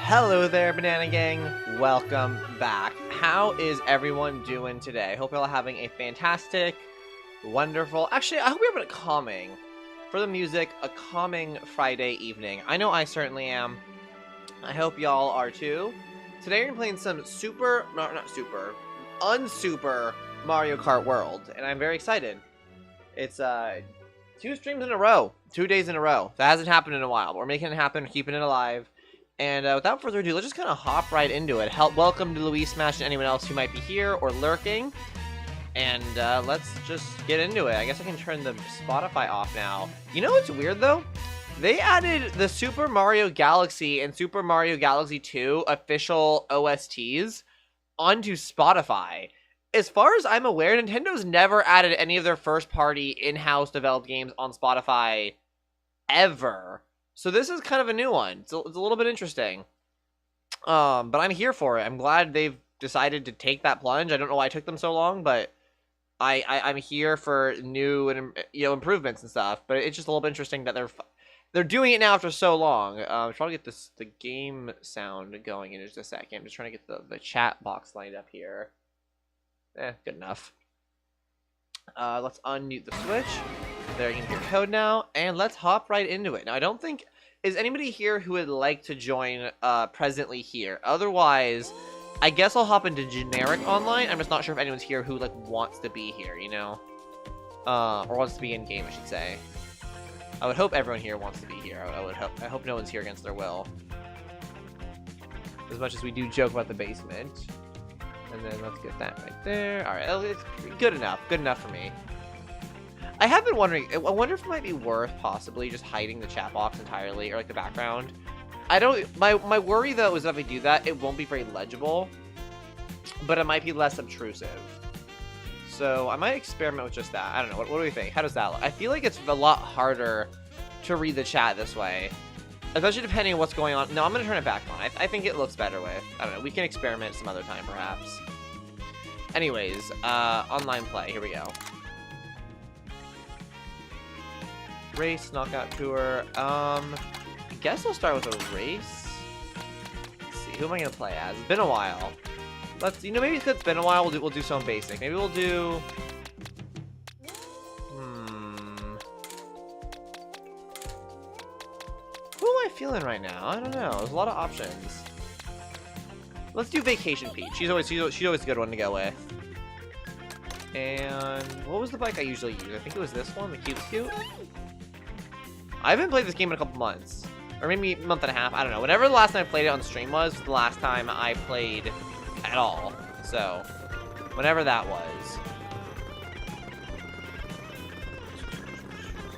Hello there, Banana Gang. Welcome back. How is everyone doing today? Hope you're all having a fantastic, wonderful... Actually, I hope you're having a calming, for the music, a calming Friday evening. I know I certainly am. I hope y'all are too. Today we're playing some unsuper Mario Kart World, and I'm very excited. It's 2 streams in a row, 2 days in a row. That hasn't happened in a while, but we're making it happen, keeping it alive. And without further ado, let's just kind of hop right into it. Welcome to Louise Smash and anyone else who might be here or lurking. And let's just get into it. I guess I can turn the Spotify off now. You know what's weird, though? They added the Super Mario Galaxy and Super Mario Galaxy 2 official OSTs onto Spotify. As far as I'm aware, Nintendo's never added any of their first-party in-house developed games on Spotify ever. So this is kind of a new one. It's a little bit interesting. But I'm here for it. I'm glad they've decided to take that plunge. I don't know why it took them so long, but I'm here for new and improvements and stuff. But it's just a little bit interesting that they're doing it now after so long. I'm trying to get the game sound going in just a second. I'm just trying to get the chat box lined up here. Good enough. Let's unmute the switch. There, you can hear code now, and let's hop right into it. Now, I don't think... Is anybody here who would like to join presently here? Otherwise, I guess I'll hop into generic online. I'm just not sure if anyone's here who, like, wants to be here, you know? Or wants to be in-game, I should say. I would hope everyone here wants to be here. I hope no one's here against their will. As much as we do joke about the basement. And then let's get that right there. Alright, it's good enough. Good enough for me. I have been wondering, I wonder if it might be worth possibly just hiding the chat box entirely, or like the background. My worry though is that if I do that, it won't be very legible, but it might be less obtrusive. So I might experiment with just that. I don't know, what do we think? How does that look? I feel like it's a lot harder to read the chat this way. Especially depending on what's going on. No, I'm gonna turn it back on. I think it looks better with. I don't know. We can experiment some other time, perhaps. Anyways, online play. Here we go. Race, knockout tour. I guess we'll start with a race. Let's see. Who am I gonna play as? It's been a while. Let's. You know, maybe because it's been a while, we'll do something basic. Maybe we'll do. Who am I feeling right now? I don't know. There's a lot of options. Let's do Vacation Peach. She's always a good one to go with. And what was the bike I usually use? I think it was this one, the Cute. I haven't played this game in a couple months. Or maybe a month and a half. I don't know. Whenever the last time I played it on stream was the last time I played at all. So, whenever that was.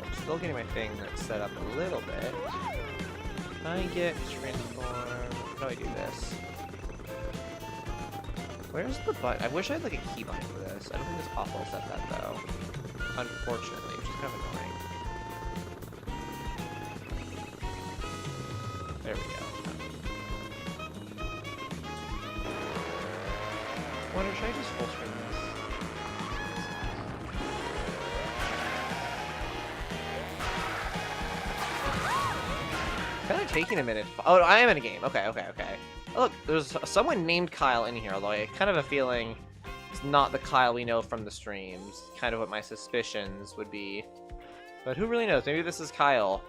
I'm still getting my thing set up a little bit. Can I get transform? How do I do this? Where's the button? I wish I had like a keybind for this. I don't think it's possible to set that though. Unfortunately, which is kind of annoying. There we go. Wonder, should I just full screen this? Kind of taking a minute. Oh, I am in a game. Okay. Oh, look, there's someone named Kyle in here, although I kind of have a feeling it's not the Kyle we know from the streams. Kind of what my suspicions would be. But who really knows? Maybe this is Kyle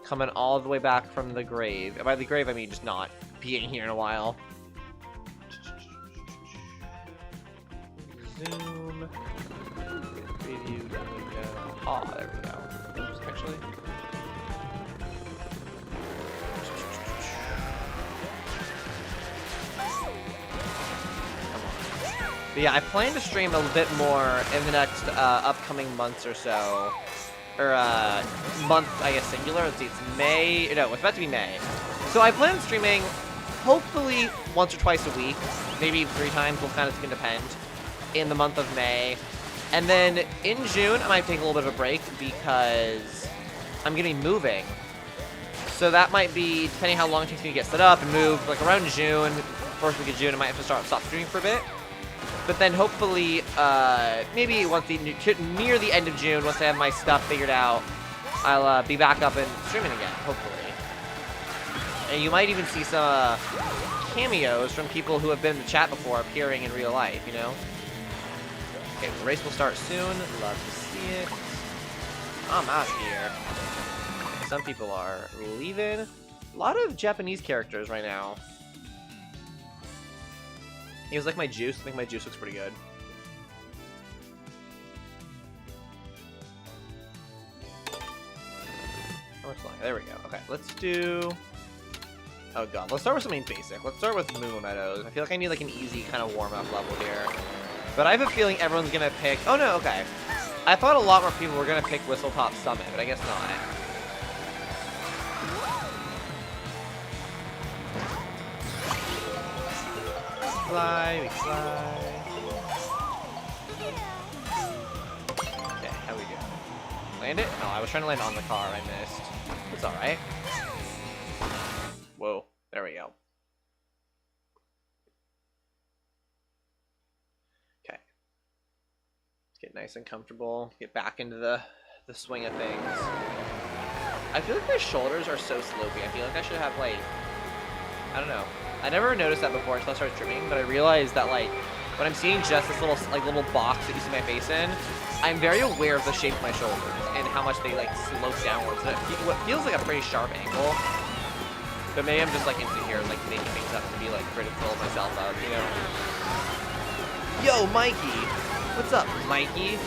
coming all the way back from the grave. And by the grave, I mean just not being here in a while. Zoom. Preview. There we go. Ah, there we go. Oops, actually. But yeah, I plan to stream a bit more in the next upcoming months or so. Or month, I guess, singular. Let's see, it's May. No, it's about to be May. So I plan on streaming hopefully once or twice a week. Maybe 3 times. Will kind of depend. In the month of May. And then in June, I might take a little bit of a break because I'm going to be moving. So that might be, depending how long it takes me to get set up and move, like around June, first week of June, I might have to stop streaming for a bit. But then hopefully, maybe once near the end of June, once I have my stuff figured out, I'll be back up and streaming again, hopefully. And you might even see some cameos from people who have been in the chat before appearing in real life, you know? Okay, the race will start soon. Love to see it. I'm out here. Some people are leaving. A lot of Japanese characters right now. He was like my juice. I think my juice looks pretty good. How much longer? There we go. Okay, let's do... Oh god, let's start with something basic. Let's start with Moo Meadows. I feel like I need like an easy kind of warm-up level here. But I have a feeling everyone's gonna pick... Oh no, okay. I thought a lot more people were gonna pick Whistletop Summit, but I guess not. Fly, we fly. Okay, how we go? Land it? No, I was trying to land on the car. I missed. It's alright. Whoa, there we go. Okay. Let's get nice and comfortable. Get back into the swing of things. I feel like my shoulders are so slopey. I feel like I should have, like... I don't know. I never noticed that before until I started streaming, but I realized that, like, when I'm seeing just this little box that you see my face in, I'm very aware of the shape of my shoulders and how much they, like, slope downwards. And what feels like a pretty sharp angle. But maybe I'm just, like, insecure, like, making things up to be, like, critical of myself of, you know? Yo, Mikey! What's up, Mikey?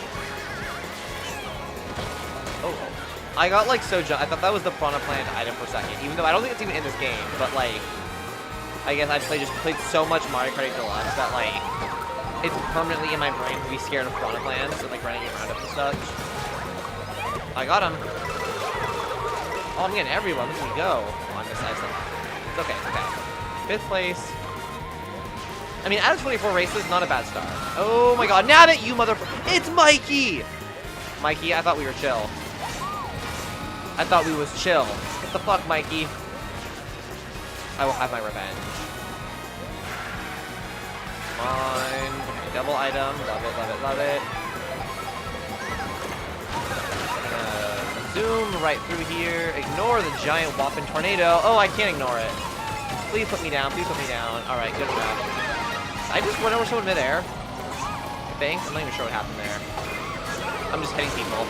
Oh. I got, like, so I thought that was the Piranha Plant item for a second, even though I don't think it's even in this game, but, like... I guess I just played so much Mario Kart 8 Deluxe that, like, it's permanently in my brain to be scared of Piranha Plants and, like, running around up and such. I got him. Oh, I'm getting everyone. Look at me go. Oh, I missed something. It's okay, it's okay. 5th place. I mean, out of 24 races, not a bad start. Oh my god, now that you It's Mikey! Mikey, I thought we were chill. I thought we was chill. What the fuck, Mikey? I will have my revenge. Come on. Double item. Love it, love it, love it. Zoom right through here. Ignore the giant whopping tornado. Oh, I can't ignore it. Please put me down. Please put me down. All right, good enough. I just went over someone midair. Thanks. I'm not even sure what happened there. I'm just hitting people.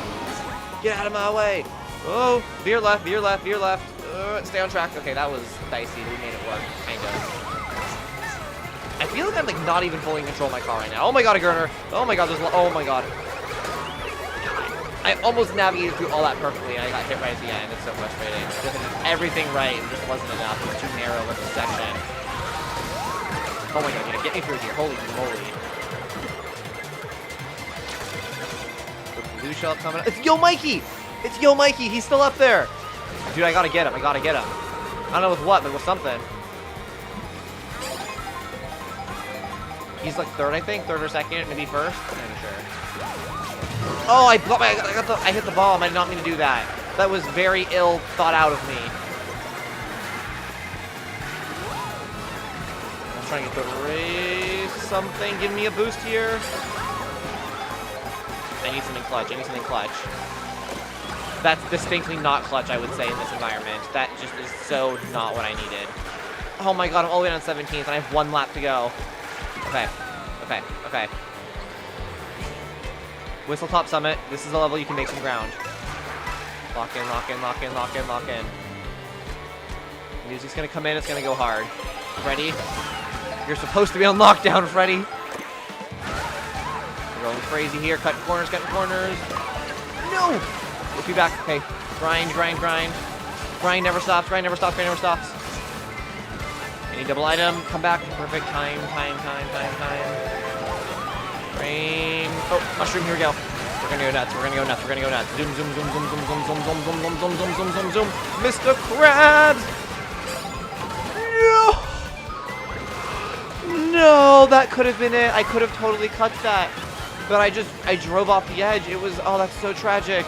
Get out of my way. Oh, veer left, veer left, veer left. Stay on track. Okay, that was dicey. We made it work, kind of. I feel like I'm like not even fully in control of my car right now. Oh my god, a Gurner. Oh my god, oh my god. I almost navigated through all that perfectly, and I got hit right at the end. It's so frustrating. Just did everything right, and just wasn't enough. It was too narrow of a section. Oh my god, get me through here. Holy moly. Blue shell coming up. It's Yo Mikey! It's Yo Mikey! He's still up there! Dude, I gotta get him. I gotta get him. I don't know with what, but with something. He's like third, I think. Third or second, maybe first. I'm not sure. Oh, I hit the bomb. I did not mean to do that. That was very ill thought out of me. I'm trying to get the race. Something. Give me a boost here. I need something clutch. I need something clutch. That's distinctly not clutch, I would say, in this environment. That just is so not what I needed. Oh my god, I'm all the way down 17th, and I have 1 lap to go. Okay. Okay. Okay. Whistle Top Summit. This is a level you can make some ground. Lock in, lock in, lock in, lock in, lock in. Music's gonna come in, it's gonna go hard. Freddy? You're supposed to be on lockdown, Freddy! We're going crazy here, cutting corners, cutting corners. No! We'll be back. Okay. Grind, grind, grind. Grind never stops, grind never stops, grind never stops. Any double item, come back. Perfect. Time, time, time, time, time. Frame. Oh, mushroom, here we go. We're gonna go nuts, we're gonna go nuts, we're gonna go nuts. Zoom, zoom, zoom, zoom, zoom, zoom, zoom, zoom, zoom, zoom, zoom, zoom, zoom, zoom. Mr. Krabs! No! No, that could have been it. I could have totally cut that. But I drove off the edge. It was, oh, that's so tragic.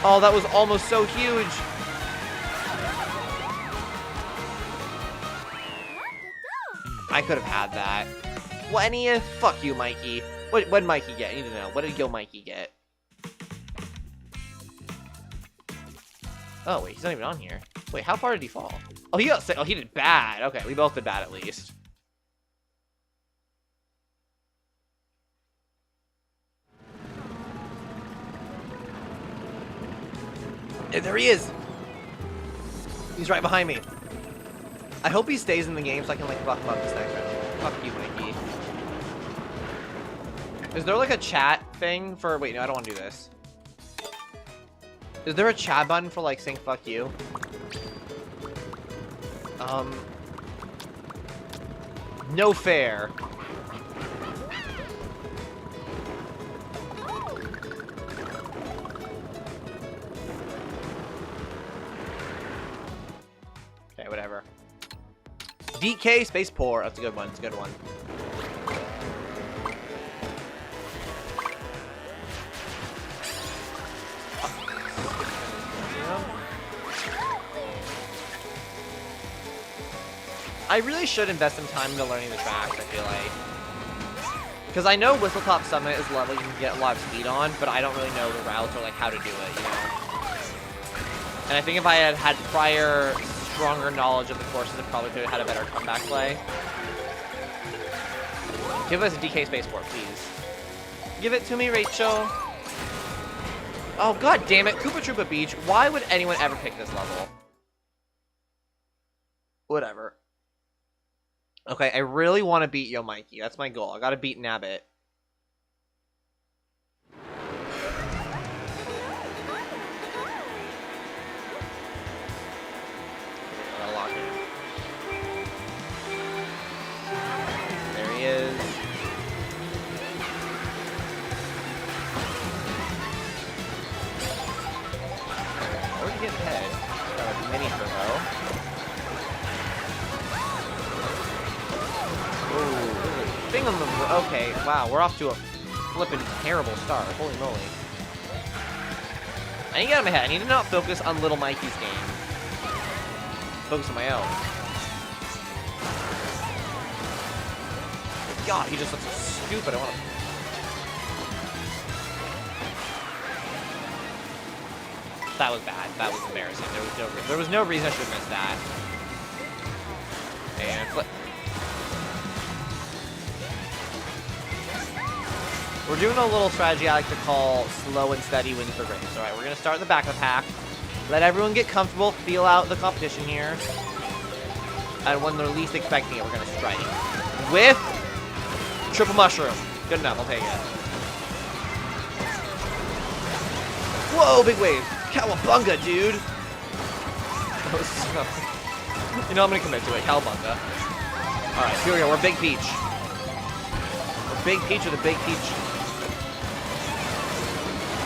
Oh, that was almost so huge. I could have had that. 20th? Fuck you, Mikey. What did Mikey get? I need to know. What did Yo Mikey get? Oh, wait, he's not even on here. Wait, how far did he fall? Oh, he got sick. Oh, he did bad. Okay, we both did bad at least. Hey, there he is! He's right behind me. I hope he stays in the game so I can, like, fuck him up this next round. Fuck you, Mikey. Is there, like, a chat thing for... Wait, no, I don't want to do this. Is there a chat button for, like, saying fuck you? No fair. Okay, whatever. DK space poor. That's a good one. It's a good one. I really should invest some time into learning the tracks, I feel like. Because I know Whistletop Summit is a level you can get a lot of speed on, but I don't really know the routes or like how to do it, you know? And I think if I had had prior, stronger knowledge of the courses, I probably could have had a better comeback play. Give us a DK Spaceport, please. Give it to me, Rachel. Oh, god damn it. Koopa Troopa Beach. Why would anyone ever pick this level? Whatever. Okay, I really want to beat Yo Mikey. That's my goal. I gotta beat Nabbit. Gotta lock in. There he is. Already getting ahead. Got a mini turbo. Thing on the... Okay, wow, we're off to a flippin' terrible start. Holy moly. I need to get out of my head. I need to not focus on little Mikey's game. Focus on my own. God, he just looks so stupid. I want to... That was bad. That was embarrassing. There was no reason I should have missed that. And flip. We're doing a little strategy I like to call slow and steady wins for Grace. Alright, we're going to start in the back of the pack. Let everyone get comfortable, feel out the competition here. And when they're least expecting it, we're going to strike. With triple mushroom. Good enough, I'll take it. Whoa, big wave. Cowabunga, dude. You know, I'm going to commit to it. Cowabunga. Alright, here we go. We're Big Peach. We're Big Peach with a Big Peach.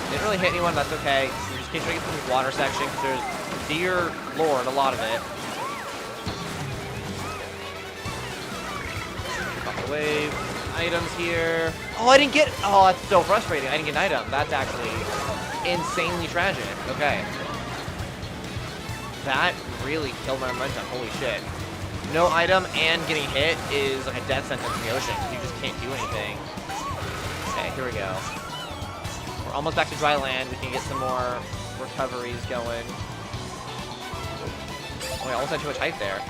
Didn't really hit anyone, that's okay. We just keep trying to get through the water section because there's, dear lord, a lot of it. Off the wave. Items here. Oh, I didn't get... Oh, that's so frustrating. I didn't get an item. That's actually insanely tragic. Okay. That really killed my momentum. Holy shit. No item and getting hit is like a death sentence in the ocean. You just can't do anything. Okay, here we go. We're almost back to dry land. We can get some more recoveries going. Oh, I almost had too much height there.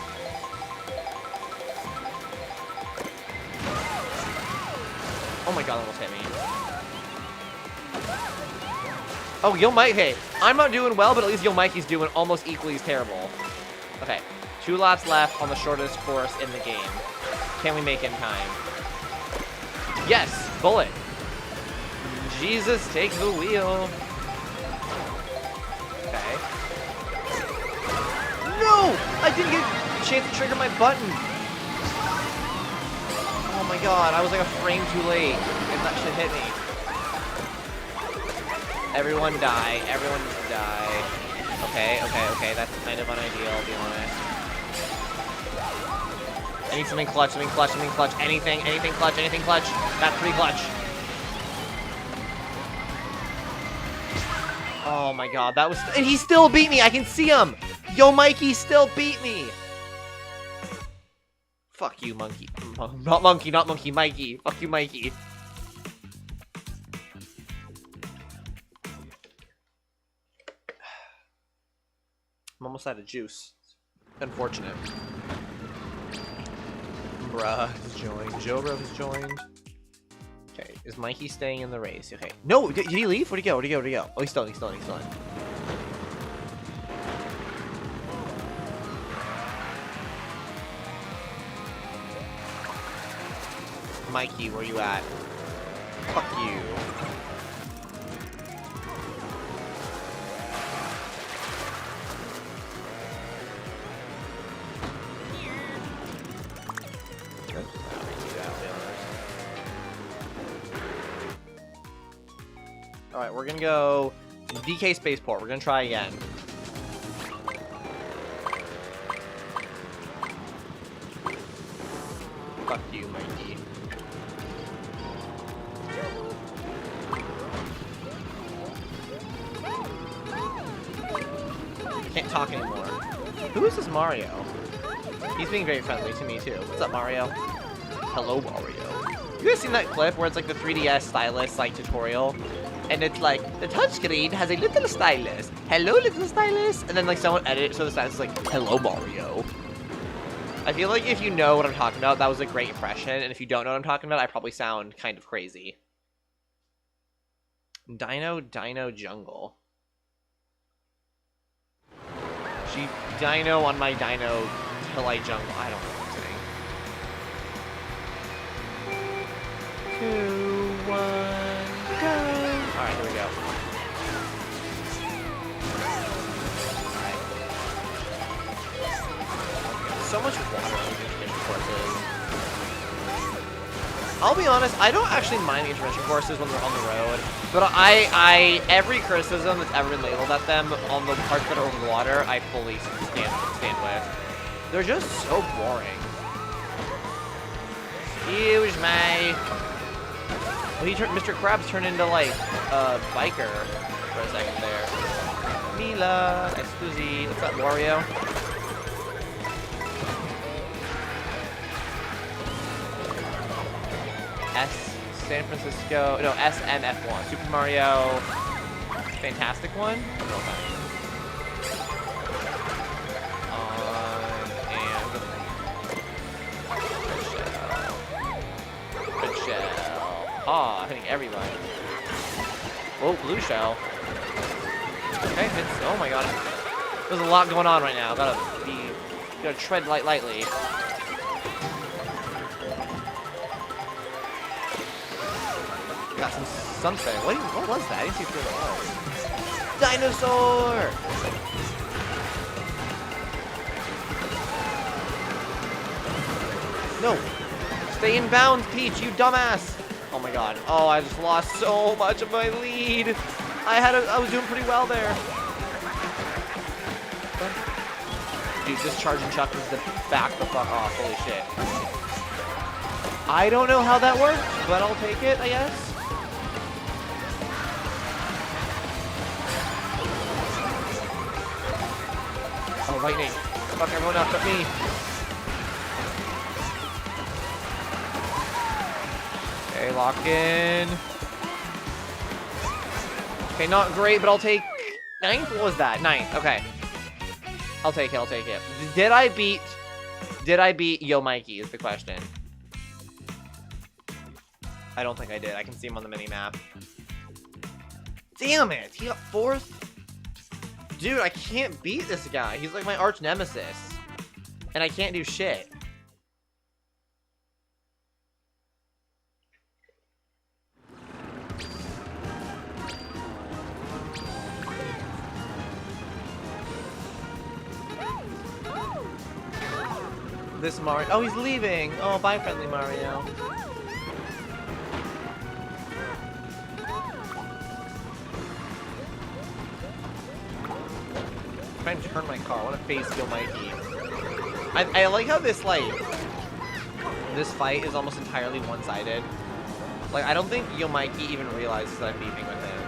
Oh my god, that almost hit me. Oh, Yo Mike, hey, I'm not doing well, but at least Yo Mikey's doing almost equally as terrible. Okay, 2 laps left on the shortest course in the game. Can we make in time? Yes, bullet. Jesus, take the wheel. Okay. No! I didn't get a chance to trigger my button. Oh my god, I was like a frame too late, and that should hit me. Everyone die. Everyone needs to die. Okay, okay, that's kind of unideal, I'll be honest. I need something clutch, something clutch, something clutch. Anything clutch, anything clutch. That's pretty clutch. Oh my god, that was... And he still beat me! I can see him! Yo Mikey still beat me! Fuck you, monkey. Not monkey, not monkey, Mikey. Fuck you, Mikey. I'm almost out of juice. Unfortunate. Bruh has joined. Joe has joined. Okay, is Mikey staying in the race? Okay. No, did he leave? Where'd he go? Where'd he go? Where'd he go? Oh, he's still in. Mikey, where you at? Fuck you. Alright, we're gonna go DK Spaceport. We're gonna try again. Fuck you, Mikey. Can't talk anymore. Who is this Mario? He's being very friendly to me too. What's up, Mario? Hello, Mario. You guys seen that clip where it's like the 3DS stylus like tutorial? And it's like, the touchscreen has a little stylus. Hello, little stylus. And then like someone edit it so the stylus is like, hello, Mario. I feel like if you know what I'm talking about, that was a great impression. And if you don't know what I'm talking about, I probably sound kind of crazy. Dino Jungle. She dino on my dino till I jungle. I don't know what I'm saying. 2, 1, go. Alright, here we go. Alright. So much water on these intermission courses. I'll be honest, I don't actually mind the intermission courses when they're on the road, but every criticism that's ever been labeled at them on the parts that are over the water, I fully stand with. They're just so boring. Excuse me. Well, Mr. Krabs turned into, like, a biker for a second there. Mila, Exclusi. What's up, Wario? San Francisco, no, SMF1. Super Mario, Fantastic One? I don't know what that means. And Red Shell. Ah, hitting everybody. Whoa, Blue Shell. Okay, it's, oh my god. There's a lot going on right now. Gotta tread lightly. Got something. What was that? I didn't see what it was. Dinosaur! No! Stay in bounds, Peach, you dumbass! Oh my god. Oh, I just lost so much of my lead. I was doing pretty well there. Dude, this charging chuck is the back the fuck off. Holy shit. I don't know how that worked, but I'll take it, I guess. Oh, lightning. Fuck everyone up but me. Okay, lock in. Okay, not great, but I'll take 9th? What was that? 9th. Okay. I'll take it. Did I beat Yo Mikey is the question. I don't think I did. I can see him on the mini-map. Damn it! He got 4th? Dude, I can't beat this guy. He's like my arch nemesis. And I can't do shit. This Mario. Oh, he's leaving. Oh, bye, friendly Mario. I'm trying to turn my car. I want to face Yo Mikey. I like how this fight is almost entirely one-sided. Like, I don't think Yo Mikey even realizes that I'm beefing with him.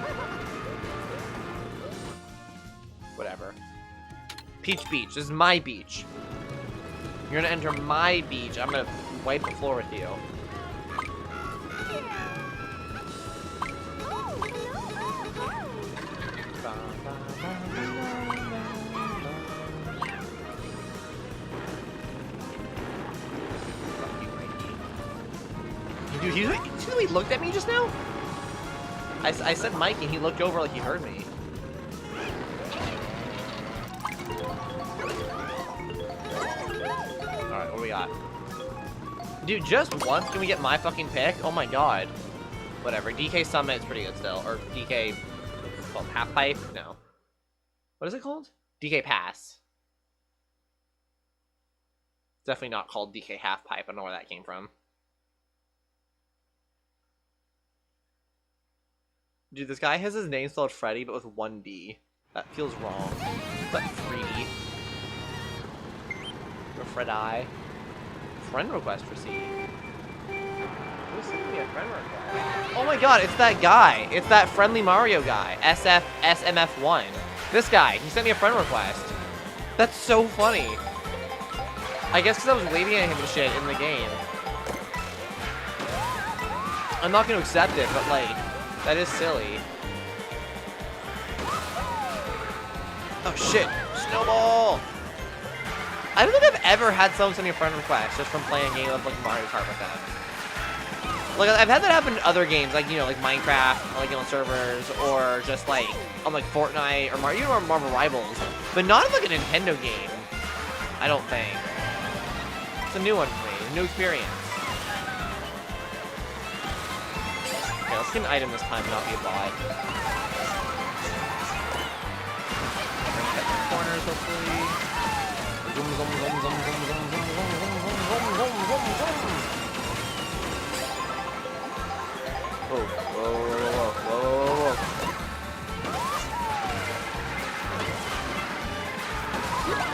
Whatever. Peach Beach. This is my beach. You're gonna enter my beach. I'm gonna wipe the floor with you. Dude, you see the way he looked at me just now? I said Mikey, and he looked over like he heard me. Alright, what do we got? Dude, just once can we get my fucking pick? Oh my god. Whatever, DK Summit is pretty good still. Or DK, what's it called? Half Pipe? No. What is it called? DK Pass. It's definitely not called DK Half Pipe. I don't know where that came from. Dude, this guy has his name spelled Freddy, but with one D. That feels wrong. It's like 3D. Or Freddy. Friend request received. Who sent me a friend request? Oh my god, it's that guy. It's that friendly Mario guy. SMF1. This guy. He sent me a friend request. That's so funny. I guess because I was waving at him and shit in the game. I'm not going to accept it, but like... that is silly. Oh shit! Snowball! I don't think I've ever had someone send me a friend request just from playing a game of like Mario Kart with them. Like I've had that happen in other games, like you know, like Minecraft, or, like on servers, or just like on like Fortnite or Mario, or Marvel Rivals, but not in like a Nintendo game. I don't think. It's a new one for me, a new experience. Okay, let's get an item this time and not be a bot. Cut the corners, hopefully. Zoom, zoom, zoom, zoom, zoom, zoom, zoom, zoom, zoom, zoom, zoom, zoom, zoom. Whoa, whoa, whoa, whoa, whoa, whoa.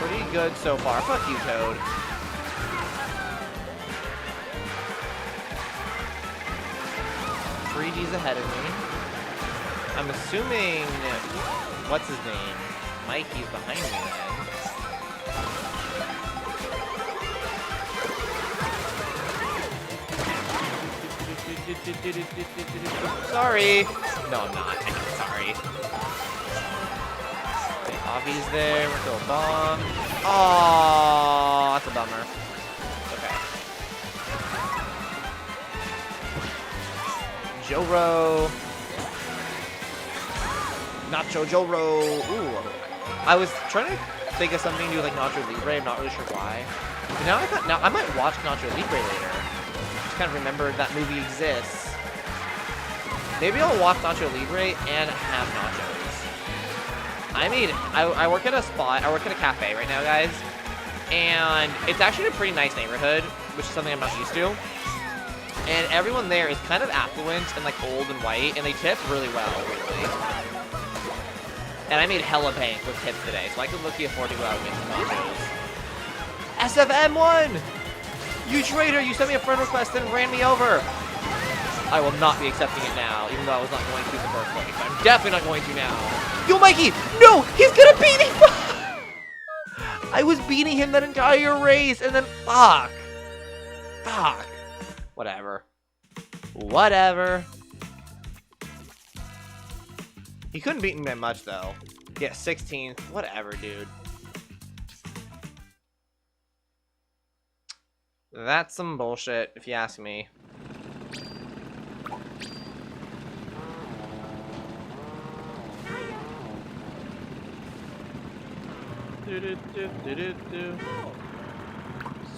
Pretty good so far. Fuck you, Toad. 3D's ahead of me. I'm assuming... what's his name? Mikey's behind me then. Sorry. No, I'm not. I'm not sorry. Okay, Avi's there. We're still a bomb. Oh, that's a bummer. Okay. Joro. Nacho Joro. Ooh. I was trying to think of something to do with like Nacho Libre. I'm not really sure why. But now I might watch Nacho Libre later. Just kind of remembered that movie exists. Maybe I'll watch Nacho Libre and have nachos. I work at a spot. I work at a cafe right now, guys, and it's actually a pretty nice neighborhood, which is something I'm not used to. And everyone there is kind of affluent and like old and white, and they tip really well, really. And I made hella bank with tips today, so I could look-y afford to go out and get some nachos. SFM1! You traitor! You sent me a friend request and ran me over! I will not be accepting it now, even though I was not going to in the first place. I'm definitely not going to now. Yo, Mikey! No! He's gonna beat me! I was beating him that entire race, and then fuck! Fuck! Whatever. Whatever. He couldn't beat me by much, though. Yeah, 16th. Whatever, dude. That's some bullshit, if you ask me.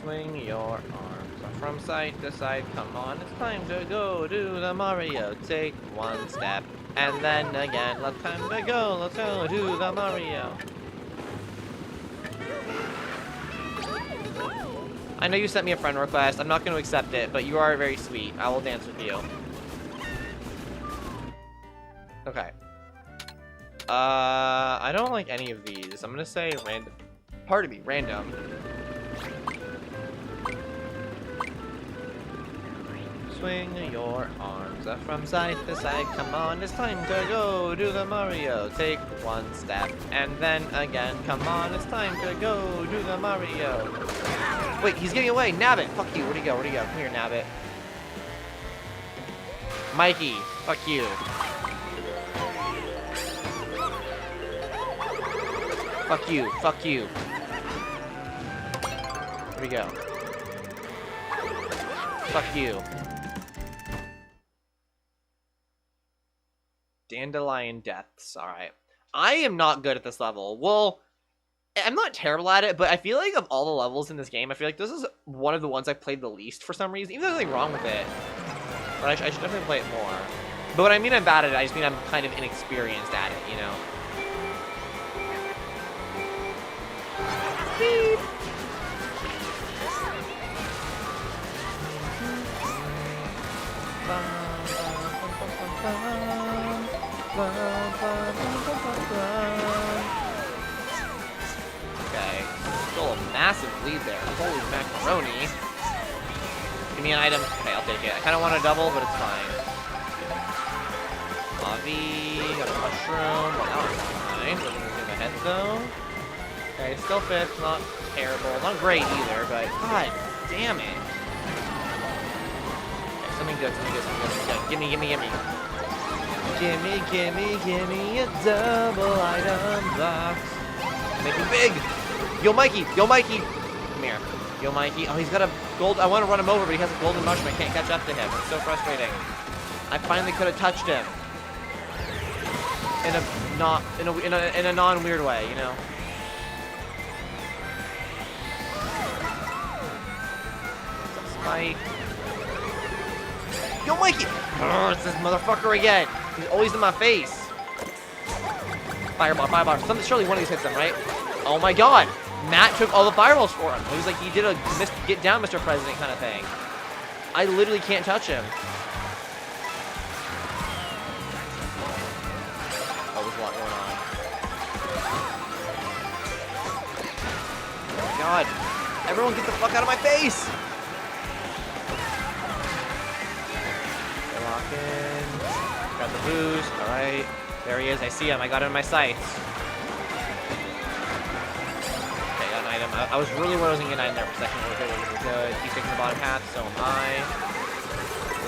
Swing your arms from side to side. Come on, it's time to go do the Mario. Take one step, and then again. Let's time to go. Let's go do the Mario. I know you sent me a friend request. I'm not going to accept it, but you are very sweet. I will dance with you. Okay. I don't like any of these. I'm gonna say random. Pardon me, random. Swing your arms up from side to side. Come on, it's time to go do the Mario. Take one step, and then again. Come on, it's time to go do the Mario. Wait, he's getting away. Nabbit, fuck you. Where'd he go? Where'd he go? Come here, Nabbit. Mikey, fuck you. Fuck you, fuck you. Here we go. Fuck you. Dandelion deaths, alright. I am not good at this level. Well, I'm not terrible at it, but I feel like of all the levels in this game, I feel like this is one of the ones I've played the least for some reason. Even though there's nothing wrong with it. But I should definitely play it more. But when I mean I'm bad at it, I just mean I'm kind of inexperienced at it, you know? Beep. Okay, still a massive lead there. Holy macaroni. Give me an item. Okay, I'll take it. I kind of want a double, but it's fine. Avi, got a mushroom. Well, that was fine. Doesn't move my head though. Okay, still fifth, not terrible, not great either, but god damn it. Okay, something good, something good, something good, something good. Gimme, gimme, gimme. Gimme, gimme, gimme a double item box. Make me big! Yo, Mikey! Yo, Mikey! Come here. Yo, Mikey. Oh, he's got a gold. I want to run him over, but he has a golden mushroom. I can't catch up to him. It's so frustrating. I finally could have touched him. In a non-weird way, you know? Mike. Yo, Mikey! Oh, it's this motherfucker again. He's always in my face. Fireball, fireball. Surely one of these hits him, right? Oh my god! Matt took all the fireballs for him. He was like, he did a get down, Mr. President kind of thing. I literally can't touch him. Oh, there's a lot going on. Oh my god. Everyone get the fuck out of my face! Lock in. Got the boost. Alright. There he is. I see him. I got him in my sights. I was really worried I was gonna get 9 there for a second. Okay, we're good. He's taking the bottom path, so am I.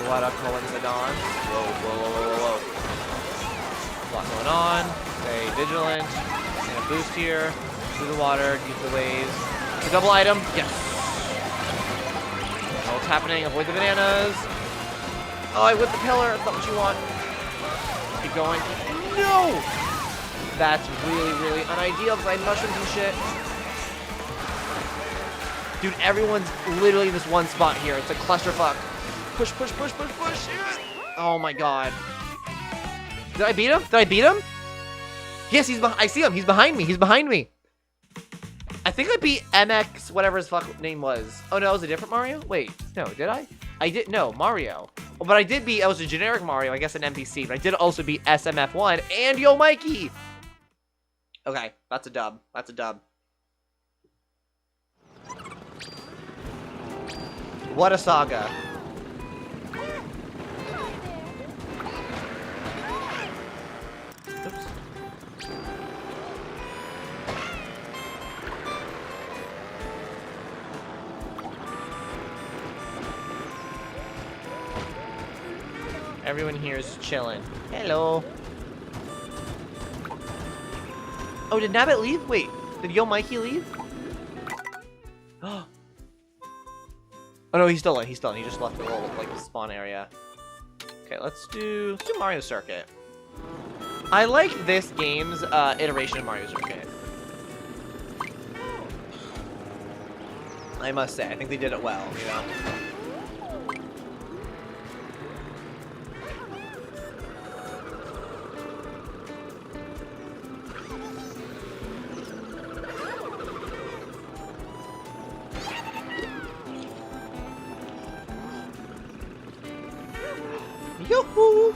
What up, coincidence? Whoa, whoa, whoa, whoa, whoa. A lot going on. Stay vigilant. And a boost here. Through the water, use the waves. The double item. Yes. Oh, what's happening? Avoid the bananas. Oh, I whipped the pillar. That's not what you want. Keep going. No! That's really, really unideal because I had mushrooms and shit. Dude, everyone's literally in this one spot here. It's a clusterfuck. Push, push, push, push, push. Oh my god. Did I beat him? Did I beat him? Yes, he's behind. I see him. He's behind me. He's behind me. I think I beat MX, whatever his fuck name was. Oh no, it was a different Mario? Wait, no, did I? I did, no, Mario. Oh, but I did beat, I was a generic Mario, I guess an NPC, but I did also beat SMF1 and Yo Mikey. Okay, that's a dub. That's a dub. What a saga. Oops. Everyone here is chilling. Hello. Oh, did Nabbit leave? Wait, did Yo Mikey leave? Oh no, he's still in. He's still in. He just left the little like spawn area. Okay, let's do Mario Circuit. I like this game's iteration of Mario Circuit. I must say, I think they did it well. You know. Yoo-hoo!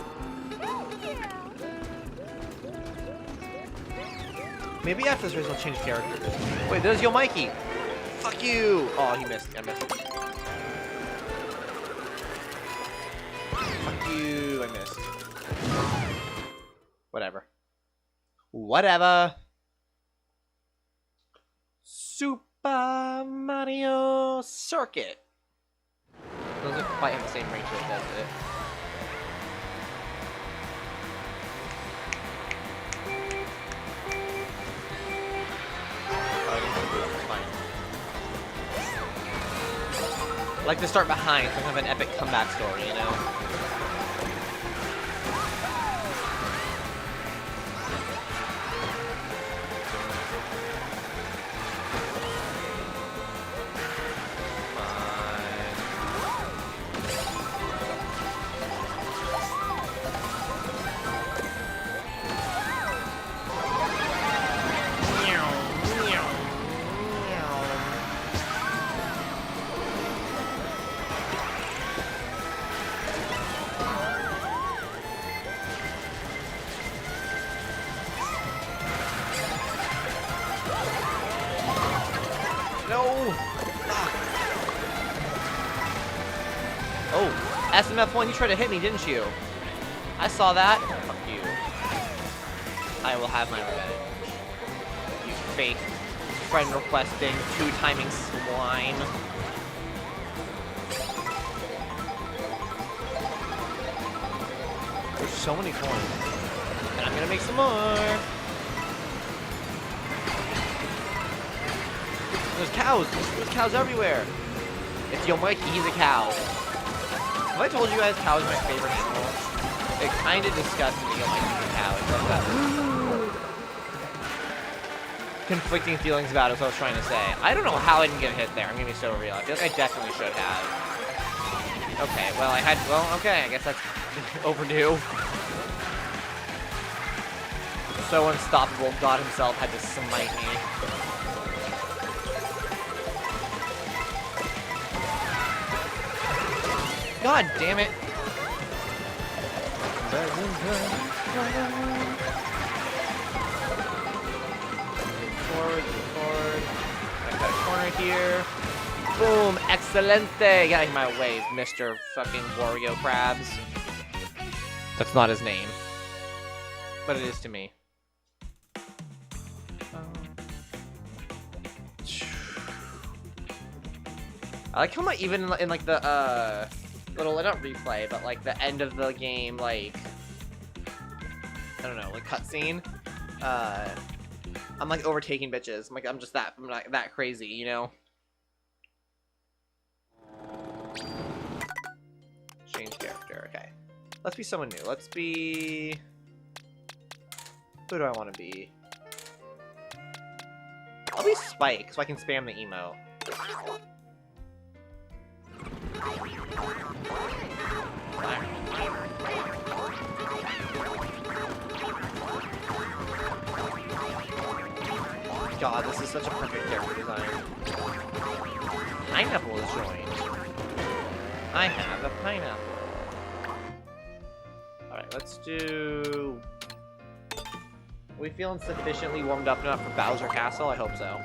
Maybe after this race I'll change characters. Wait, there's Yo Mikey! Fuck you! Oh, he missed. I missed. Fuck you! I missed. Whatever. Whatever. Super Mario Circuit. Doesn't quite have the same ring to it, does it? I like to start behind, so I have an epic comeback story, you know? No! Ah. Oh, SMF1, you tried to hit me, didn't you? I saw that. Fuck you. I will have my revenge. You fake friend requesting 2-timing swine. There's so many coins. And I'm gonna make some more. There's cows! There's cows everywhere! It's Yo Mikey, he's a cow. Have I told you guys cows are my favorite animal? It kinda disgusts me, Yo Mikey's a cow. It's like that. Conflicting feelings about it is what I was trying to say. I don't know how I didn't get hit there, I'm gonna be so real. I feel like I definitely should have. Okay, well I had, well, okay, I guess that's overdue. So unstoppable, God himself had to smite me. God damn it. Forward, forward. I got a corner here. Boom, excelente. Get out of my way, Mr. fucking Wario Krabs. That's not his name. But it is to me. I like how much even in like the little not replay, but like the end of the game, like I don't know, like cutscene. I'm like overtaking bitches. I'm just that I'm not that crazy, you know. Change character. Okay, let's be someone new. Let's be. Who do I want to be? I'll be Spike, so I can spam the emote. God, this is such a perfect character design. Pineapple is joined. I have a pineapple. Alright, let's do... Are we feeling sufficiently warmed up enough for Bowser Castle? I hope so.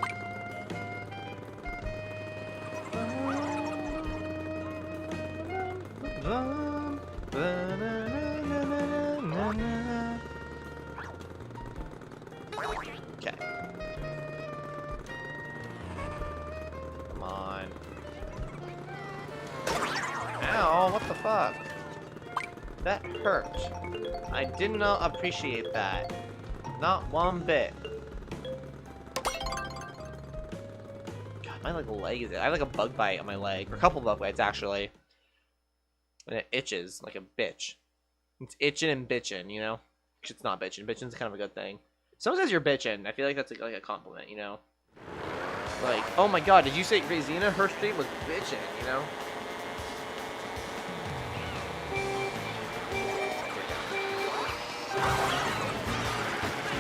Okay. Come on. Ow, what the fuck? That hurt. I did not appreciate that. Not one bit. God, my like leg is... I have like a bug bite on my leg. Or a couple bug bites, actually. And it itches like a bitch. It's itching and bitching, you know? It's not bitching. Bitching's kind of a good thing. Someone says you're bitching. I feel like that's like a compliment, you know? Like, oh my god, did you say GreatZina? Her stream was bitching, you know?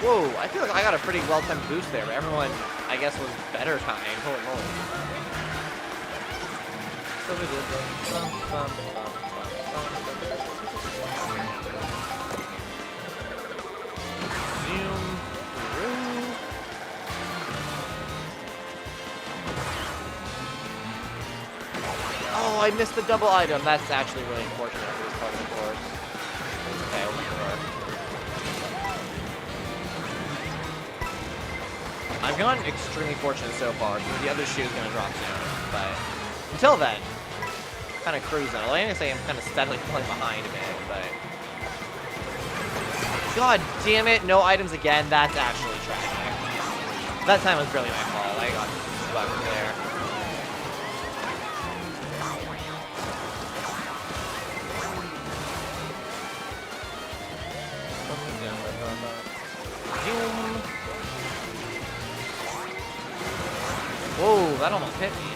Whoa, I feel like I got a pretty well-timed boost there, but everyone, I guess, was better timed. Holy moly. Zoom through. Oh, I missed the double item. That's actually really unfortunate for this part of the course. Okay, we'll make it work. I've gotten extremely fortunate so far, so the other shoe is going to drop soon, but until then, kind of cruising. Well, I say I'm kind of steadily falling behind a bit, but... God damn it, no items again. That's actually tragic. That time was really my fault. I got swept there. Whoa, that almost hit me.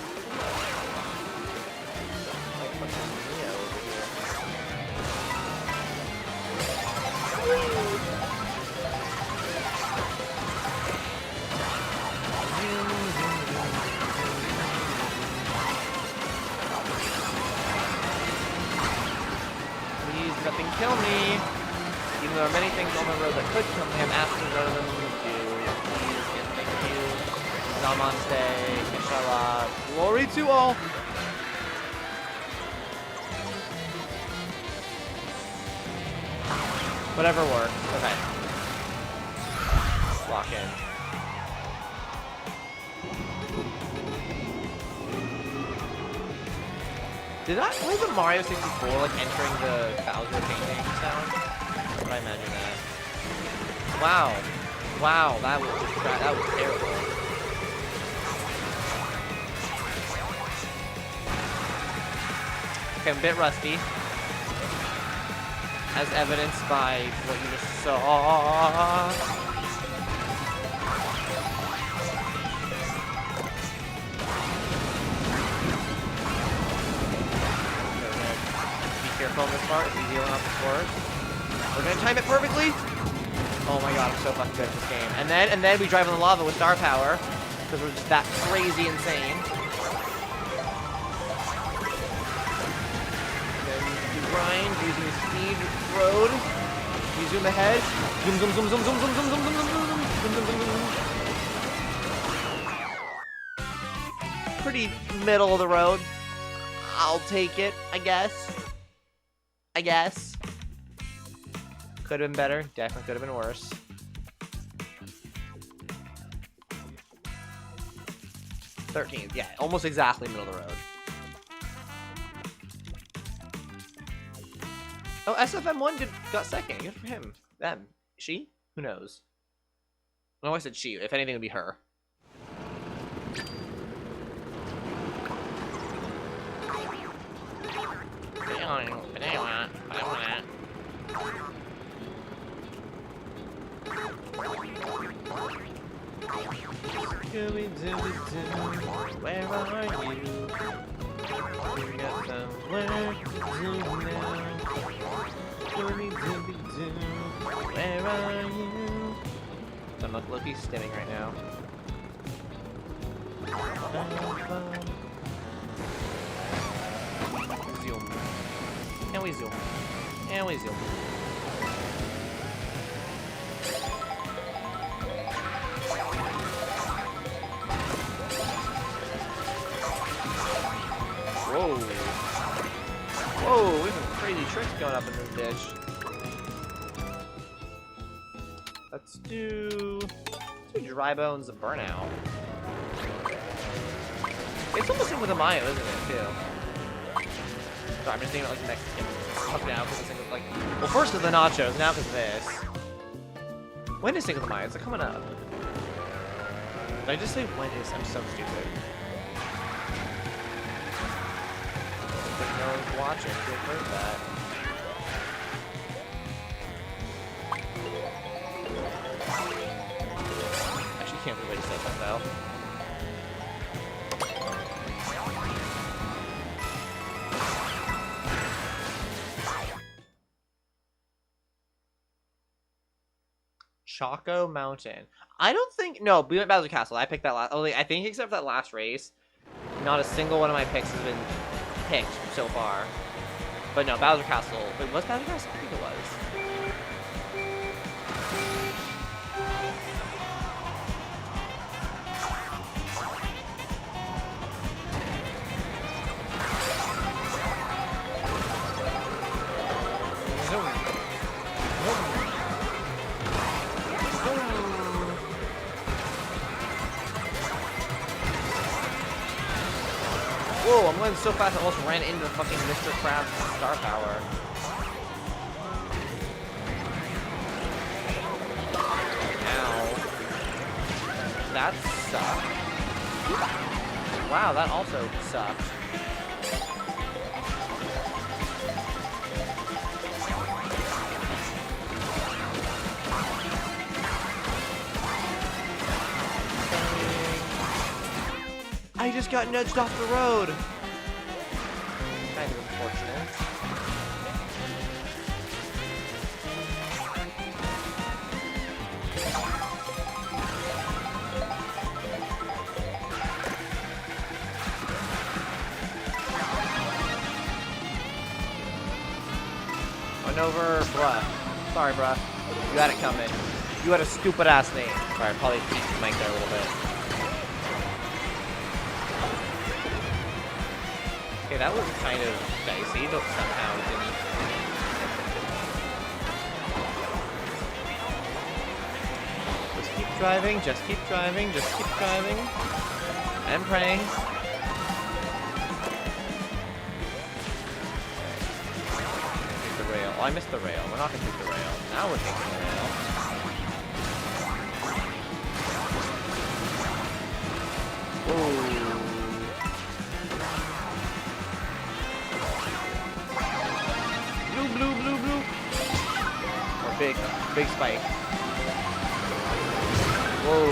Like fucking Zina over here. Please, nothing kill me. Even though there are many things on the road that could kill me, I'm asking none of them to do. Please, and thank you. Namaste, inshallah, glory to all. Whatever works. Okay. Lock in. Did I was it Mario 64 like entering the Bowser painting sound? Or did I imagine that? Wow. Wow, that was terrible. Okay, I'm a bit rusty. As evidenced by what you just saw. Be careful on this part. It's easier enough to work. We're gonna time it perfectly. Oh my god, I'm so fucking good at this game. And then we drive on the lava with star power because we're just that crazy insane. Grind using the speed road. You zoom ahead. Zoom, zoom, zoom, zoom, zoom, zoom, zoom, zoom, zoom, zoom, zoom, zoom, zoom, zoom. Pretty middle of the road. I'll take it, I guess. I guess. Could have been better. Definitely could have been worse. $13, yeah, almost exactly middle of the road. Oh, SFM1 got second. Good for him. Them. She? Who knows? No, I said she. If anything, it would be her. Where are you? We got somewhere to do now. Where are you? So I'm like Loki's stimming right now. Zoom. And we zoom. And we zoom. Whoa. Whoa, we have some crazy tricks going up in this ditch. Let's do dry bones burnout. It's almost in with a Mayo, isn't it, too? Sorry, I'm just thinking about like Mexican stuff now because this thing was like, well, first is the nachos, now because of this. When is Cinco de Mayo? It's like coming up. Did I just say when is? I'm so stupid. But no one's watching to have heard that. Actually, can't believe I just said that though. Choco Mountain. I don't think. No, we went Bowser Castle. I picked that last. I think except for that last race, not a single one of my picks has been picked so far. But no, Bowser Castle. Wait, was Bowser Castle? I think it was. Whoa, I'm going so fast I almost ran into fucking Mr. Krabs' star power. Ow. That sucked. Wow, that also sucked. I just got nudged off the road. Kind of unfortunate. Went over, bruh. Sorry, bruh. You had it coming. You had a stupid ass name. Sorry, probably beat the mic there a little bit. Okay, that was kind of dicey, but somehow it didn't. Just keep driving, just keep driving, just keep driving. I'm praying. Take the rail. Oh, I missed the rail. We're not gonna take the rail. Now we're taking the rail. Whoa. Blue. Or big spike. Whoa.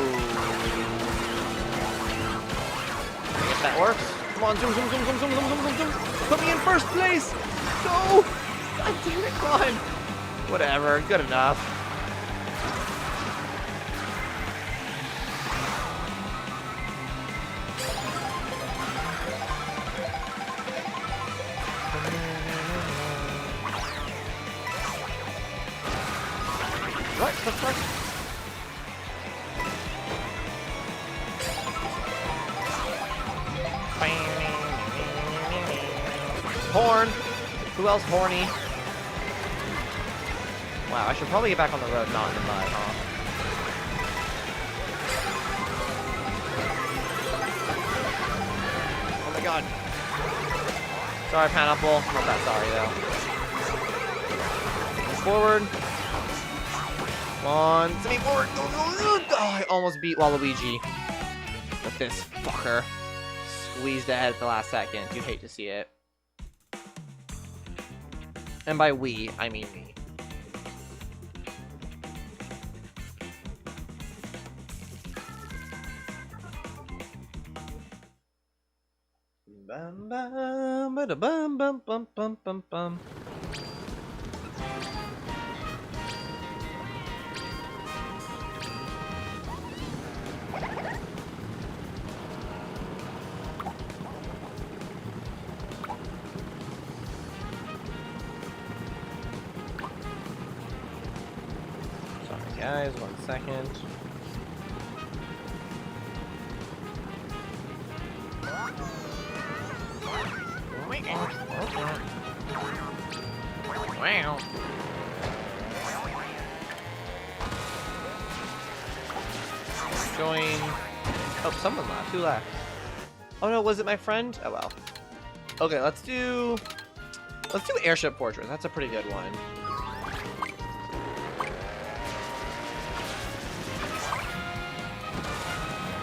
I guess that works. Come on, zoom. Put me in first place. Go. God damn it, come on. Whatever, good enough. What the fuck? Horn! Who else horny? Wow, I should probably get back on the road, not in the mud, huh? Oh my god. Sorry, Pineapple. Not that sorry, though. forward. Come on, send me forward. Go, go, go. Oh, I almost beat Waluigi. But this fucker squeezed ahead at the last second. You'd hate to see it. And by we, I mean me. Bum bum ba da bum bum bum bum bum bum. Sorry guys, 1 second. Wow. Join. Oh, someone left. Who left? Oh no, was it my friend? Oh well. Okay, let's do Airship Fortress. That's a pretty good one.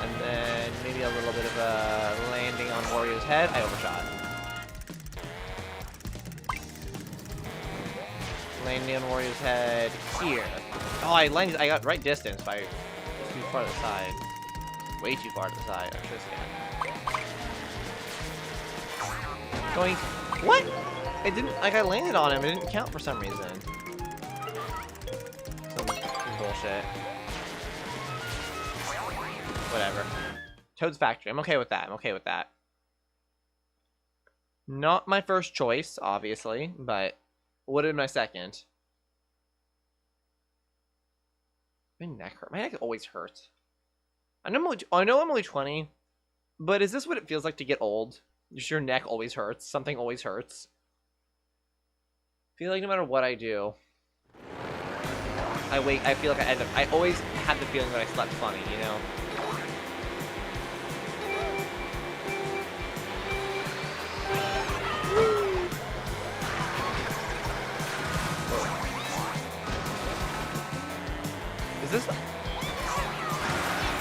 And then maybe a little bit of a landing on Wario's head. I overshot. Landing on Wario's head here. Oh, I got right distance by too far to the side. Way too far to the side. I should stand. Going. What? It didn't. Like I landed on him. It didn't count for some reason. Some bullshit. Whatever. Toad's Factory. I'm okay with that. I'm okay with that. Not my first choice, obviously, but what is my second? My neck hurt. My neck always hurts. I know I'm only 20, but is this what it feels like to get old? Just your neck always hurts. Something always hurts. I feel like no matter what I do, I feel like I always have the feeling that I slept funny, you know?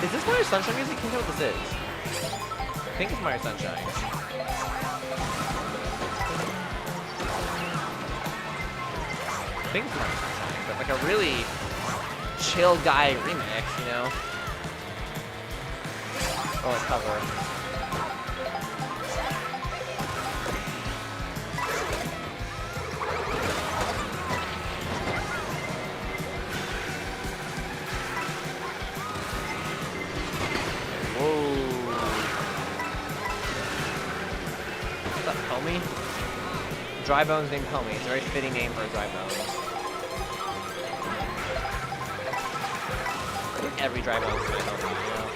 Is this Mario Sunshine music? Can you tell what this is? I think it's Mario Sunshine. I think it's Mario Sunshine, but like a really chill guy remix, you know? Or a cover. Dry Bones named Homie. It's a very fitting name for a Dry Bones. I think every Dry Bones is my homie, you know?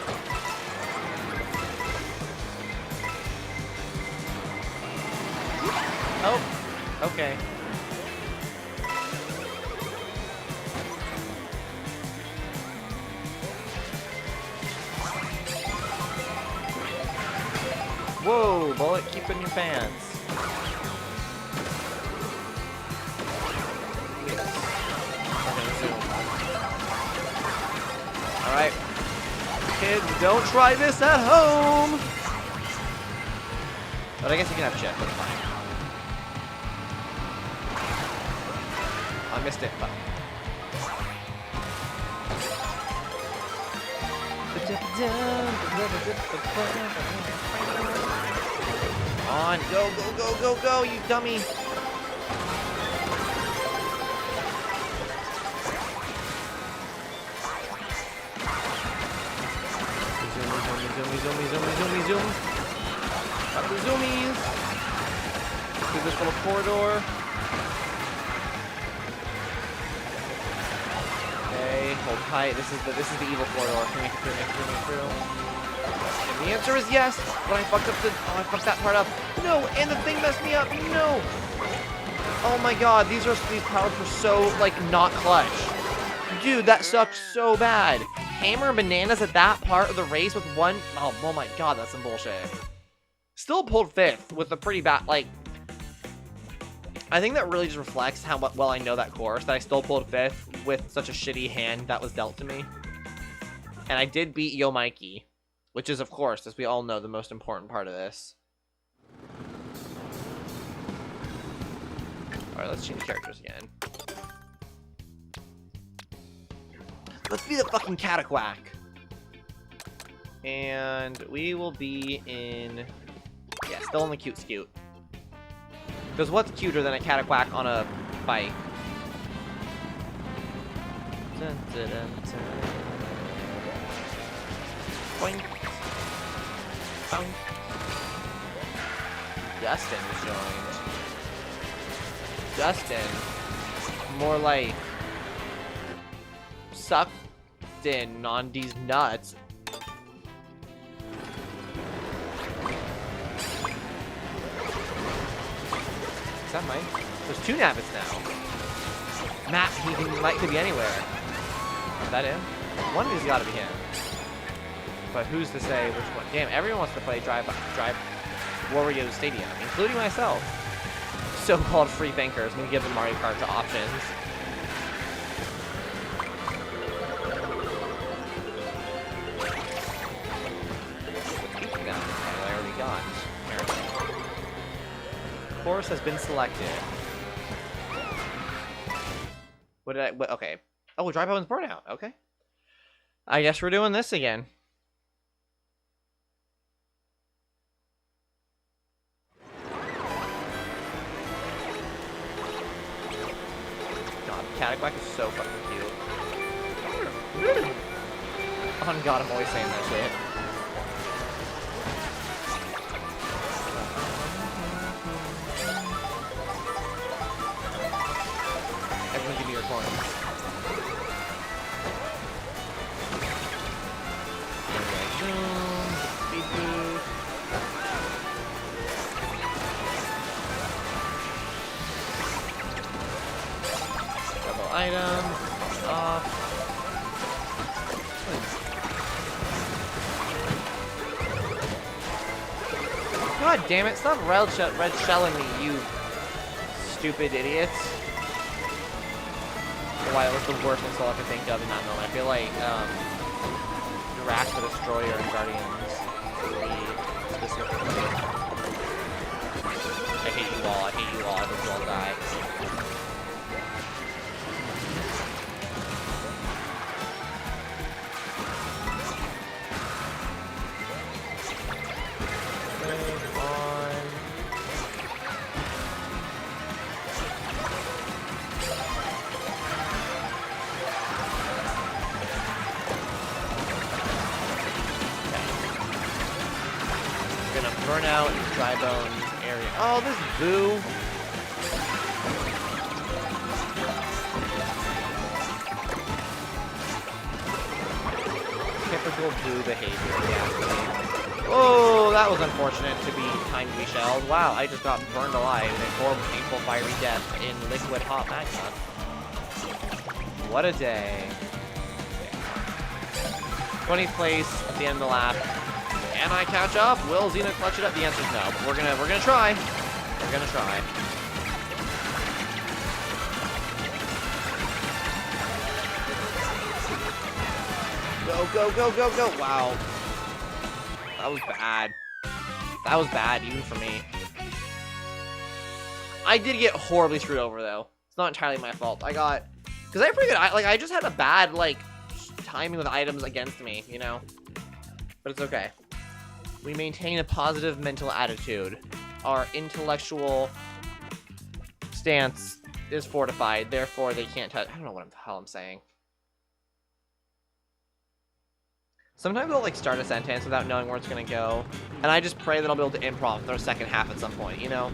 Oh, okay. Whoa, bullet, keep in your pants. Alright. Kids, don't try this at home! But I guess you can have chip, that's fine. I missed it, but... On, go, go, go, go, go, you dummy! Zoom. Got the zoomies. Through this little corridor. Okay, hold tight. This is the evil corridor. Can we make it through? And the answer is yes. But I fucked that part up. No, and the thing messed me up. No. Oh my god, these powers were so like not clutch. Dude, that sucks so bad. Hammer bananas at that part of the race with one. Oh my god, that's some bullshit. Still pulled 5th with a pretty bad, like, I think that really just reflects how well I know that course, that I still pulled 5th with such a shitty hand that was dealt to me. And I did beat Yo Mikey, which is, of course, as we all know, the most important part of this. Alright, let's change characters again. Let's be the fucking Cataquack. And we will be in... Yeah, still in the cute scoot. Because what's cuter than a Cataquack on a bike? Dun, dun, dun, dun. Boink. Boink. Dustin was joined. Dustin. More like... sucked in on these nuts. Is that mine? There's 2 Nabbits now. Matt, could be anywhere. Is that him? One of these gotta be him. But who's to say which one? Damn, everyone wants to play Drive Wario Stadium, including myself. So-called free thinkers. I'm gonna give them Mario Kart to options. I already got. Course has been selected. What did I... What, okay. Oh, Dry Bones Burnout. Okay. I guess we're doing this again. God, Cataquack is so fucking cute. Oh god, I'm always saying that shit. Everyone give me your coins. Speed boost. Double items. Off. God damn it, stop red shelling me, you stupid idiots. Why, that was the worst insult I could think of in that moment. I feel like, Drax the Destroyer and Guardians 3 specifically. I hate you all, I hope you all die. Burnout and Dry Bones area. Oh, this Boo. Typical Boo behavior, yeah. Oh, that was unfortunate to be time to be shelled. Wow, I just got burned alive in a horrible, painful, fiery death in liquid hot magma. What a day. 20th place at the end of the lap. Can I catch up? Will Zina clutch it up? The answer is no, but we're gonna try. We're gonna try. Go, go, go, go, go! Wow. That was bad. That was bad, even for me. I did get horribly screwed over, though. It's not entirely my fault. I got... Because I pretty good... I just had a bad, like, timing with items against me, you know? But it's okay. We maintain a positive mental attitude. Our intellectual stance is fortified, therefore they can't touch... I don't know what the hell I'm saying. Sometimes I'll like start a sentence without knowing where it's gonna go, and I just pray that I'll be able to improv their second half at some point, you know?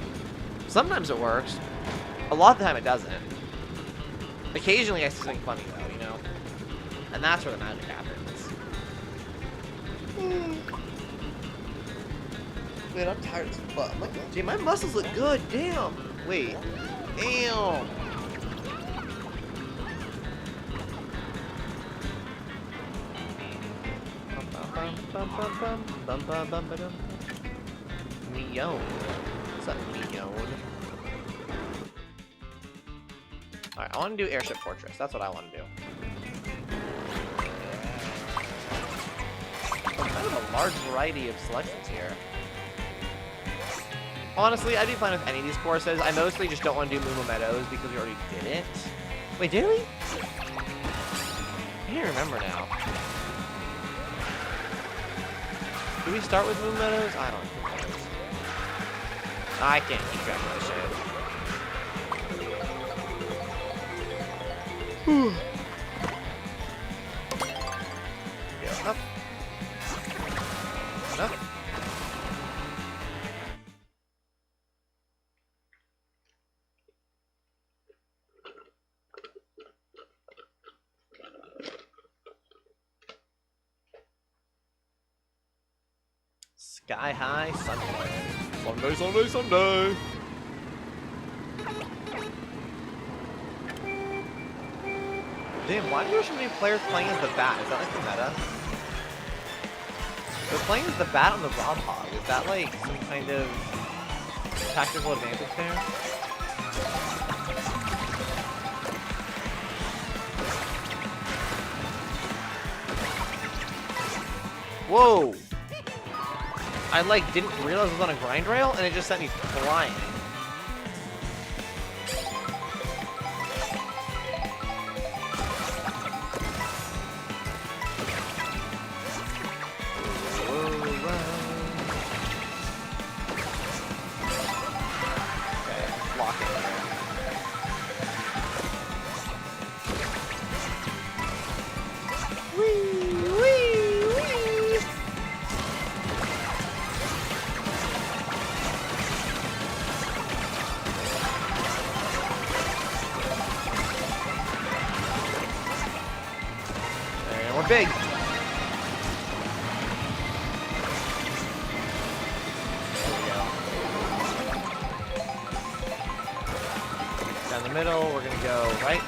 Sometimes it works. A lot of the time it doesn't. Occasionally I see something funny though, you know? And that's where the magic happens. Wait, I'm tired as fuck. Gee, my muscles look good. Damn. Wait. Damn. Mion. What's up, Mion? I want to do Airship Fortress. That's what I want to do. So kind of a large variety of selections here. Honestly, I'd be fine with any of these courses. I mostly just don't want to do Moo Meadows because we already did it. Wait, did we? I can't remember now. Do we start with Moo Meadows? I don't know. I can't keep track of this shit. Whew. Yeah, up. Up. Sky High Sunday. Sunday, Sunday, Sunday. Damn, why are there so many players playing as the bat? Is that like the meta? They're playing as the bat on the Rob Hog. Is that like some kind of tactical advantage there? Whoa! I like didn't realize it was on a grind rail and it just sent me flying. Big. There we go. Down the middle, we're gonna go right.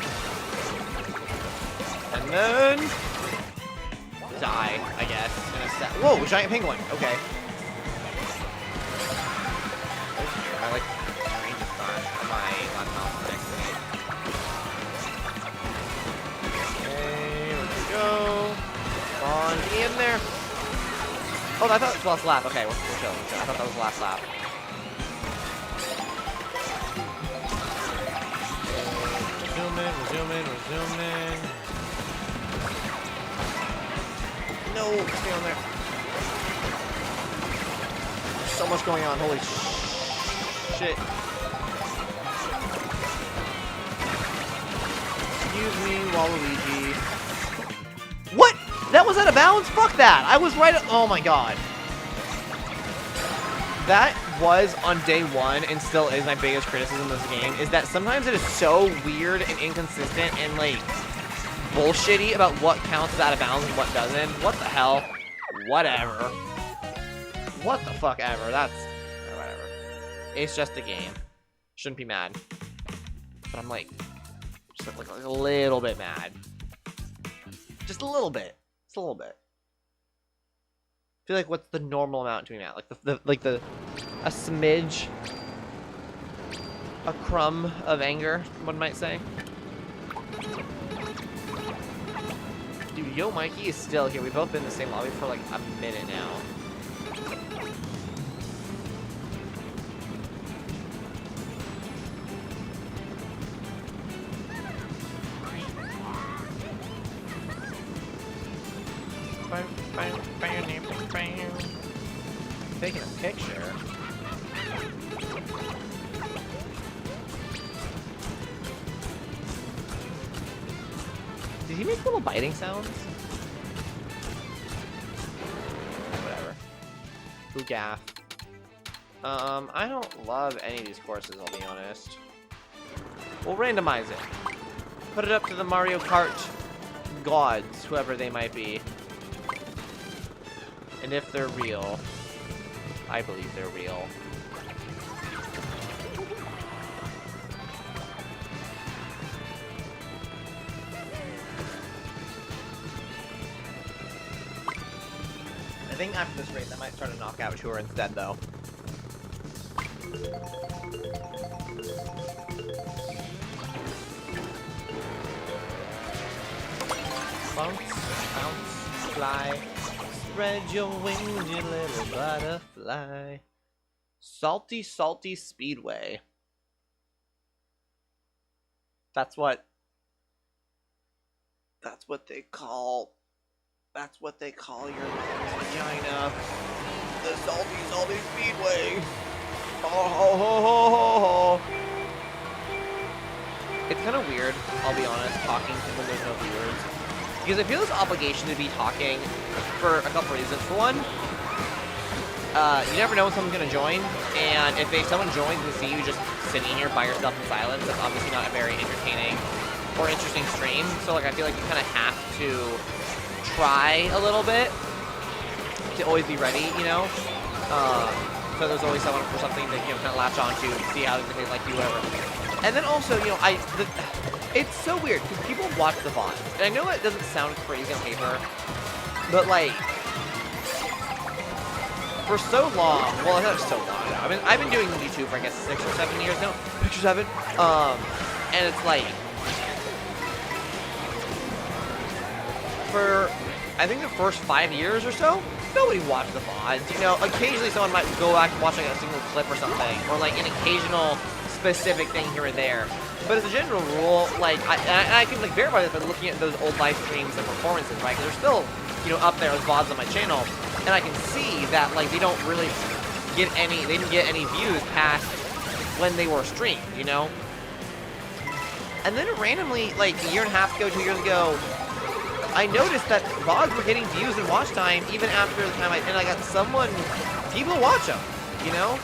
And then die, I guess. In a set. Whoa, giant penguin. Okay. I like range of thought on my mouse next to me. Okay, let's go. On in there. Oh, I thought it was the last lap. Okay, we'll chill. I thought that was the last lap. We're zooming. No, stay on there. There's so much going on. Holy shit. Excuse me, Waluigi. What? That was out of bounds? Fuck that! I was right at— oh my god. That was on day one, and still is my biggest criticism of this game, is that sometimes it is so weird and inconsistent and, like, bullshitty about what counts as out of bounds and what doesn't. What the hell? Whatever. What the fuck ever. That's— whatever. It's just a game. Shouldn't be mad. But I'm, like, just like a little bit mad. Just a little bit. Just a little bit. I feel like what's the normal amount to be mad? Like a smidge, a crumb of anger, one might say. Dude, Yo Mikey is still here. We've both been in the same lobby for like a minute now. Taking a picture. Did he make little biting sounds? Whatever. Who gaff? I don't love any of these courses, I'll be honest. We'll randomize it. Put it up to the Mario Kart gods, whoever they might be. And if they're real, I believe they're real. I think after this race, I might start a knockout tour instead, though. Bounce, bounce, fly. Spread your wings, you little butterfly. Salty, salty speedway. That's what they call your mom's vagina. The salty, salty speedway. Oh, ho, ho, ho, ho, ho. It's kind of weird, I'll be honest, talking when there's no viewers. Because I feel this obligation to be talking for a couple reasons. For one, you never know when someone's going to join, and if someone joins and see you just sitting here by yourself in silence, that's obviously not a very entertaining or interesting stream. So like, I feel like you kind of have to try a little bit to always be ready, you know? So there's always someone for something that you know, kind of latch onto and see how they like you, whatever. And then also, you know, it's so weird because people watch the VODs, and I know it doesn't sound crazy on paper, but like, for so long, well, not so long now. I mean, I've been doing YouTube for I guess 6 or 7 years now, 6 or 7, and it's like, for I think the first 5 years or so, nobody watched the VODs. You know, occasionally someone might go back and watch like a single clip or something, or like an occasional specific thing here and there. But as a general rule, like, I can like verify this by looking at those old live streams and performances, right? Because they're still, you know, up there as VODs on my channel, and I can see that like they don't really get any, they didn't get any views past when they were streamed, you know. And then randomly, like a year and a half ago, 2 years ago, I noticed that VODs were getting views and watch time even after the time I got people watch them, you know?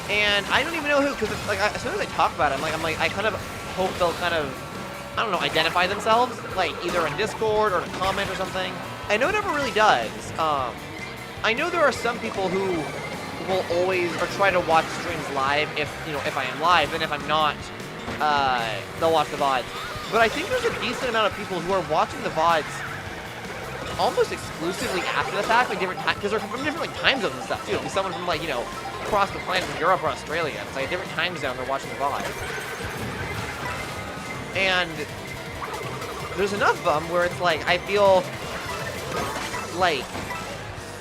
And I don't even know who, because like as soon as I talk about it, I'm like, I kind of hope they'll kind of, I don't know, identify themselves, like either in Discord or in a comment or something. I know it never really does. I know there are some people who will always, or try to watch streams live if, you know, if I am live, and if I'm not, they'll watch the VODs. But I think there's a decent amount of people who are watching the VODs almost exclusively after the fact, like different times, because they're from different like time zones and stuff too. It'll be someone from like, you know, across the planet from Europe or Australia. It's like a different time zone they're watching the VOD. And there's enough of them where it's like, I feel like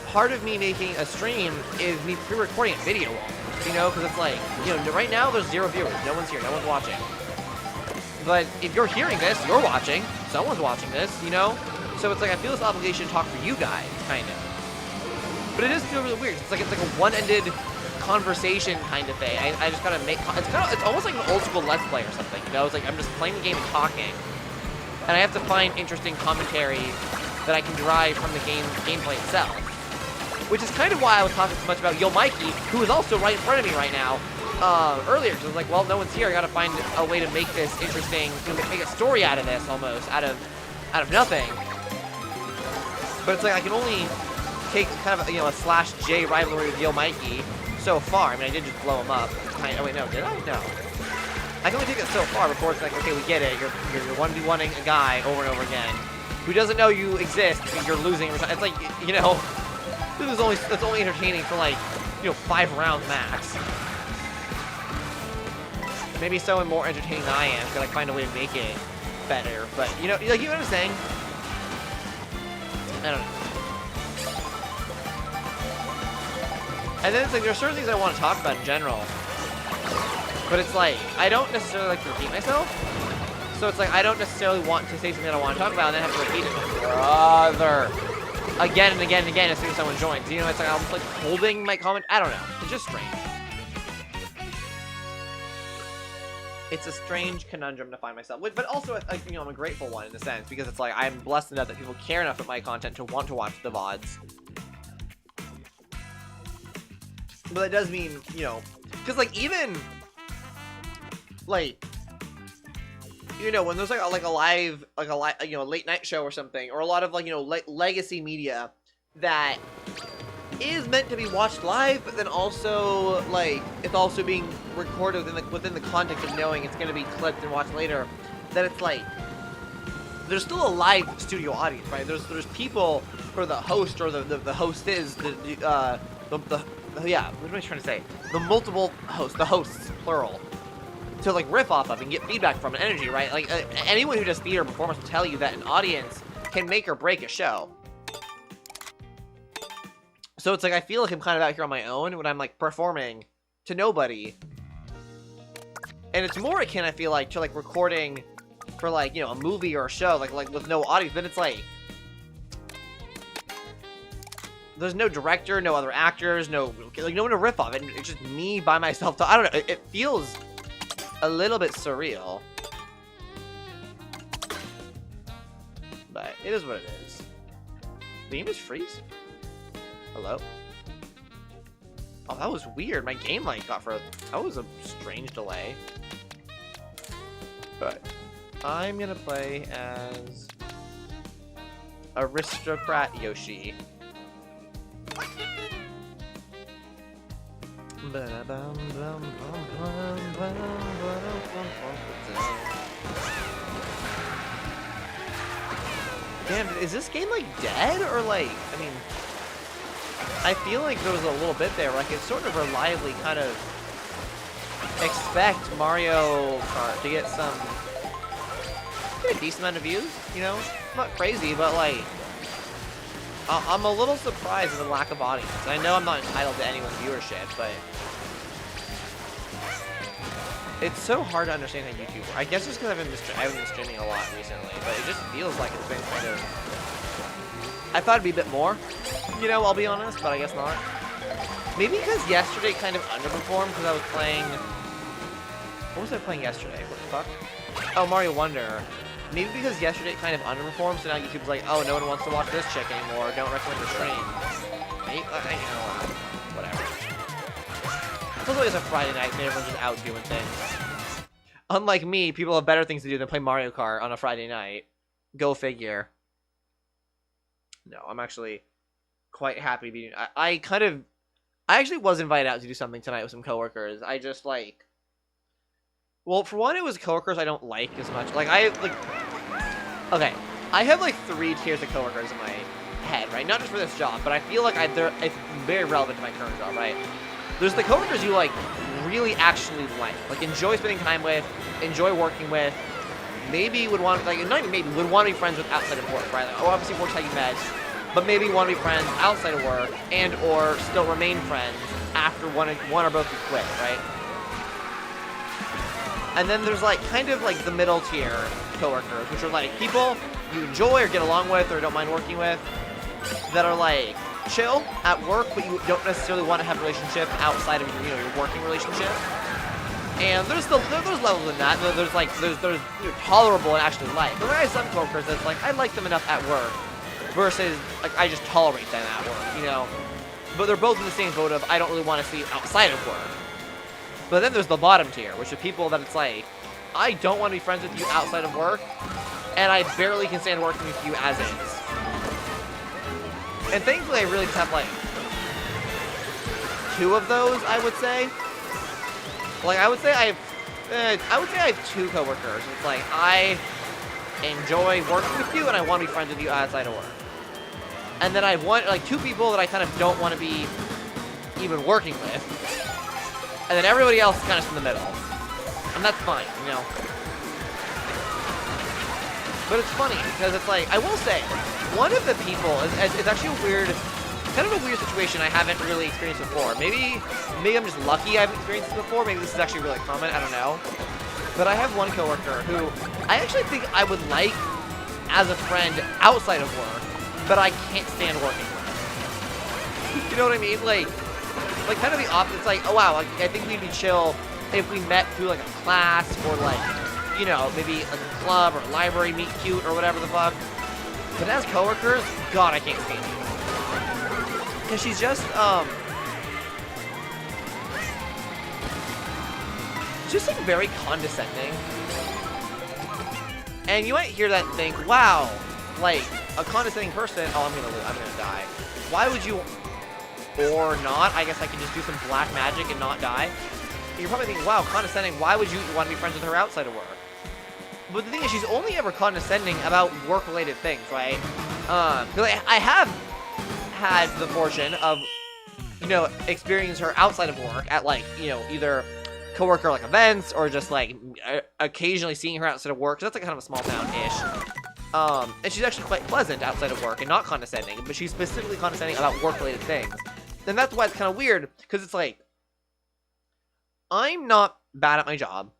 part of me making a stream is me pre-recording a video, you know, because it's like, you know, right now there's 0 viewers, no one's here, no one's watching. But if you're hearing this, you're watching, someone's watching this, you know? So it's like, I feel this obligation to talk for you guys, kind of. But it does feel really weird. It's like a one-ended conversation kind of thing. I just gotta make, it's almost like an old school Let's Play or something, you know? It's like, I'm just playing the game and talking. And I have to find interesting commentary that I can derive from the gameplay itself. Which is kind of why I was talking so much about Yo Mikey, who is also right in front of me right now, earlier, because I was like, well, no one's here, I gotta find a way to make this interesting, to make a story out of this, almost, out of nothing. But it's like, I can only take kind of, you know, a /J rivalry with Yo Mikey so far. I mean, I did just blow him up. Oh wait, no, did I? No. I can only take it so far before it's like, okay, we get it, you're 1v1ing a guy over and over again, who doesn't know you exist, because you're losing every time. It's like, you know, it's only entertaining for like, you know, 5 rounds max. Maybe someone more entertaining than I am could like find a way to make it better, but you know, like, you know what I'm saying? I don't know. And then it's like, there's certain things I want to talk about in general, but it's like, I don't necessarily like to repeat myself, so it's like, I don't necessarily want to say something that I want to talk about and then have to repeat it, brother, again and again and again as soon as someone joins. You know, it's like, I'm like holding my comment, I don't know, it's just strange. It's a strange conundrum to find myself with, but also, like, you know, I'm a grateful one in a sense, because it's like, I'm blessed enough that people care enough about my content to want to watch the VODs. But that does mean, you know, because like, even, like, you know, when there's like a live, you know, late night show or something, or a lot of like, you know, legacy media that is meant to be watched live, but then also like it's also being recorded within the context of knowing it's going to be clipped and watched later, that it's like there's still a live studio audience, right? There's people, or the host, or the host is yeah, what am I trying to say? The multiple hosts, the hosts plural, to like riff off of and get feedback from and energy, right? Like anyone who does theater performance will tell you that an audience can make or break a show. So it's like, I feel like I'm kind of out here on my own when I'm like performing to nobody. And it's more akin, I feel like, to like recording for like, you know, a movie or a show, like with no audience. Then it's like, there's no director, no other actors, no one to riff off. It's just me by myself. I don't know. It feels a little bit surreal. But it is what it is. The game just freeze? Hello? Oh, that was weird. My game like got frozen. That was a strange delay. But I'm gonna play as Aristocrat Yoshi. Damn, is this game like dead or like, I mean, I feel like there was a little bit there, like it's sort of reliably kind of expect Mario Kart to get a decent amount of views, you know? Not crazy, but like, I'm a little surprised at the lack of audience. I know I'm not entitled to anyone's viewership, but it's so hard to understand how YouTube works. I guess it's because I haven't been streaming a lot recently, but it just feels like it's been kind of... I thought it'd be a bit more, you know, I'll be honest, but I guess not. Maybe because yesterday kind of underperformed because I was playing... What was I playing yesterday? What the fuck? Oh, Mario Wonder. Maybe because yesterday it kind of underperformed, so now YouTube's like, oh, no one wants to watch this chick anymore, don't recommend Refrain. You know, whatever. It's always a Friday night, and everyone's just out doing things. Unlike me, people have better things to do than play Mario Kart on a Friday night. Go figure. No, I'm actually quite happy being... I actually was invited out to do something tonight with some coworkers. I just, like... Well, for one, it was coworkers I don't like as much. Like, okay, I have, like, 3 tiers of coworkers in my head, right? Not just for this job, but I feel like it's very relevant to my current job, right? There's the coworkers you, like, really actually like enjoy spending time with, enjoy working with, maybe would want, like, not even maybe, would want to be friends with outside of work, right? Like, obviously work's how you met, but maybe want to be friends outside of work, and or still remain friends after one or both you quit, right? And then there's, like, kind of, like, the middle tier coworkers, which are, like, people you enjoy or get along with or don't mind working with that are, like, chill at work, but you don't necessarily want to have a relationship outside of your, you know, your working relationship. And there's levels in that. There's you know, tolerable and actually like. But there are some coworkers that's like, I like them enough at work versus, like, I just tolerate them at work, you know? But they're both in the same boat of, I don't really want to see outside of work. But then there's the bottom tier, which are people that it's like, I don't want to be friends with you outside of work, and I barely can stand working with you as is. And thankfully, I really just have, like, 2 of those, I would say. Like, I would say I have 2 coworkers. It's like, I enjoy working with you, and I want to be friends with you outside of work. And then I want, like, 2 people that I kind of don't want to be even working with. And then everybody else is kind of in the middle. And that's fine, you know? But it's funny, because it's like, I will say, one of the people, it's actually kind of a weird situation I haven't really experienced before. Maybe I'm just lucky I haven't experienced this before. Maybe this is actually really common, I don't know. But I have one coworker who I actually think I would like as a friend outside of work, but I can't stand working with. You know what I mean? Like kind of the opposite. It's like, oh wow, like, I think we'd be chill if we met through like a class or like, you know, maybe like a club or a library meet cute or whatever the fuck. But as coworkers, God, I can't stand you. Because she's just like very condescending. And you might hear that and think, wow, like a condescending person, oh, I'm gonna die. Why would you? Or not, I guess I can just do some black magic and not die. And you're probably thinking, wow, condescending, why would you want to be friends with her outside of work? But the thing is, she's only ever condescending about work-related things, right? Because I have had the fortune of, you know, experience her outside of work at, like, you know, either coworker, like, events, or just, like, occasionally seeing her outside of work, because that's, like, kind of a small town-ish. And she's actually quite pleasant outside of work and not condescending, but she's specifically condescending about work-related things. And that's why it's kind of weird, because it's like, I'm not bad at my job,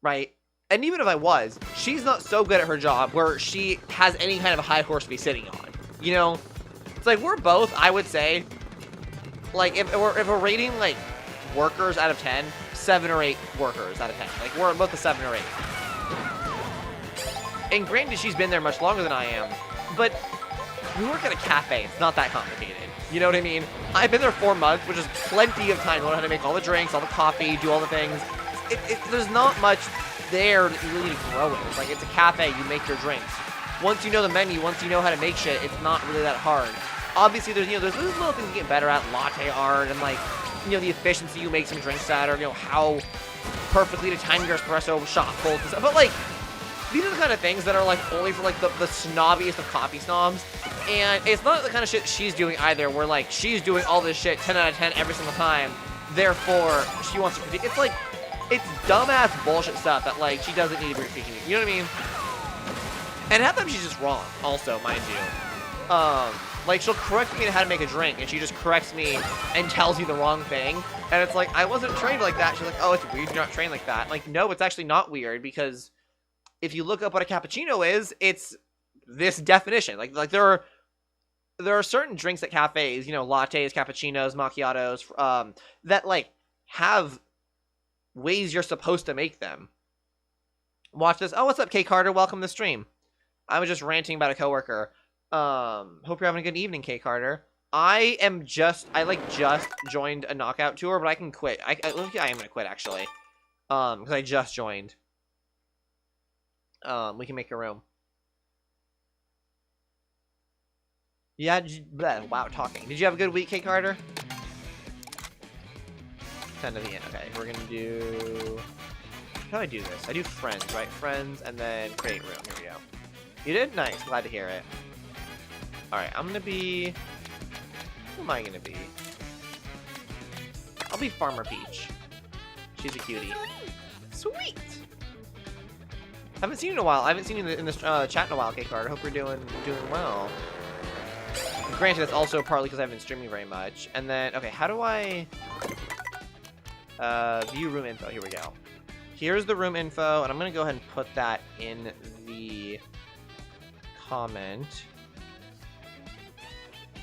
right? And even if I was, she's not so good at her job where she has any kind of a high horse to be sitting on. You know? It's like, we're both, I would say, like, if we're rating, like, workers out of 10, 7 or 8 workers out of 10. Like, we're both a 7 or 8. And granted, she's been there much longer than I am, but we work at a cafe. It's not that complicated. You know what I mean? I've been there 4 months, which is plenty of time to learn how to make all the drinks, all the coffee, do all the things. There's not much there that you really need to grow in. It's like, it's a cafe, you make your drinks. Once you know the menu, once you know how to make shit, it's not really that hard. Obviously, there's little things you get better at, latte art, and like, the efficiency you make some drinks at, or, how perfectly to time your espresso shot folds and stuff. But like, these are the kind of things that are like only for like the snobbiest of coffee snobs. And it's not the kind of shit she's doing either, where like, she's doing all this shit 10 out of 10 every single time. Therefore, she wants to critique. It's like, it's dumbass bullshit stuff that like, she doesn't need to be critiquing. You know what I mean? And half the time she's just wrong, also, mind you. Like, she'll correct me on how to make a drink, and she just corrects me and tells you the wrong thing. And it's like, I wasn't trained like that. She's like, oh, it's weird you're not trained like that. Like, no, it's actually not weird, because if you look up what a cappuccino is, it's this definition. Like there are certain drinks at cafes, lattes, cappuccinos, macchiatos, that, like, have ways you're supposed to make them. Watch this. Oh, what's up, K Carter? Welcome to the stream. I was just ranting about a coworker. Hope you're having a good evening, K Carter. I just joined a knockout tour, but I can quit. I am gonna quit, actually. Because I just joined. We can make a room. Yeah, wow, talking. Did you have a good week, K Carter? 10 to the end. Okay, we're gonna do... How do I do this? I do friends, right? Friends, and then create room. Here we go. You did? Nice. Glad to hear it. Alright, I'm gonna be... Who am I gonna be? I'll be Farmer Peach. She's a cutie. Sweet! Haven't seen you in a while. I haven't seen you in this chat in a while, K-Card. I hope you're doing well. Granted, that's also partly because I haven't been streaming very much. And then, okay, how do I... view room info. Here we go. Here's the room info, and I'm gonna go ahead and put that in the comment.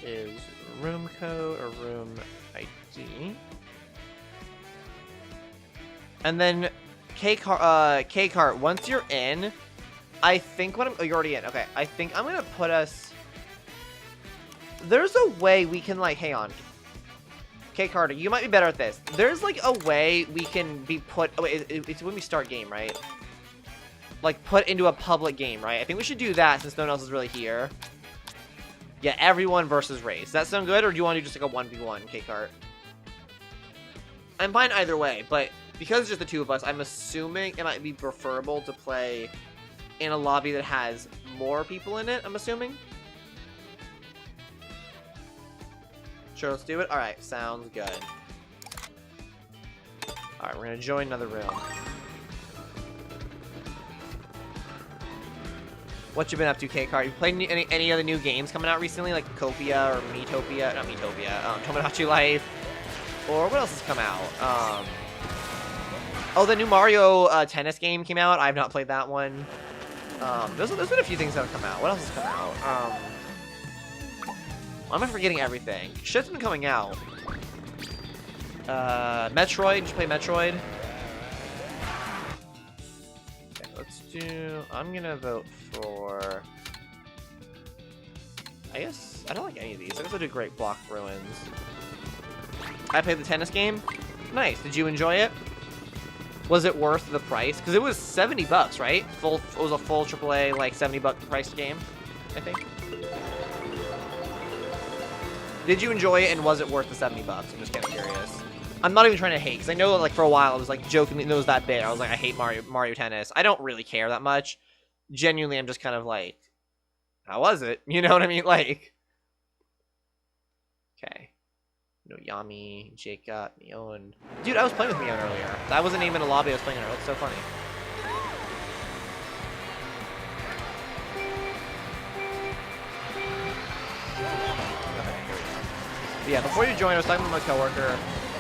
Is room code or room ID. And then K-Cart, once you're in, I think what I'm... Oh, you're already in. Okay, I think I'm gonna put us... There's a way we can, like... Hang on. K-Carter, you might be better at this. There's, like, a way we can be put... Oh, wait, it's when we start game, right? Like, put into a public game, right? I think we should do that since no one else is really here. Yeah, everyone versus race. Does that sound good, or do you want to do just, like, a 1v1, K-Cart? I'm fine either way, but because it's just the two of us, I'm assuming it might be preferable to play in a lobby that has more people in it, I'm assuming. Sure, let's do it. Alright, sounds good. Alright, we're gonna join another room. What you been up to, K-Cart? You played any other new games coming out recently, like Copia or Metopia? Not Metopia, Tomodachi Life. Or what else has come out? Oh, the new Mario tennis game came out. I have not played that one. There's been a few things that have come out. What else has come out? Why am I forgetting everything? Shit's been coming out. Metroid. Did you play Metroid? Okay, let's do... I'm gonna vote for... I guess... I don't like any of these. I guess I'll do Great Block Ruins. I played the tennis game. Nice. Did you enjoy it? Was it worth the price? Because it was $70, right? It was a full AAA, like, $70 price game, I think. Did you enjoy it, and was it worth the $70? I'm just kind of curious. I'm not even trying to hate, because I know, like, for a while, I was, like, joking, it was that big. I was like, I hate Mario Tennis. I don't really care that much. Genuinely, I'm just kind of like, how was it? You know what I mean? Like, okay. No, Yami, Jacob, Neon. Dude, I was playing with Neon earlier. That wasn't even in a lobby I was playing in. It's so funny. But yeah, before you joined, I was talking with my coworker.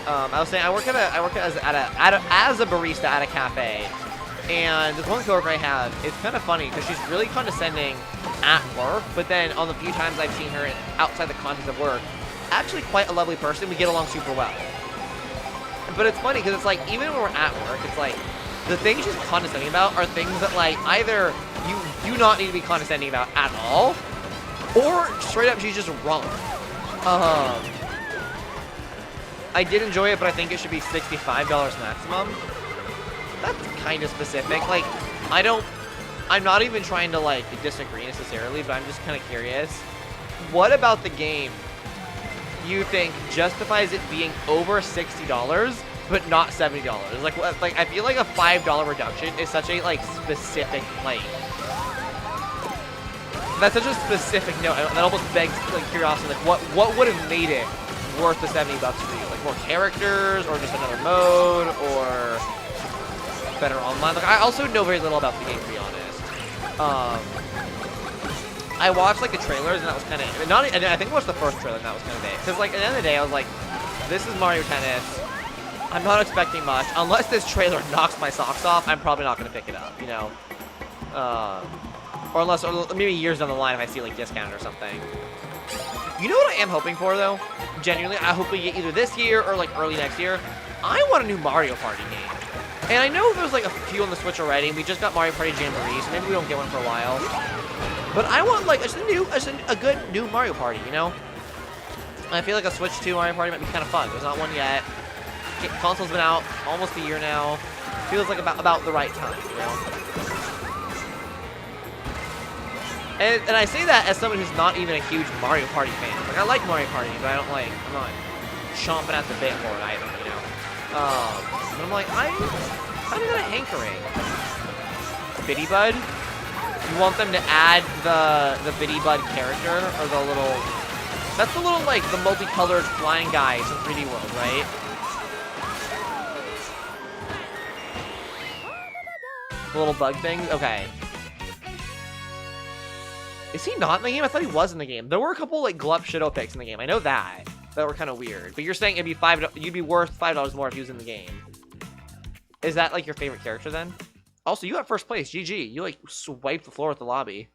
I was saying I work as a barista at a cafe, and this one coworker I have, it's kind of funny because she's really condescending at work, but then on the few times I've seen her outside the context of work, actually quite a lovely person. We get along super well. But it's funny because it's like, even when we're at work, it's like the things she's condescending about are things that like either you do not need to be condescending about at all, or straight up she's just wrong. I did enjoy it, but I think it should be $65 maximum. That's kind of specific. Like, I'm not even trying to like disagree necessarily, but I'm just kind of curious. What about the game you think justifies it being over $60 but not $70? Like I feel like a $5 reduction is such a like specific like. That's such a specific note. That almost begs like curiosity. Like what would have made it worth the $70 for you? Like more characters, or just another mode, or better online? Like I also know very little about the game, to be honest. I watched like the trailers, and that was kind of and I think it was the first trailer, and that was kind of it. Because like at the end of the day, I was like, this is Mario Tennis. I'm not expecting much. Unless this trailer knocks my socks off, I'm probably not going to pick it up, you know? Or unless, or maybe years down the line if I see like discounted or something. You know what I am hoping for though? Genuinely, I hope we get either this year or like early next year. I want a new Mario Party game. And I know there's like a few on the Switch already, and we just got Mario Party Jamboree, so maybe we don't get one for a while. But I want like a good new Mario Party, you know? I feel like a Switch 2 Mario Party might be kind of fun. There's not one yet. Console's been out almost a year now. Feels like about the right time, you know? And I say that as someone who's not even a huge Mario Party fan. Like, I like Mario Party, but I'm not chomping at the bit for it either, you know? But I'm like, I'm kind of got a hankering. Biddy Bud? You want them to add the Biddy Bud character, or the little... That's the little, like, the multicolored flying guys in 3D World, right? The little bug thing? Okay. Is he not in the game? I thought he was in the game. There were a couple, like, Glup Shido picks in the game. I know that. That were kind of weird. But you're saying it'd be you'd be worth $5 more if he was in the game. Is that, like, your favorite character, then? Also, you got first place. GG. You, like, swiped the floor at the lobby.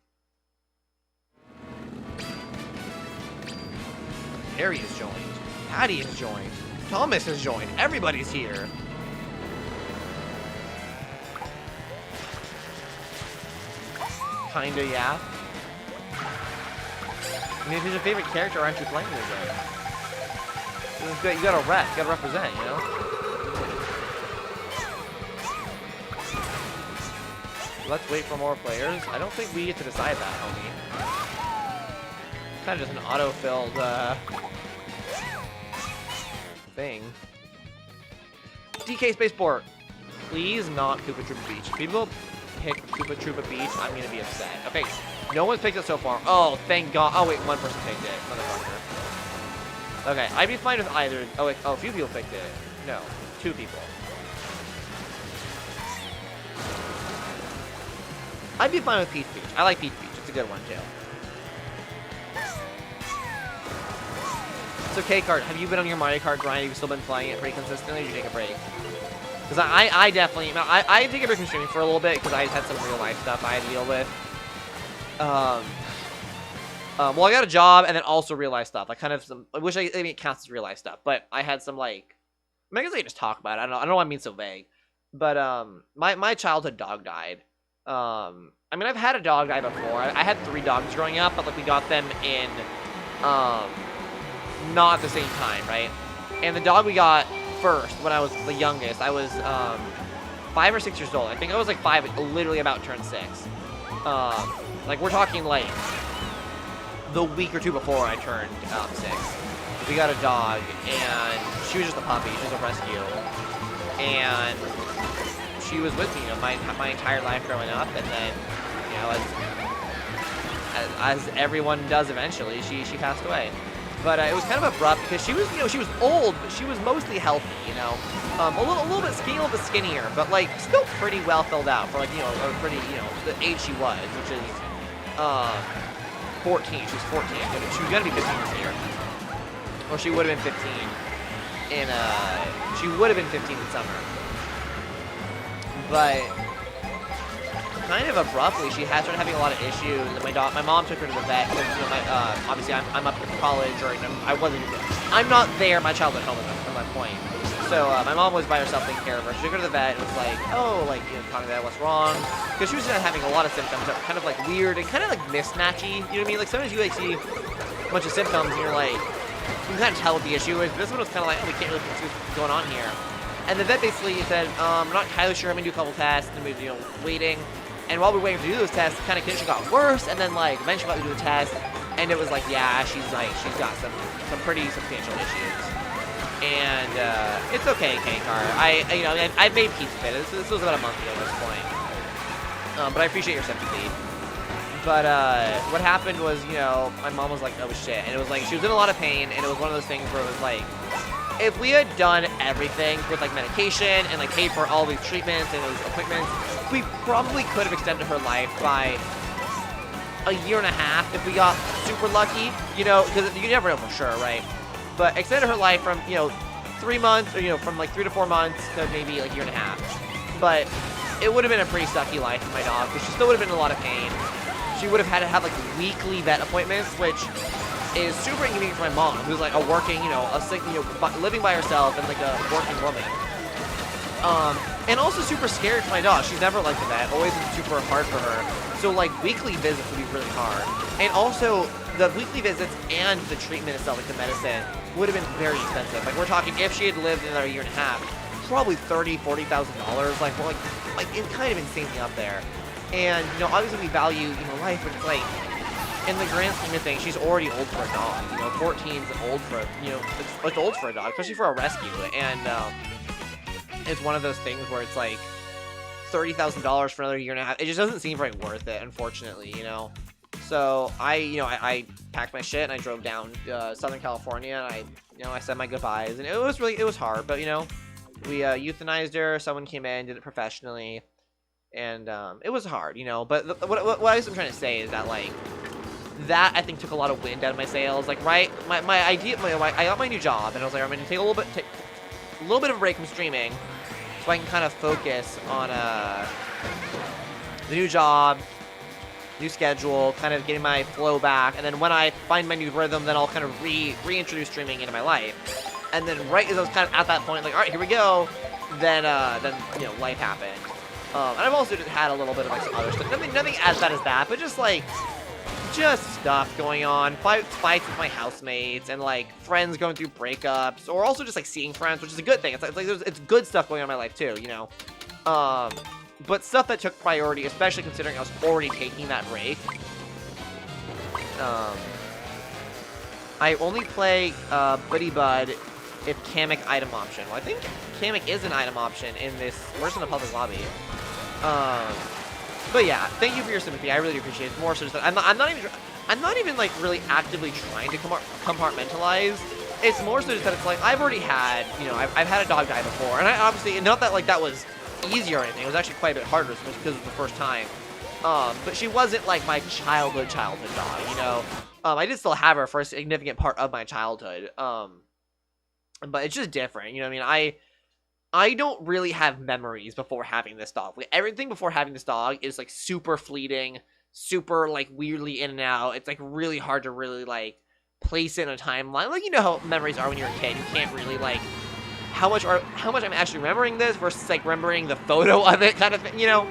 Harry has joined. Patty has joined. Thomas has joined. Everybody's here. Kinda, yeah. I mean, if he's your favorite character, aren't you playing this game? This is good. You gotta rep. You gotta represent, you know? Let's wait for more players. I don't think we get to decide that, homie. Kind of just an auto-filled, thing. DK Spaceport. Please not Koopa Troopa Beach. If people pick Koopa Troopa Beach, I'm gonna be upset. Okay, no one's picked it so far. Oh, thank God. Oh, wait, one person picked it. Motherfucker. Okay, I'd be fine with either. Oh, wait, a few people picked it. No, 2 people. I'd be fine with Peach Beach. I like Peach Beach. It's a good one, too. So, Kart, have you been on your Mario Kart grind? Have you still been playing it pretty consistently, or did you take a break? Because I definitely... I take a break from streaming for a little bit, because I had some real-life stuff I had to deal with. Well, I got a job, and then also real-life stuff. I kind of... I wish I mean, it counts as real-life stuff, but I had some, like... I mean, I guess I can just talk about it. I don't know why I'm being so vague. But, my childhood dog died. I mean, I've had a dog die before. I had 3 dogs growing up, but, like, we got them in, not at the same time, right? And the dog we got first, when I was the youngest, I was, 5 or 6 years old. I think I was, like, 5, like, literally about to turn 6. Like, we're talking, like, the week or 2 before I turned, 6. We got a dog, and she was just a puppy. She was a rescue. And she was with me, you know, my entire life growing up, and then, you know, as everyone does eventually, she passed away. But it was kind of abrupt because she was, you know, she was old, but she was mostly healthy, you know, a little bit skinnier, but like still pretty well filled out for like, you know, a pretty, you know, the age she was, which is 14. She was 14. She was gonna be 15 this year. or she would have been 15 in she would have been 15 in summer. But kind of abruptly, she had started having a lot of issues. And my mom took her to the vet because, you know, obviously I'm up in college, or you know, I'm not there. My child's at home at that point. So my mom was by herself taking care of her. She took her to the vet and was like, oh, like, you know, talking about what's wrong, because she was having a lot of symptoms that were kind of like weird and kind of like mismatchy. You know what I mean? Like sometimes you like see a bunch of symptoms and you're like, you can kind of tell what the issue is. But this one was kind of like, oh, we can't really see what's going on here. And the vet basically said, I'm not entirely sure. I'm gonna do a couple tests, and we're, you know, waiting. And while we were waiting to do those tests, kind of condition got worse, and then like eventually got to do the test, and it was like, yeah, she's got some pretty substantial issues, and it's okay, Kart. I made peace with it. This was about a month ago at this point, but I appreciate your sympathy. But what happened was, you know, my mom was like, oh shit, and it was like she was in a lot of pain, and it was one of those things where it was like, if we had done everything with like medication and like paid for all these treatments and those appointments, we probably could have extended her life by a year and a half if we got super lucky, you know, because you never know for sure, right? But extended her life from, you know, 3 months, or, you know, from like 3 to 4 months to maybe like a year and a half. But it would have been a pretty sucky life for my dog, because she still would have been in a lot of pain. She would have had to have like weekly vet appointments, which is super inconvenient for my mom, who's like a working, you know, living by herself and like a working woman. And also super scary for my dog. She's never liked the vet. Always been super hard for her. So like weekly visits would be really hard. And also the weekly visits and the treatment itself, like the medicine, would have been very expensive. Like we're talking, if she had lived another year and a half, probably $30,000-$40,000. Like it's kind of insanely up there. And you know, obviously we value, you know, life, but it's like, in the grand scheme of things, she's already old for a dog. You know, 14's old for, you know, it's old for a dog, especially for a rescue. And it's one of those things where it's like $30,000 for another year and a half. It just doesn't seem very worth it, unfortunately, you know. So I packed my shit and I drove down Southern California, and I said my goodbyes, and it was hard, but you know, we euthanized her. Someone came in, did it professionally, and it was hard, you know. But what I'm trying to say is that like, that I think took a lot of wind out of my sails. Like, right, my idea, I got my new job, and I was like, I'm gonna take a little bit of a break from streaming, so I can kind of focus on the new job, new schedule, kind of getting my flow back, and then when I find my new rhythm, then I'll kind of reintroduce streaming into my life. And then right as I was kind of at that point, like, all right, here we go, then you know, life happened. And I've also just had a little bit of like some other stuff, nothing as bad as that, but just like, stuff going on, fights with my housemates, and like friends going through breakups, or also just like seeing friends, which is a good thing. It's like it's good stuff going on in my life too, you know. But stuff that took priority, especially considering I was already taking that break. I only play Buddy Bud if Kamek item option. Well, I think Kamek is an item option in this. We're in the public lobby. But yeah, thank you for your sympathy. I really do appreciate it. More so, just that I'm not even like really actively trying to compartmentalize. It's more so just that it's like I've already had, you know, I've had a dog die before, and I obviously, not that like that was easy or anything. It was actually quite a bit harder because it was the first time. But she wasn't like my childhood dog, you know. I did still have her for a significant part of my childhood. But it's just different, you know what I mean? I don't really have memories before having this dog. Like, everything before having this dog is like super fleeting, super like weirdly in and out. It's like really hard to really like place it in a timeline. Like, you know how memories are when you're a kid. You can't really like how much I'm actually remembering this versus like remembering the photo of it kind of thing, you know.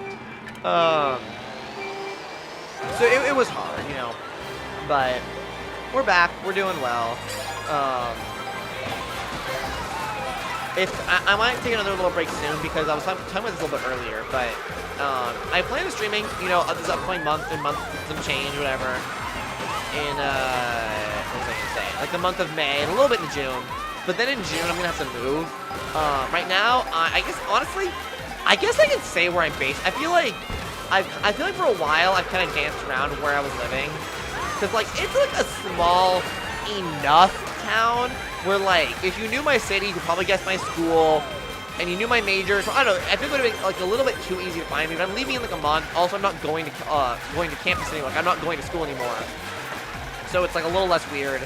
So it was hard, you know. But we're back. We're doing well. I might take another little break soon because I was talking about this a little bit earlier, but I plan on streaming, you know, this upcoming month some change, whatever. In what was I gonna say? Like the month of May and a little bit in June. But then in June I'm gonna have to move. Right now, I guess honestly, I guess I can say where I'm based. I feel like for a while I've kind of danced around where I was living, because like it's like a small enough town where, like, if you knew my city, you could probably guess my school, and you knew my major. So I don't know. I think it would have been like a little bit too easy to find me. But I'm leaving in like a month. Also, I'm not going to campus anymore. Like, I'm not going to school anymore. So it's like a little less weird.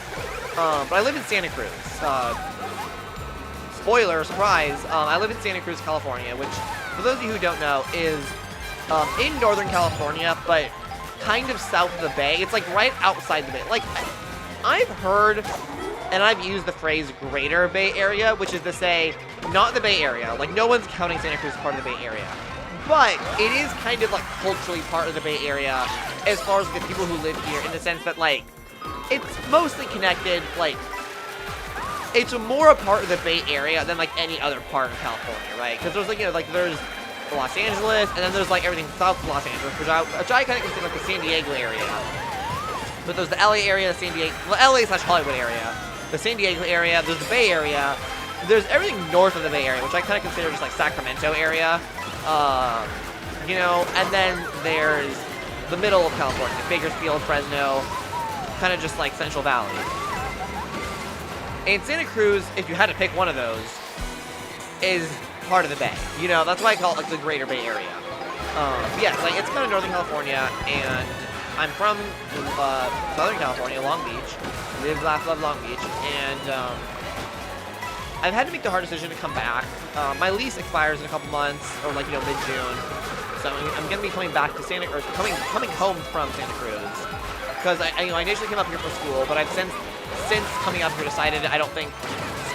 But I live in Santa Cruz. Spoiler, surprise, I live in Santa Cruz, California, which, for those of you who don't know, is in Northern California, but kind of south of the Bay. It's like right outside the Bay. Like, I've heard, and I've used the phrase Greater Bay Area, which is to say, not the Bay Area. Like, no one's counting Santa Cruz as part of the Bay Area. But it is kind of, like, culturally part of the Bay Area as far as the people who live here, in the sense that, like, it's mostly connected, like, it's more a part of the Bay Area than, like, any other part of California, right? Because there's, like, you know, like, there's Los Angeles, and then there's, like, everything south of Los Angeles, which I kind of consider, like, the San Diego area. But there's the LA area, the San Diego, well, LA/Hollywood area, the San Diego area, there's the Bay Area, there's everything north of the Bay Area, which I kind of consider just, like, Sacramento area, you know, and then there's the middle of California, Bakersfield, Fresno, kind of just, like, Central Valley. And Santa Cruz, if you had to pick one of those, is part of the Bay. You know, that's why I call it, like, the Greater Bay Area. Yeah, like, it's kind of Northern California, and I'm from Southern California, Long Beach. Live, laugh, love Long Beach, and I've had to make the hard decision to come back. My lease expires in a couple months, or, like, you know, mid-June. So I'm gonna be coming back to Santa Cruz, coming home from Santa Cruz, because I initially came up here for school, but I've since coming up here decided I don't think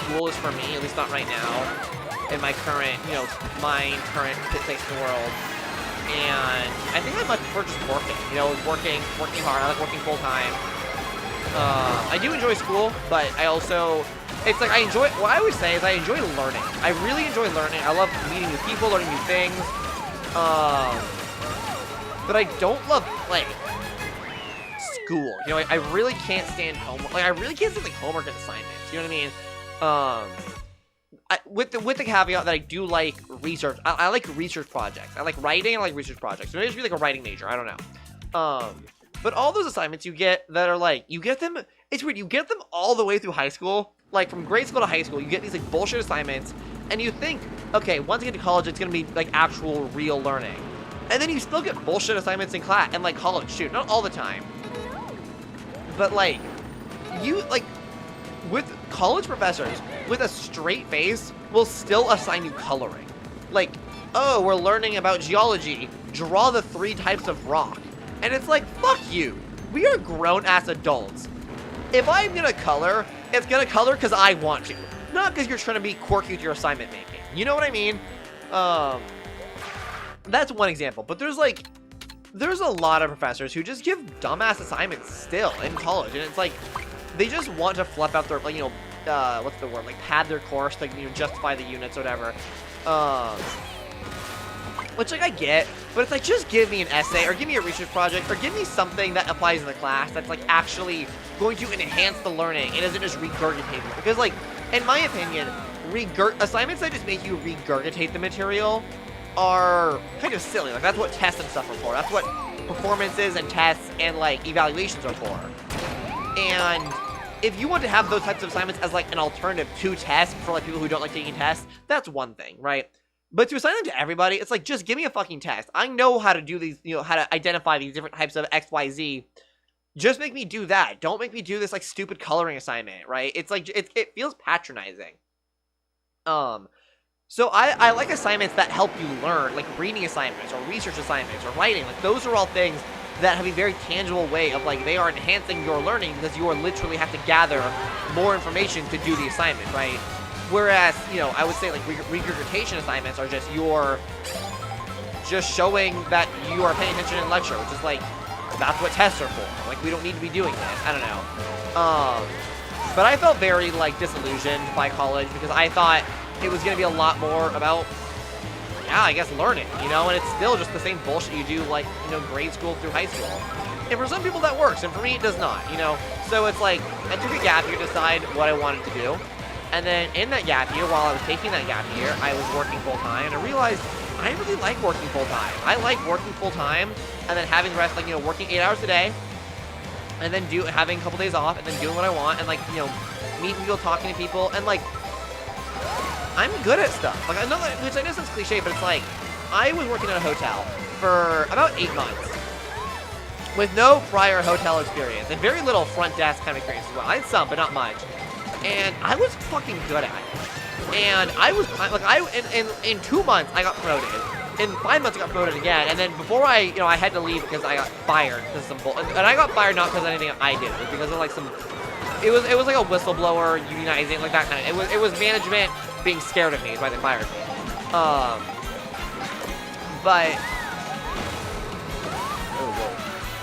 school is for me, at least not right now, in my current, you know, my current place in the world. And I think I much prefer just working, you know, working hard. I like working full time. I do enjoy school, but I also, it's like what I always say is I enjoy learning. I really enjoy learning. I love meeting new people, learning new things. But I don't love, like, school. You know, I really can't stand homework. Like, I really can't stand, like, homework and assignments. You know what I mean? With the caveat that I do like research. I like research projects. I like writing. I like research projects. So maybe I should be like a writing major. I don't know. But all those assignments you get that are like, you get them. It's weird. You get them all the way through high school. Like, from grade school to high school, you get these, like, bullshit assignments, and you think, okay, once you get to college, it's gonna be, like, actual real learning. And then you still get bullshit assignments in class and, like, college too. Not all the time. But, like, with college professors, with a straight face, will still assign you coloring. Like, oh, we're learning about geology. Draw the 3 types of rock. And it's like, fuck you. We are grown-ass adults. If I'm gonna color, it's gonna color because I want to. Not because you're trying to be quirky with your assignment making. You know what I mean? That's one example. But there's a lot of professors who just give dumbass assignments still in college. And it's like, they just want to fluff out their, like, you know, what's the word? Like, pad their course, like, you know, justify the units or whatever. Which, like, I get. But it's like, just give me an essay, or give me a research project, or give me something that applies in the class that's, like, actually going to enhance the learning. It isn't just regurgitating it. Because, like, in my opinion, assignments that just make you regurgitate the material are kind of silly. Like, that's what tests and stuff are for. That's what performances and tests and, like, evaluations are for. And if you want to have those types of assignments as, like, an alternative to tests for, like, people who don't like taking tests, that's one thing, right? But to assign them to everybody, it's like, just give me a fucking test. I know how to do these, you know, how to identify these different types of X, Y, Z. Just make me do that. Don't make me do this, like, stupid coloring assignment, right? It's like, it feels patronizing. So I like assignments that help you learn, like reading assignments or research assignments or writing. Like, those are all things that have a very tangible way of, like, they are enhancing your learning because you are literally have to gather more information to do the assignment, right? Whereas, you know, I would say, like, regurgitation assignments are just just showing that you are paying attention in lecture, which is, like, that's what tests are for. Like, we don't need to be doing this. I don't know. But I felt very, like, disillusioned by college because I thought it was going to be a lot more about, yeah, I guess learning, you know, and it's still just the same bullshit you do, like, you know, grade school through high school. And for some people that works, and for me it does not, you know. So it's like, I took a gap year to decide what I wanted to do. And then in that gap year, while I was taking that gap year, I was working full-time, and I realized I really like working full-time. I like working full-time, and then having the rest, like, you know, working 8 hours a day, and then having a couple days off, and then doing what I want, and, like, you know, meeting people, talking to people, and, like, I'm good at stuff. Like, I know that, which I know sounds cliche, but it's like, I was working at a hotel for about 8 months. with no prior hotel experience and very little front desk kind of experience as well. I had some, but not much. And I was fucking good at it. And I was like, in 2 months I got promoted. In 5 months I got promoted again. And then before I had to leave because I got fired because some bull. And I got fired not because of anything I did. It was because of like some. It was like a whistleblower unionizing, like that kind of. It was management being scared of me is why they fired me. But.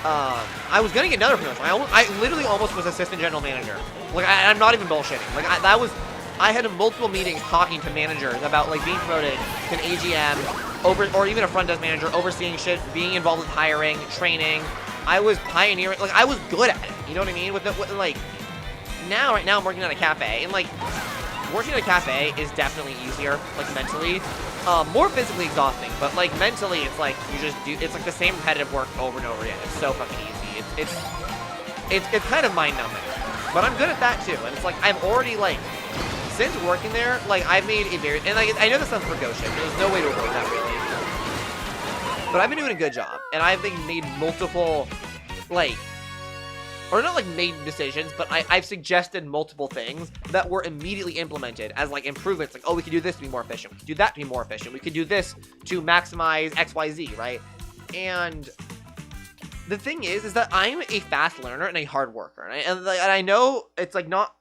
I was gonna get another promotion. I literally almost was assistant general manager. Like, I'm not even bullshitting. Like, I had multiple meetings talking to managers about, like, being promoted to an AGM, or even a front desk manager, overseeing shit, being involved with hiring, training. I was pioneering, like, I was good at it, you know what I mean? Right now I'm working at a cafe, and, like, working at a cafe is definitely easier, like, mentally. More physically exhausting, but, like, mentally, it's like, it's like the same repetitive work over and over again. It's so fucking easy. It's kind of mind-numbing. But I'm good at that, too, and it's like, I'm already, like, since working there, like, I've made a very, and, like, I know this sounds precocious, there's no way to avoid that, really. But I've been doing a good job, and I've, like, made multiple, like, or not, like, made decisions, but I've suggested multiple things that were immediately implemented as, like, improvements. Like, oh, we could do this to be more efficient. We could do that to be more efficient. We could do this to maximize XYZ, right? And the thing is that I'm a fast learner and a hard worker. And I know it's, like, not...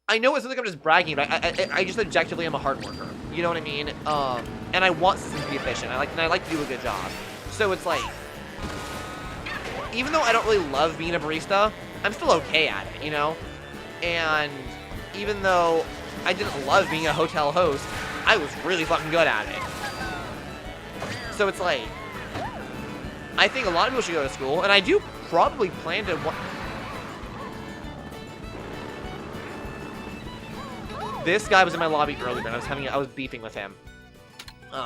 I know it's something I'm just bragging, but I just objectively am a hard worker. You know what I mean? And I want systems to be efficient. I like to do a good job. So it's, like... Even though I don't really love being a barista, I'm still okay at it, you know? And even though I didn't love being a hotel host, I was really fucking good at it. So it's like, I think a lot of people should go to school, and I do probably plan to... This guy was in my lobby earlier, and I was beefing with him.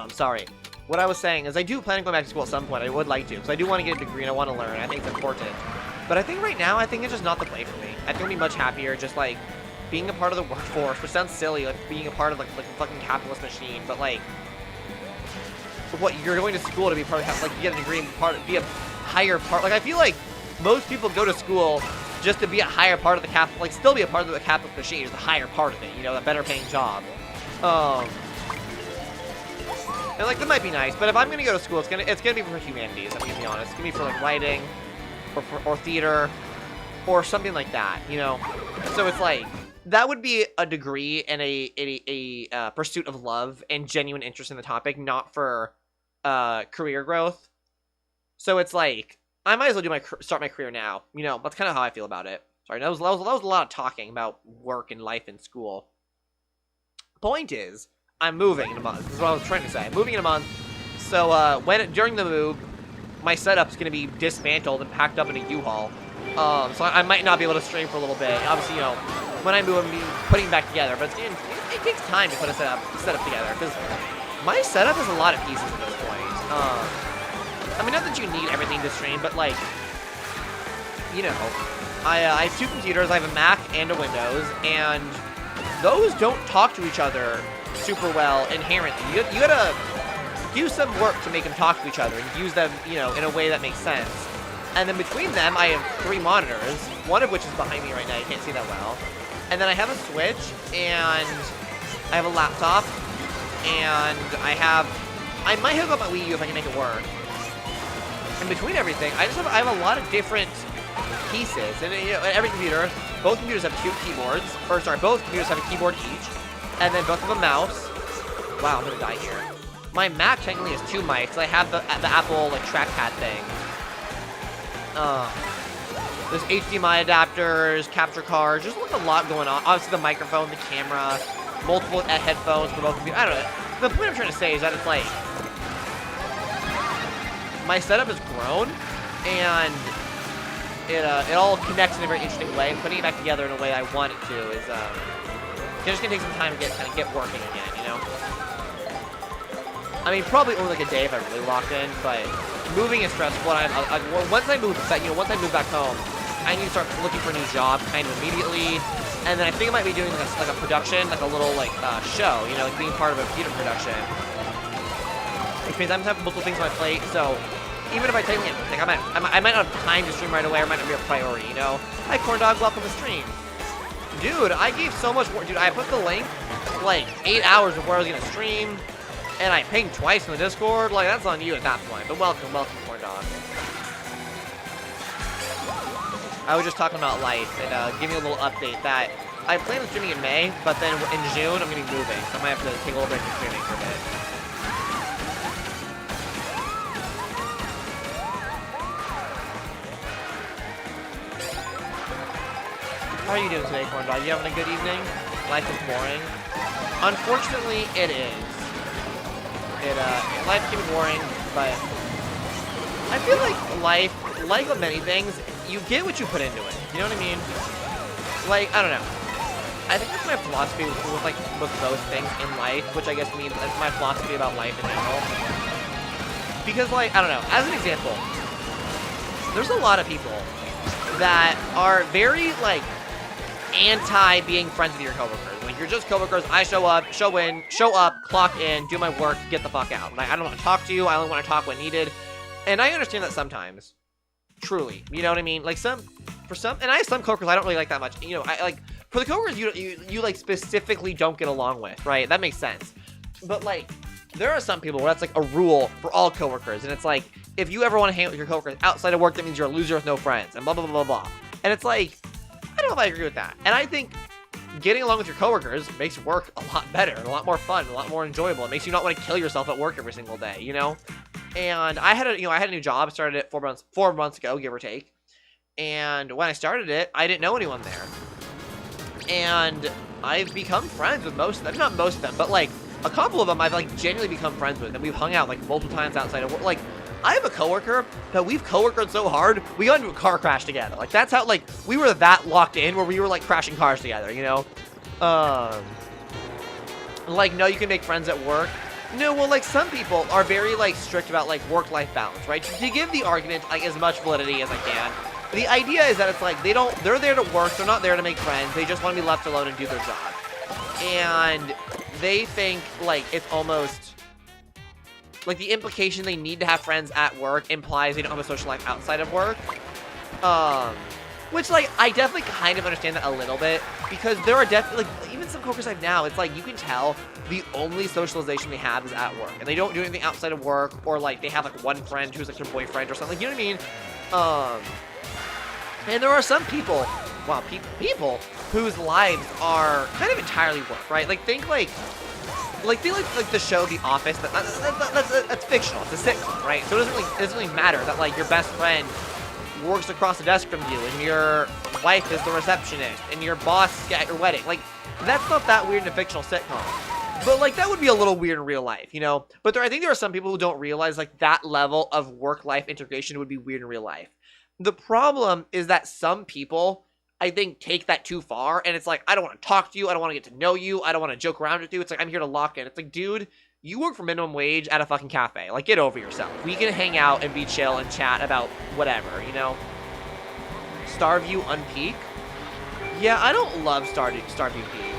Sorry. What I was saying is I do plan on going back to school at some point. I would like to, because I do want to get a degree and I want to learn. I think it's important. But I think right now, I think it's just not the play for me. I think I'd be much happier just, like, being a part of the workforce, which sounds silly, like, being a part of, like a fucking capitalist machine. But, like, what, you're going to school to be part of, like, you get a degree and be a higher part. Like, I feel like most people go to school just to be a higher part of the capital, like, still be a part of the capitalist machine, just a higher part of it, you know, a better paying job. And, like, that might be nice, but if I'm gonna go to school, it's gonna be for humanities, I'm gonna be honest. It's gonna be for, like, writing, or theater, or something like that, you know? So it's like, that would be a degree and a pursuit of love and genuine interest in the topic, not for, career growth. So it's like, I might as well start my career now, you know? That's kind of how I feel about it. Sorry, that was a lot of talking about work and life in school. Point is, I'm moving in a month. This is what I was trying to say. I'm moving in a month. So, during the move, my setup's going to be dismantled and packed up in a U-Haul. So I might not be able to stream for a little bit. Obviously, you know, when I move, I'm putting it back together. But it takes time to put a setup together. Because my setup has a lot of pieces at this point. I mean, not that you need everything to stream, but, like, you know, I have 2 computers. I have a Mac and a Windows. And those don't talk to each other super well inherently. You gotta do some work to make them talk to each other and use them, you know, in a way that makes sense. And then between them, I have 3 monitors, one of which is behind me right now. You can't see that well. And then I have a Switch, and I have a laptop, and I might hook up my Wii U if I can make it work. And between everything, I have a lot of different pieces. And, you know, every computer, both computers have 2 keyboards, both computers have a keyboard each. And then both have a mouse. Wow, I'm gonna die here. My Mac technically has 2 mics. I have the Apple, like, trackpad thing. There's HDMI adapters, capture cards. There's, like, a lot going on. Obviously, the microphone, the camera, multiple headphones for both computers. I don't know. The point I'm trying to say is that it's like, my setup has grown, and it all connects in a very interesting way. And putting it back together in a way I want it to is it's just gonna take some time to get working again, you know? I mean, probably only like a day if I really locked in, but moving is stressful. And once I move back home, I need to start looking for a new job kind of immediately. And then I think I might be doing like a production, like a little like show, you know, like being part of a theater production. Which means I'm having multiple things on my plate, so Even if I take it, like I might not have time to stream right away, or might not be a priority, you know? Hi, Corn Dog, welcome to stream. Dude, I gave so much work. Dude, I put the link like 8 hours before I was gonna stream, and I pinged twice in the Discord. Like, that's on you at that point. But welcome, Corn Dog. I was just talking about life and giving a little update that I plan on streaming in May, but then in June I'm gonna be moving, so I might have to take a little break from streaming for a bit. How are you doing today, Corn Dog? You having a good evening? Life is boring. Unfortunately, it is. Life can be boring, but I feel like life, like with many things, you get what you put into it. You know what I mean? Like, I don't know. I think that's my philosophy with most things in life, which I guess means that's my philosophy about life in general. Because, like, I don't know. As an example, there's a lot of people that are very, like, anti being friends with your coworkers. Like, you're just coworkers. I show up, show up, clock in, do my work, get the fuck out. Like, I don't want to talk to you. I only want to talk when needed. And I understand that sometimes. Truly. You know what I mean? Like, for some, and I have some coworkers I don't really like that much. You know, I like, for the coworkers you like specifically don't get along with, right? That makes sense. But, like, there are some people where that's like a rule for all coworkers. And it's like, if you ever want to hang out with your coworkers outside of work, that means you're a loser with no friends. And blah, blah, blah, blah, blah. And it's like, I don't know if I agree with that. And I think getting along with your coworkers makes work a lot better, and a lot more fun, a lot more enjoyable. It makes you not want to kill yourself at work every single day, you know? And I had a new job, started it 4 months ago, give or take. And when I started it, I didn't know anyone there. And I've become friends with most of them. Not most of them, but like a couple of them I've like genuinely become friends with, and we've hung out like multiple times outside of work. Like, I have a coworker that we've coworkered so hard, we got into a car crash together. Like, that's how, like, we were that locked in where we were, like, crashing cars together, you know? Like, no, you can make friends at work. No, well, like, some people are very, like, strict about, like, work-life balance, right? To give the argument, like, as much validity as I can, the idea is that it's like, they're there to work, they're not there to make friends, they just want to be left alone and do their job. And they think, like, it's almost... like, the implication they need to have friends at work implies they don't have a social life outside of work. Which, like, I definitely kind of understand that a little bit. Because there are definitely, like, even some coworkers I have now, it's like, you can tell the only socialization they have is at work. And they don't do anything outside of work. Or, like, they have, like, one friend who's, like, their boyfriend or something. Like, you know what I mean? And there are some people, wow, people whose lives are kind of entirely work, right? Like, think, like the show The Office. That's fictional. It's a sitcom, right? So it doesn't really matter that, like, your best friend works across the desk from you, and your wife is the receptionist, and your boss at your wedding. Like, that's not that weird in a fictional sitcom. But, like, that would be a little weird in real life, you know? But I think there are some people who don't realize, like, that level of work-life integration would be weird in real life. The problem is that some people, I think, take that too far, and it's like, I don't want to talk to you, I don't want to get to know you, I don't want to joke around with you. It's like, I'm here to lock in. It's like, dude, you work for minimum wage at a fucking cafe. Like, get over yourself. We can hang out and be chill and chat about whatever, you know? Starview Unpeak? Yeah, I don't love Starview Peak.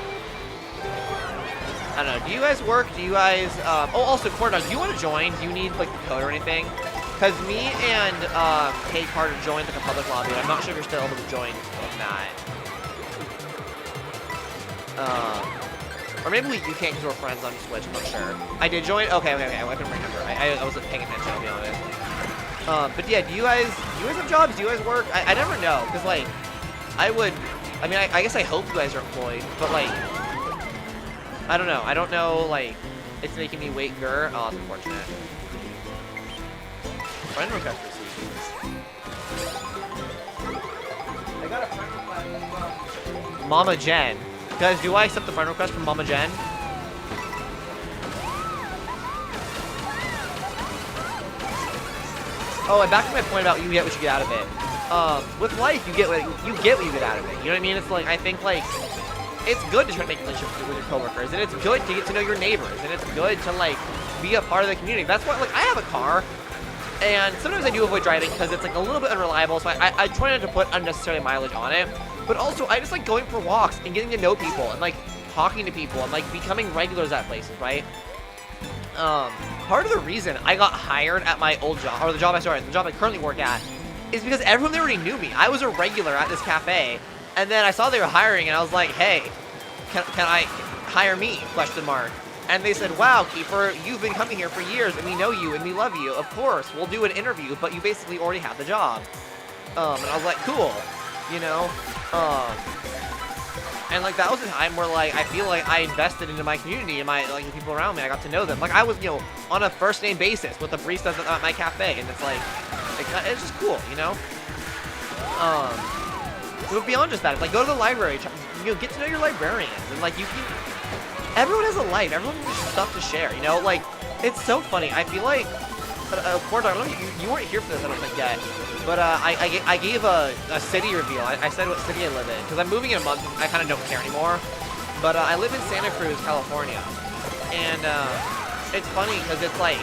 I don't know. Do you guys work? Do you guys... oh, also, Corn Dog, do you want to join? Do you need, like, the code or anything? Because me and Kate Carter joined, like, a public lobby. I'm not sure if you're still able to join in that. Or maybe you can't because we're friends on Switch. I'm not sure. I did join. Okay. I can remember. I wasn't paying attention, I'll be honest. But yeah, do you guys have jobs? Do you guys work? I never know, because, like, I guess I hope you guys are employed, but, like, I don't know. I don't know, like, it's making me wait, grr. Oh, it's unfortunate. Friend request received. I got a friend request from Mama Jen. Guys, do I accept the friend request from Mama Jen? Oh, and back to my point about you get what you get out of it. With life, you get what you get out of it. You know what I mean? It's like, I think, like, it's good to try to make relationships with your coworkers, and it's good to get to know your neighbors, and it's good to, like, be a part of the community. That's why, like, I have a car, and sometimes I do avoid driving because it's, like, a little bit unreliable, so I try not to put unnecessary mileage on it. But also, I just like going for walks and getting to know people and, like, talking to people and, like, becoming regulars at places, right? part of the reason I got hired at my old job, or the job I currently work at, is because everyone there already knew me. I was a regular at this cafe, and then I saw they were hiring, and I was like, hey, can I hire me? Question mark. And they said, wow, Kiefer, you've been coming here for years, and we know you, and we love you. Of course, we'll do an interview, but you basically already have the job. And I was like, cool, you know? And, like, that was a time where, like, I feel like I invested into my community and my, like, the people around me. I got to know them. Like, I was, you know, on a first-name basis with the baristas at my cafe, and it's, like, it's just cool, you know? But beyond just that, it's like, go to the library, you know, get to know your librarians, and, like, you can... Everyone has a life. Everyone has stuff to share, you know? Like, it's so funny. I feel like... Kart, I don't know, you weren't here for this, I don't think, yet. But I gave a city reveal. I said what city I live in. Because I'm moving in a month, I kind of don't care anymore. But I live in Santa Cruz, California. And it's funny because it's like...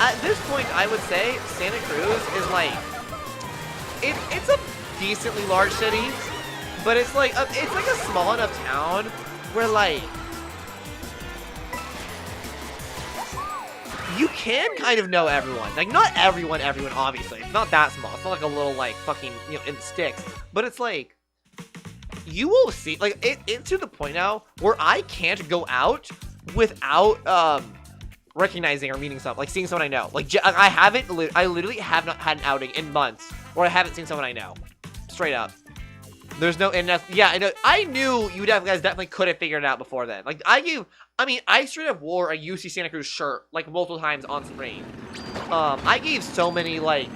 At this point, I would say Santa Cruz is like... It's a decently large city. But it's like a small enough town where, like... You can kind of know everyone. Like, not everyone, obviously. It's not that small. It's not like a little, like, fucking, you know, in the sticks. But it's like, you will see, like, it's to the point now where I can't go out without, recognizing or meeting someone, like, seeing someone I know. Like, I literally have not had an outing in months where I haven't seen someone I know. Straight up. There's no, and yeah, I knew you guys definitely could have figured it out before then. Like, I straight up wore a UC Santa Cruz shirt, like, multiple times on screen. I gave so many, like,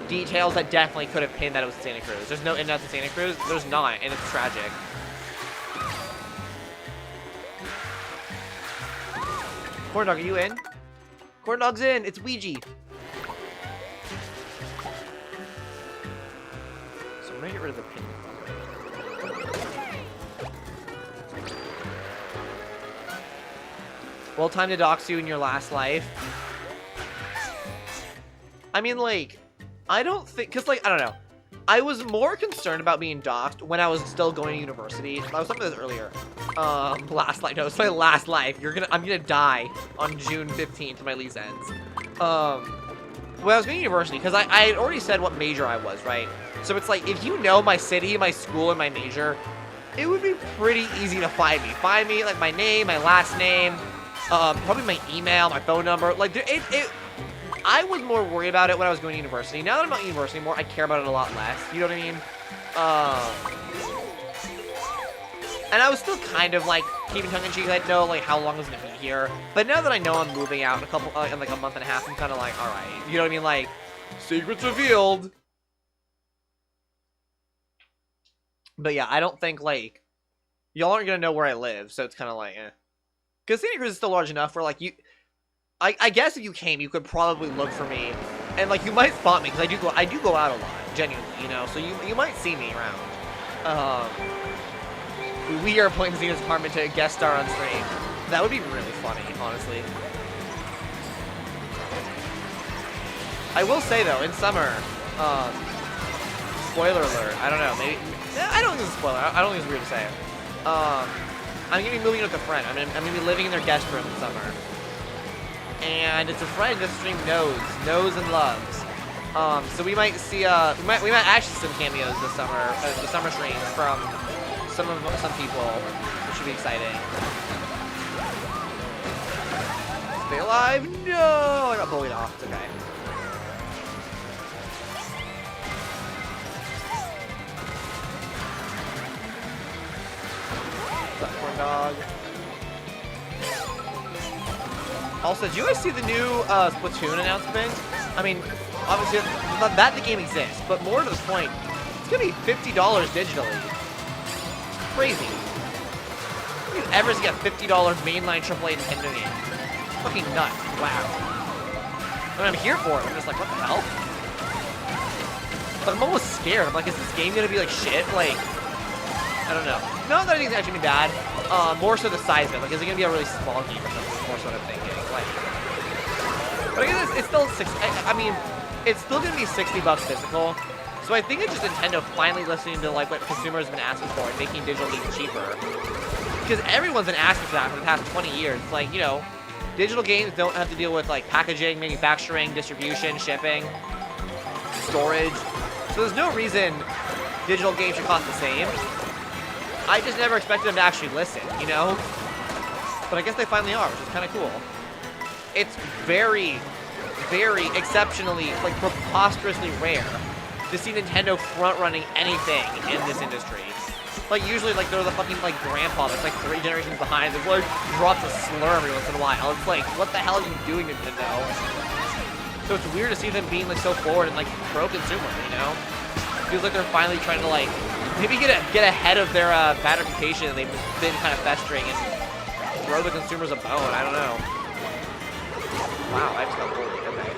details that definitely could have pinned that it was Santa Cruz. There's no in-depth in Santa Cruz. There's not, and it's tragic. Corn Dog, are you in? Corn Dog's in. It's Ouija. So I'm gonna get rid of the pin. Well, time to dox you in your last life. I mean, like, I don't think, because, like, I don't know. I was more concerned about being doxed when I was still going to university. I was talking about this earlier. Last life. No, it's my last life. I'm gonna die on June 15th. My lease ends. When I was going to university, because I had already said what major I was, right? So it's like, if you know my city, my school, and my major, it would be pretty easy to find me. Find me, like, my name, my last name, probably my email, my phone number. Like, I was more worried about it when I was going to university. Now that I'm not in university anymore, I care about it a lot less. You know what I mean? And I was still kind of, like, keeping tongue-in-cheek. I didn't know, like, how long I was going to be here. But now that I know I'm moving out in in, like, a month and a half, I'm kind of like, alright. You know what I mean? Like, secrets revealed. But yeah, I don't think, like, y'all aren't going to know where I live. So it's kind of like, eh. Because Santa Cruz is still large enough where, like, I guess if you came, you could probably look for me, and, like, you might spot me, because I do go out a lot, genuinely, you know, so you might see me around. We are playing Zina's apartment to guest star on stream. That would be really funny, honestly. I will say, though, in summer, spoiler alert, I don't know, maybe, I don't think it's a spoiler, I don't think it's weird to say. I'm going to be moving in with a friend. I'm going to be living in their guest room in summer. And it's a friend this stream knows and loves. So we might see we might actually see some cameos this summer, the summer streams from some people, which should be exciting. Stay alive! No, I got bullied off. It's okay. What's up, corn dog? Also, did you guys see the new Splatoon announcement? I mean, obviously, that the game exists, but more to the point, it's gonna be $50 digitally. It's crazy. Who would ever see a $50 mainline AAA Nintendo game? It's fucking nuts. Wow. And I'm here for it. I'm just like, what the hell? But I'm almost scared. I'm like, is this game gonna be like shit? Like, I don't know. Not that I think it's actually gonna be bad. More so the size of it. Like, is it gonna be a really small game or something? More so what I'm thinking. Like, but I guess it's still it's still gonna be $60 physical. So I think it's just Nintendo finally listening to, like, what consumers have been asking for and making digital games cheaper. Because everyone's been asking for that for the past 20 years. It's like, you know, Digital games don't have to deal with like packaging, manufacturing, distribution, shipping, storage. So there's no reason digital games should cost the same. I just never expected them to actually listen, you know? But I guess they finally are, which is kind of cool. It's very, very exceptionally, like preposterously rare to see Nintendo front-running anything in this industry. Like, usually, like, they're the fucking, like, grandpa that's, like, 3 generations behind that, like, drops a slur every once in a while. It's like, what the hell are you doing, Nintendo? So it's weird to see them being, like, so forward and, like, pro-consumer, you know? Feels like they're finally trying to, like, maybe get ahead of their bad reputation that they've been kind of festering and throw the consumers a bone. I don't know. Wow, I just got bullied. Okay.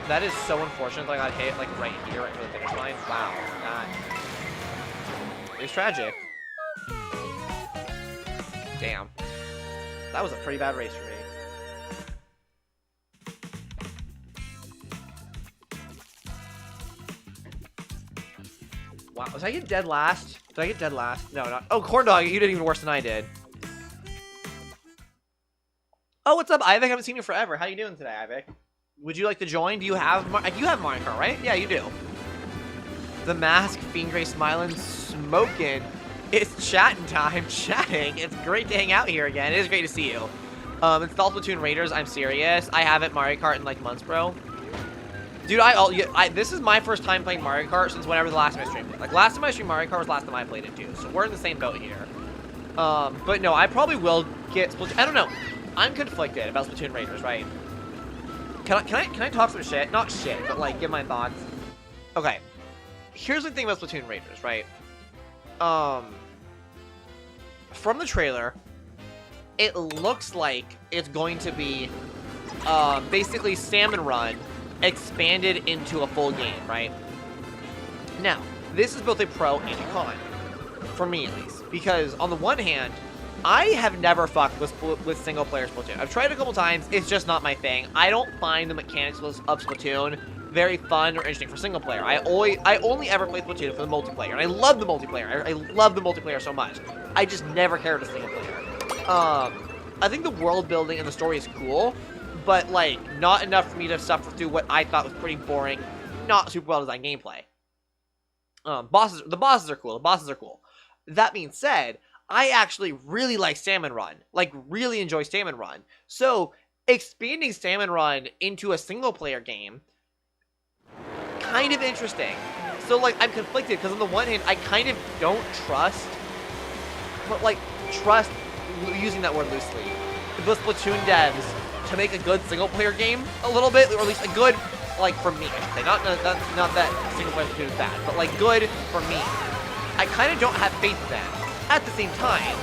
That is so unfortunate that I got hit, like, right here at the finish line. Wow. It's tragic. Damn. That was a pretty bad race for me. Wow. Was I get dead last? Did I get dead last? No, not. Oh, Corn Dog, you did even worse than I did. Oh, what's up, Ivik? I haven't seen you forever. How you doing today, Ivik? Would you like to join? Do you have you have Mario Kart, right? Yeah, you do. The Mask, Fiend Gray smiling, smoking. It's chatting time. Chatting. It's great to hang out here again. It is great to see you. Install Splatoon Raiders. I'm serious. I haven't Mario Kart in like months, bro. Dude, this is my first time playing Mario Kart since whenever the last time I streamed it. Like, last time I streamed Mario Kart was last time I played it too. So we're in the same boat here. But no, I probably will get Splatoon. I don't know. I'm conflicted about Splatoon Raiders, right? Can I talk some shit? Not shit, but like give my thoughts. Okay. Here's the thing about Splatoon Raiders, right? From the trailer, it looks like it's going to be basically Salmon Run expanded into a full game, right? Now, this is both a pro and a con. For me, at least. Because, on the one hand, I have never fucked with single-player Splatoon. I've tried it a couple times. It's just not my thing. I don't find the mechanics of Splatoon very fun or interesting for single-player. I only ever play Splatoon for the multiplayer, and I love the multiplayer. I love the multiplayer so much. I just never cared for single-player. I think the world building and the story is cool, but, like, not enough for me to suffer through what I thought was pretty boring, not super well-designed gameplay. The bosses are cool. The bosses are cool. That being said, I actually really like Salmon Run. Like, really enjoy Salmon Run. So, expanding Salmon Run into a single-player game, kind of interesting. So, like, I'm conflicted, because on the one hand, I kind of don't trust, but, like, trust, using that word loosely, the Splatoon devs to make a good single-player game a little bit, or at least a good, like, for me, I should say. Not that single-player Splatoon is bad, but, like, good for me. I kind of don't have faith in them. At the same time,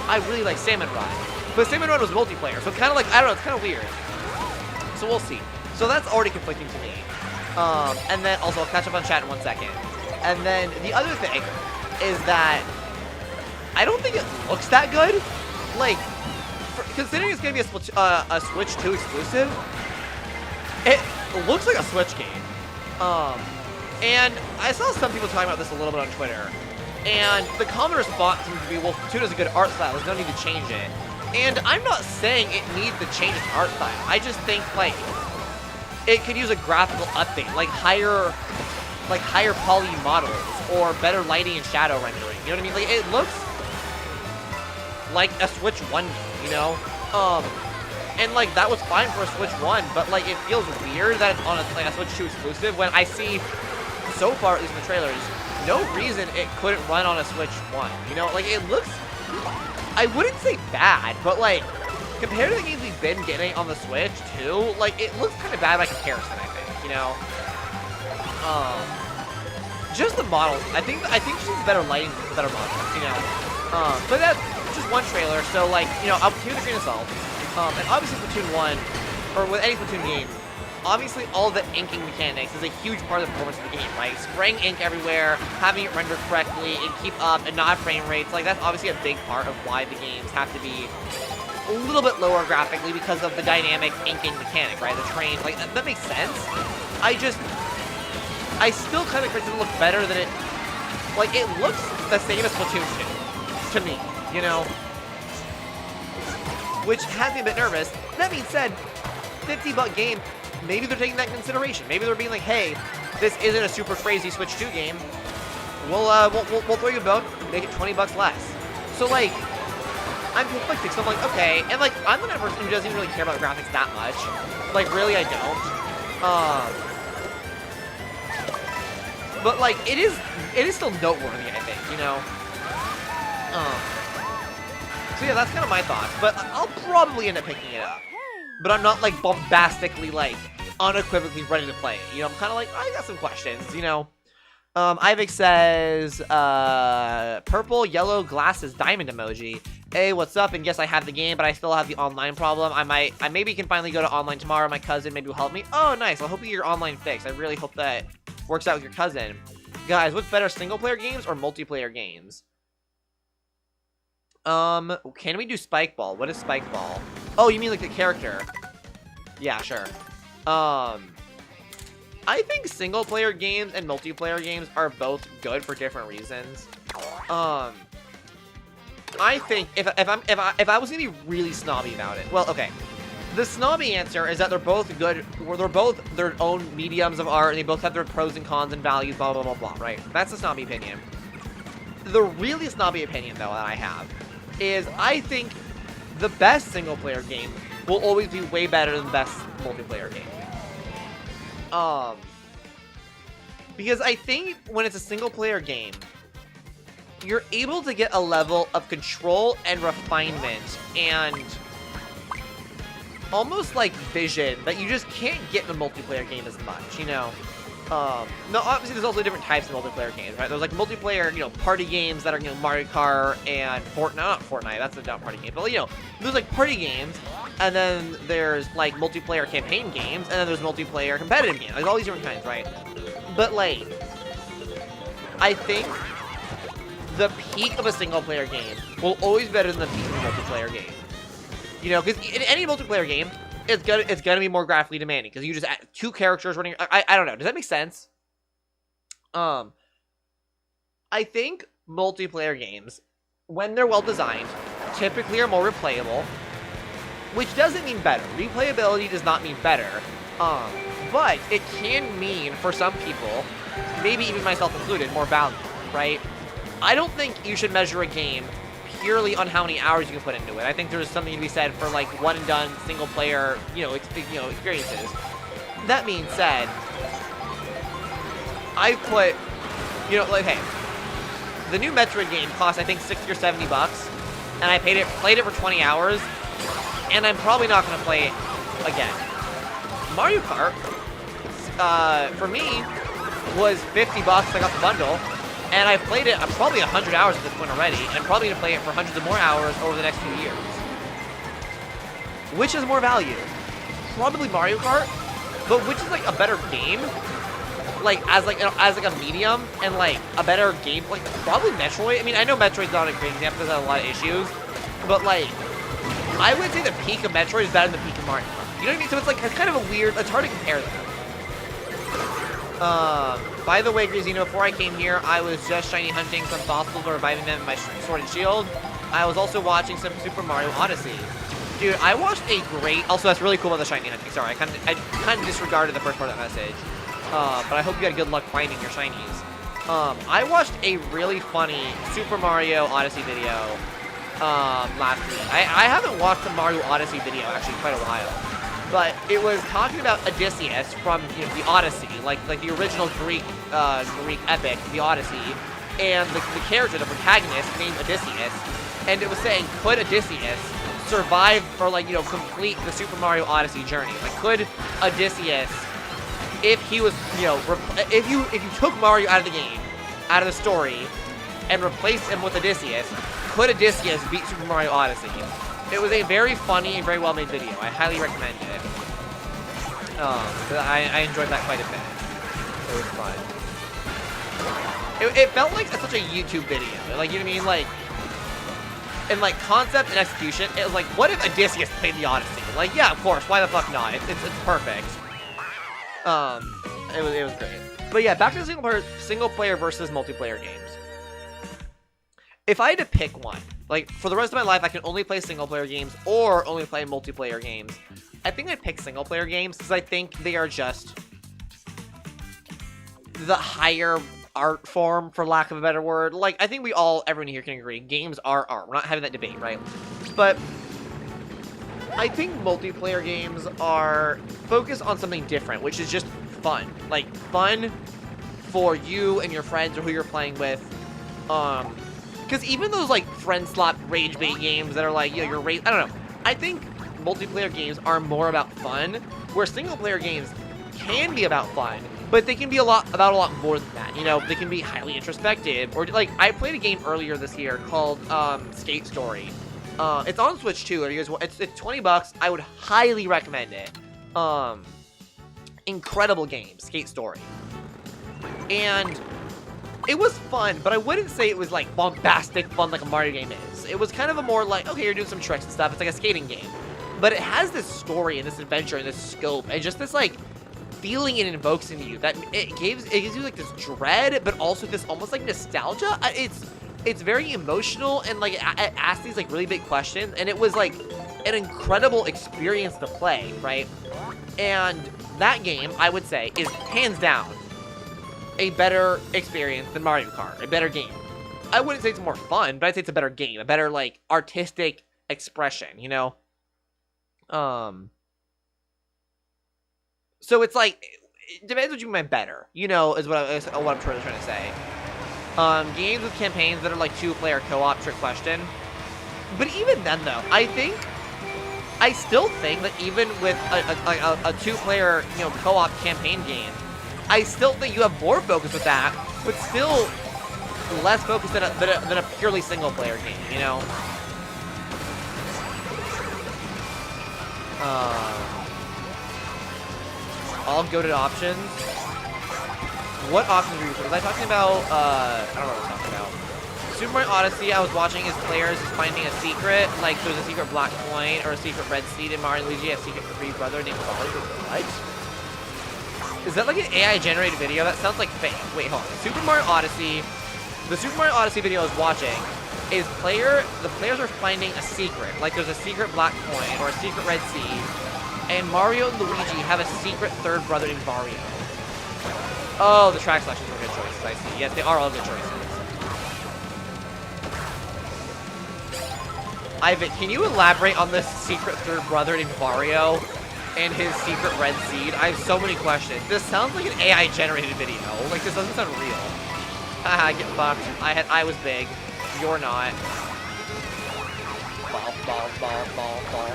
I really like Salmon Run. But Salmon Run was multiplayer, so it's kind of like, I don't know, it's kind of weird. So we'll see. So that's already conflicting to me. And then, also, I'll catch up on chat in 1 second. And then, the other thing is that I don't think it looks that good. Like, considering it's going to be a Switch 2 exclusive, it looks like a Switch game. And I saw some people talking about this a little bit on Twitter. And the common response seems to be, well, Splatoon has a good art style, there's no need to change it. And I'm not saying it needs to change its art style. I just think, like, it could use a graphical update, like higher poly models, or better lighting and shadow rendering. You know what I mean? Like, it looks like a Switch 1 game, you know? And, like, that was fine for a Switch 1, but, like, it feels weird that it's on a Switch 2 exclusive when I see, so far, at least in the trailers, no reason it couldn't run on a Switch 1. You know, like, it looks, I wouldn't say bad, but, like, compared to the games we've been getting on the Switch, too, like, it looks kind of bad by comparison, I think, you know? Just the models. I think just better lighting, better models, you know? But that's just one trailer, so, like, you know, I'll take the grain of salt. And obviously Splatoon 1, or with any Splatoon game, obviously all the inking mechanics is a huge part of the performance of the game, right? Spraying ink everywhere, having it render correctly, and keep up, and not have frame rates, like, that's obviously a big part of why the games have to be a little bit lower graphically because of the dynamic inking mechanic, right? The train, like, that makes sense. I still kind of expect it to look better than it, like, it looks the same as Splatoon 2, to me, you know? which has me a bit nervous. That being said, $50 game, maybe they're taking that into consideration. Maybe they're being like, hey, this isn't a super crazy Switch 2 game. We'll throw you a bone, make it $20 less. So like, I'm conflicted. So I'm like, okay, and like, I'm the kind of person who doesn't even really care about graphics that much. Like, really, I don't. But like, it is still noteworthy, I think, you know. So yeah, that's kind of my thoughts. But I'll probably end up picking it up. But I'm not like bombastically, like, unequivocally ready to play it. You know, I'm kind of like, I got some questions, you know. Ivik says, purple, yellow, glasses, diamond emoji. Hey, what's up? And yes, I have the game, but I still have the online problem. I maybe can finally go to online tomorrow. My cousin maybe will help me. Oh, nice. I hope you get your online fixed. I really hope that works out with your cousin. Guys, what's better, single-player games or multiplayer games? Can we do Spike Ball? What is Spike Ball? Oh, you mean like the character? Yeah, sure. I think single-player games and multiplayer games are both good for different reasons. I think if I was gonna be really snobby about it, well, okay. The snobby answer is that they're both good, or they're both their own mediums of art, and they both have their pros and cons and values, blah, blah, blah, blah, right? That's the snobby opinion. The really snobby opinion, though, that I have is I think the best single-player game will always be way better than the best multiplayer game. Because I think when it's a single-player game, you're able to get a level of control and refinement and almost like vision that you just can't get in a multiplayer game as much, you know? No, obviously there's also different types of multiplayer games, right? There's like multiplayer, you know, party games that are, you know, Mario Kart and Fortnite, not Fortnite, that's a not party game, but, you know, there's like party games, and then there's like multiplayer campaign games, and then there's multiplayer competitive games. There's all these different kinds, right? But like, I think the peak of a single-player game will always be better than the peak of a multiplayer game. You know, because in any multiplayer game, it's gonna be more graphically demanding because you just add two characters running. I don't know. Does that make sense? I think multiplayer games, when they're well designed, typically are more replayable, which doesn't mean better. Replayability does not mean better. But it can mean for some people, maybe even myself included, more value, right? I don't think you should measure a game purely on how many hours you can put into it. I think there's something to be said for like one and done single player, experiences. That being said, I put, hey, the new Metroid game costs I think $60 or $70, and I played it for 20 hours, and I'm probably not gonna play it again. Mario Kart, for me, was $50. I got the bundle. And I've played it, I'm probably 100 hours at this point already, and I'm probably going to play it for hundreds of more hours over the next few years. Which is more value? Probably Mario Kart, but which is like a better game? Like, as a medium, and like a better game, like probably Metroid. I mean, I know Metroid's not a great example because it has a lot of issues, but like, I would say the peak of Metroid is better than the peak of Mario Kart. You know what I mean? So it's like, it's kind of a weird, it's hard to compare them. By the way, GreatZina, before I came here, I was just shiny hunting some fossils or reviving them in my sword and shield. I was also watching some Super Mario Odyssey. Dude, I watched a great... Also, that's really cool about the shiny hunting. Sorry, I kind of disregarded the first part of that message. But I hope you had good luck finding your shinies. I watched a really funny Super Mario Odyssey video last week. I haven't watched the Mario Odyssey video actually quite a while. But it was talking about Odysseus from the Odyssey, like the original Greek epic, the Odyssey, and the character, the protagonist, named Odysseus, and it was saying, could Odysseus survive or complete the Super Mario Odyssey journey? Like, could Odysseus, if he was if you took Mario out of the game, out of the story, and replaced him with Odysseus, could Odysseus beat Super Mario Odyssey? It was a very funny and very well-made video. I highly recommend it. I enjoyed that quite a bit. It was fun. It felt like such a YouTube video. Like, you know what I mean? Like, in like concept and execution, it was like, what if Odysseus played the Odyssey? Like, yeah, of course. Why the fuck not? It's perfect. It was great. But yeah, back to the single player versus multiplayer games. If I had to pick one, Like, for the rest of my life, I can only play single-player games or only play multiplayer games. I think I pick single-player games because I think they are just the higher art form, for lack of a better word. Like, I think everyone here can agree, games are art. We're not having that debate, right? But I think multiplayer games are focused on something different, which is just fun. Like, fun for you and your friends or who you're playing with. Because even those, like, friend slap rage bait games that are like, you're rage, I don't know. I think multiplayer games are more about fun, where single-player games can be about fun, but they can be about a lot more than that. You know, they can be highly introspective. Or, like, I played a game earlier this year called Skate Story. It's on Switch too. It's $20. I would highly recommend it. Incredible game, Skate Story. And it was fun, but I wouldn't say it was like bombastic fun like a Mario game is. It was kind of a more like, okay, you're doing some tricks and stuff. It's like a skating game. But it has this story and this adventure and this scope and just this like feeling it invokes into you that it gives you like this dread, but also this almost like nostalgia. It's very emotional and like it asks these like really big questions, and it was like an incredible experience to play, right? And that game, I would say, is hands down a better experience than Mario Kart, a better game. I wouldn't say it's more fun, but I'd say it's a better game, a better like artistic expression, you know? So it's like, it depends what you mean by better, you know, is what I'm trying to say. Games with campaigns that are like two-player co-op trick question. But even then, though, I still think that even with a two-player, you know, co-op campaign game, I still think you have more focus with that, but still less focus than a purely single-player game, you know? All goated options. What options were you? Was I talking about, I don't know what I was talking about. Super Mario Odyssey, I was watching as players is finding a secret, like there's a secret black coin or a secret red seed, and Mario and Luigi have a secret free brother named Bobby. What? Is that like an AI generated video? That sounds like fake. Wait, hold on. Super Mario Odyssey, the Super Mario Odyssey video I was watching is the players are finding a secret, like there's a secret black coin or a secret red seed, and Mario and Luigi have a secret third brother named Wario. Oh, the track selections were good choices, I see. Yes, they are all good choices. Ivan, can you elaborate on this secret third brother named Wario and his secret red seed? I have so many questions. This sounds like an AI-generated video. Like, this doesn't sound real. Haha, get fucked. I was big. You're not. Ball, ball, ball, ball, ball.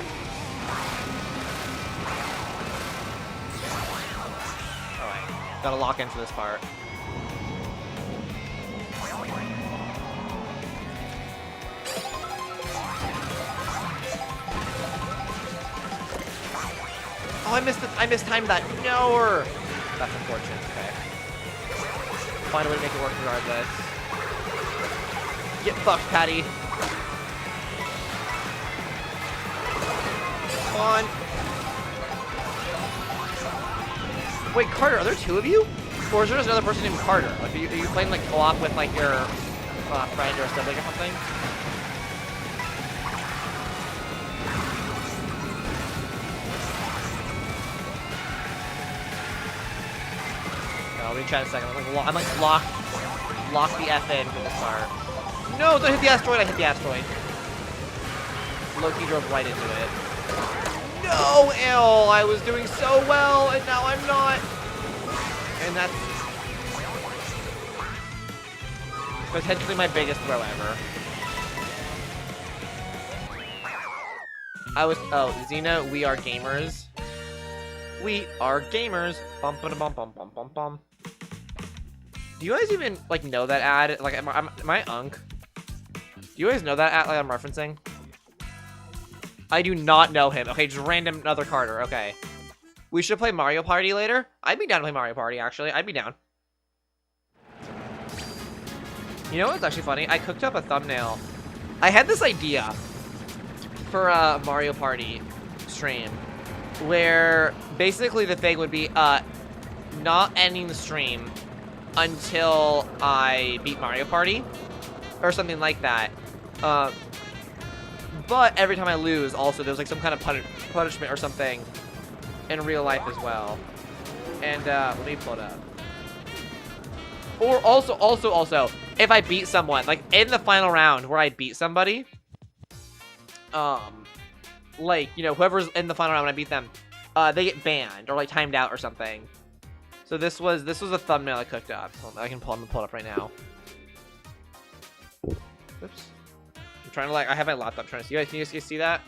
Alright. Gotta lock into this part. Oh, I mistimed that. No! That's unfortunate. Okay. Find a way to make it work regardless. Get fucked, Patty. Come on. Wait, Carter, are there two of you? Or is there just another person named Carter? Like, are you playing like co-op with like your friend or a sibling or something? Let me try in a second. I'm like lock the F in for this part. No, don't hit the asteroid. I hit the asteroid. Loki drove right into it. No, ew, I was doing so well, and now I'm not. And that's potentially my biggest throw ever. Oh, Zina, we are gamers. We are gamers. Bum bum bum bum bum bum bum. Do you guys even like know that ad? Like, am I unk? Do you guys know that ad like I'm referencing? I do not know him. Okay, just random another Carter. Okay. We should play Mario Party later. I'd be down to play Mario Party, actually. I'd be down. You know what's actually funny? I cooked up a thumbnail. I had this idea for a Mario Party stream where basically the thing would be not ending the stream until I beat Mario Party or something like that. But every time I lose, also, there's like some kind of punishment or something in real life as well. And let me pull it up. Or also, if I beat someone, like in the final round where I beat somebody, like, you know, whoever's in the final round when I beat them, they get banned or like timed out or something. So this was a thumbnail I cooked up. Hold on, I'm gonna pull it up right now. Oops. I'm trying to like, I have my laptop trying to see. Can you guys see that?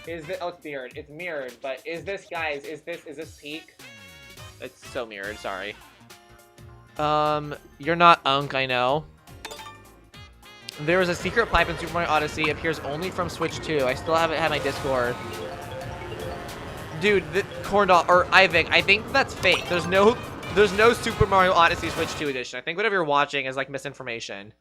Is this, oh, it's mirrored. It's mirrored, but is this, guys, is this peak? It's so mirrored, sorry. You're not Unk, I know. There is a secret pipe in Super Mario Odyssey. It appears only from Switch 2. I still haven't had my Discord. Dude, the corn dog, or Ivik, I think that's fake. There's no Super Mario Odyssey Switch 2 edition. I think whatever you're watching is like misinformation.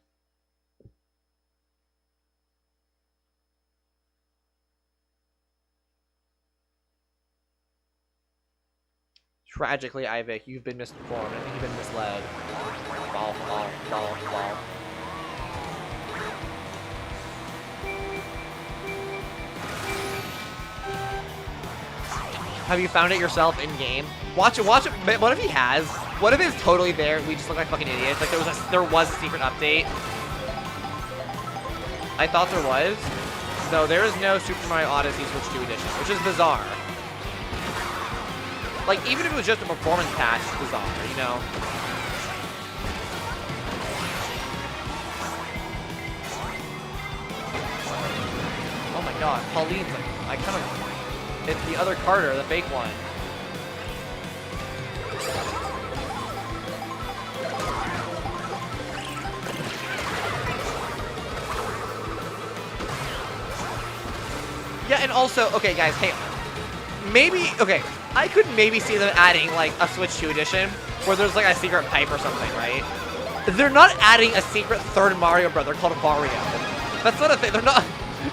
Tragically, Ivik, you've been misinformed. I think you've been misled. Ball. Have you found it yourself in game? Watch it. What if he has? What if it's totally there? We just look like fucking idiots. Like there was a secret update. I thought there was. No, there is no Super Mario Odyssey Switch 2 edition, which is bizarre. Like, even if it was just a performance patch, it's bizarre, you know? Oh my god, Pauline's like, it's the other Carter, the fake one. Yeah, and also, okay guys, hey, maybe, okay, I could maybe see them adding, like, a Switch 2 edition where there's, like, a secret pipe or something, right? They're not adding a secret third Mario brother called Wario. That's not a thing. They're not...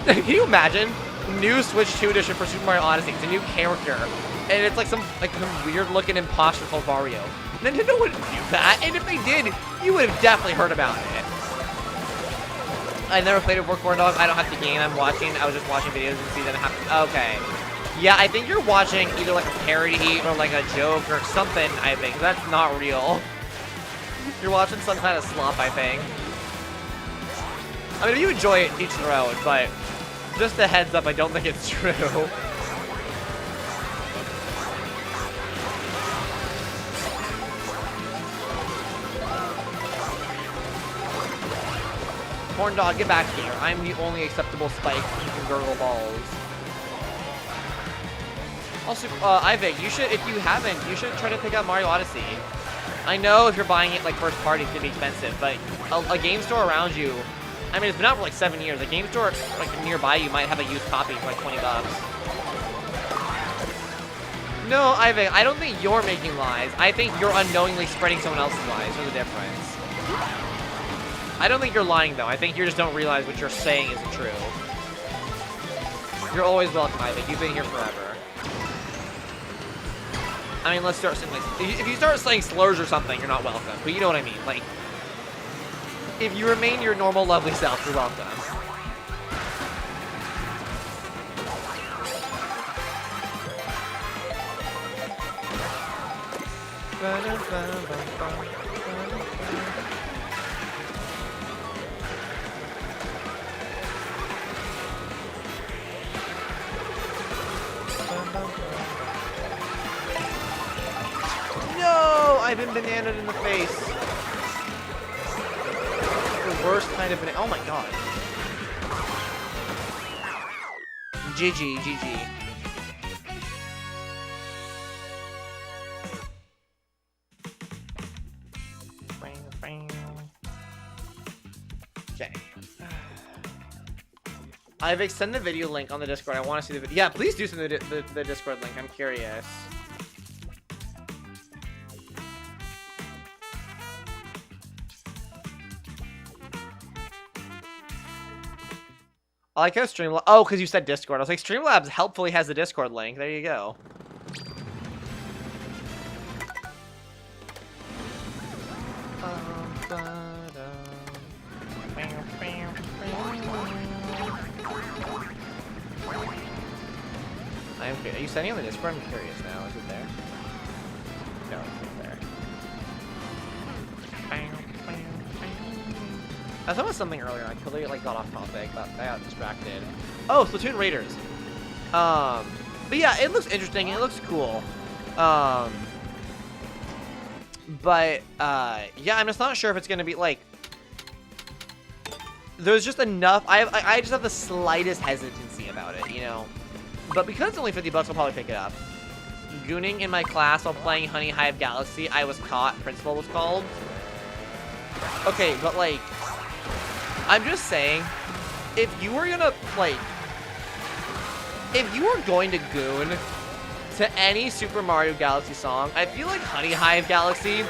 Can you imagine? New Switch 2 edition for Super Mario Odyssey. It's a new character. And it's, like, some weird-looking imposter called Wario. Nintendo wouldn't do that. And if they did, you would have definitely heard about it. I never played it before, Corn Dog. I don't have the game I'm watching. I was just watching videos and see them happen. Okay. Yeah, I think you're watching either like a parody or like a joke or something, I think. That's not real. You're watching some kind of slop, I think. I mean, if you enjoy it, each their own, but just a heads up, I don't think it's true. Corn Dog, get back here. I'm the only acceptable spike you can gurgle balls. Also, Ivik, you should, if you haven't, you should try to pick up Mario Odyssey. I know if you're buying it like first party, it's gonna be expensive, but a game store around you, I mean, it's been out for like 7 years. A game store like nearby you might have a used copy for like 20 bucks. No, Ivik, I don't think you're making lies. I think you're unknowingly spreading someone else's lies. There's a difference. I don't think you're lying though. I think you just don't realize what you're saying isn't true. You're always welcome, Ivik. You've been here forever. I mean, let's start saying, like, if you start saying slurs or something, you're not welcome. But you know what I mean. Like, if you remain your normal, lovely self, you're welcome. No! I've been bananaed in the face. The worst kind of banana. Oh my god. GG. Okay. I've extended the video link on the Discord. I want to see the video. Yeah, please do send the Discord link. I'm curious. I like how Streamlabs... Oh, because you said Discord. I was like, Streamlabs helpfully has the Discord link. There you go. Wait, are you sending on the Discord? I'm curious now. Is it there? No, it's not there. I was talking about something earlier. I totally like got off topic, but I got distracted. Oh, Splatoon Raiders. But yeah, it looks interesting. It looks cool. But yeah, I'm just not sure if it's gonna be like. There's just enough. I just have the slightest hesitancy about it, you know. But because it's only $50, I'll probably pick it up. Gooning in my class while playing Honey Hive Galaxy. I was caught. Principal was called. Okay, but like, I'm just saying, if you were gonna like, if you were going to goon to any Super Mario Galaxy song, I feel like Honey Hive Galaxy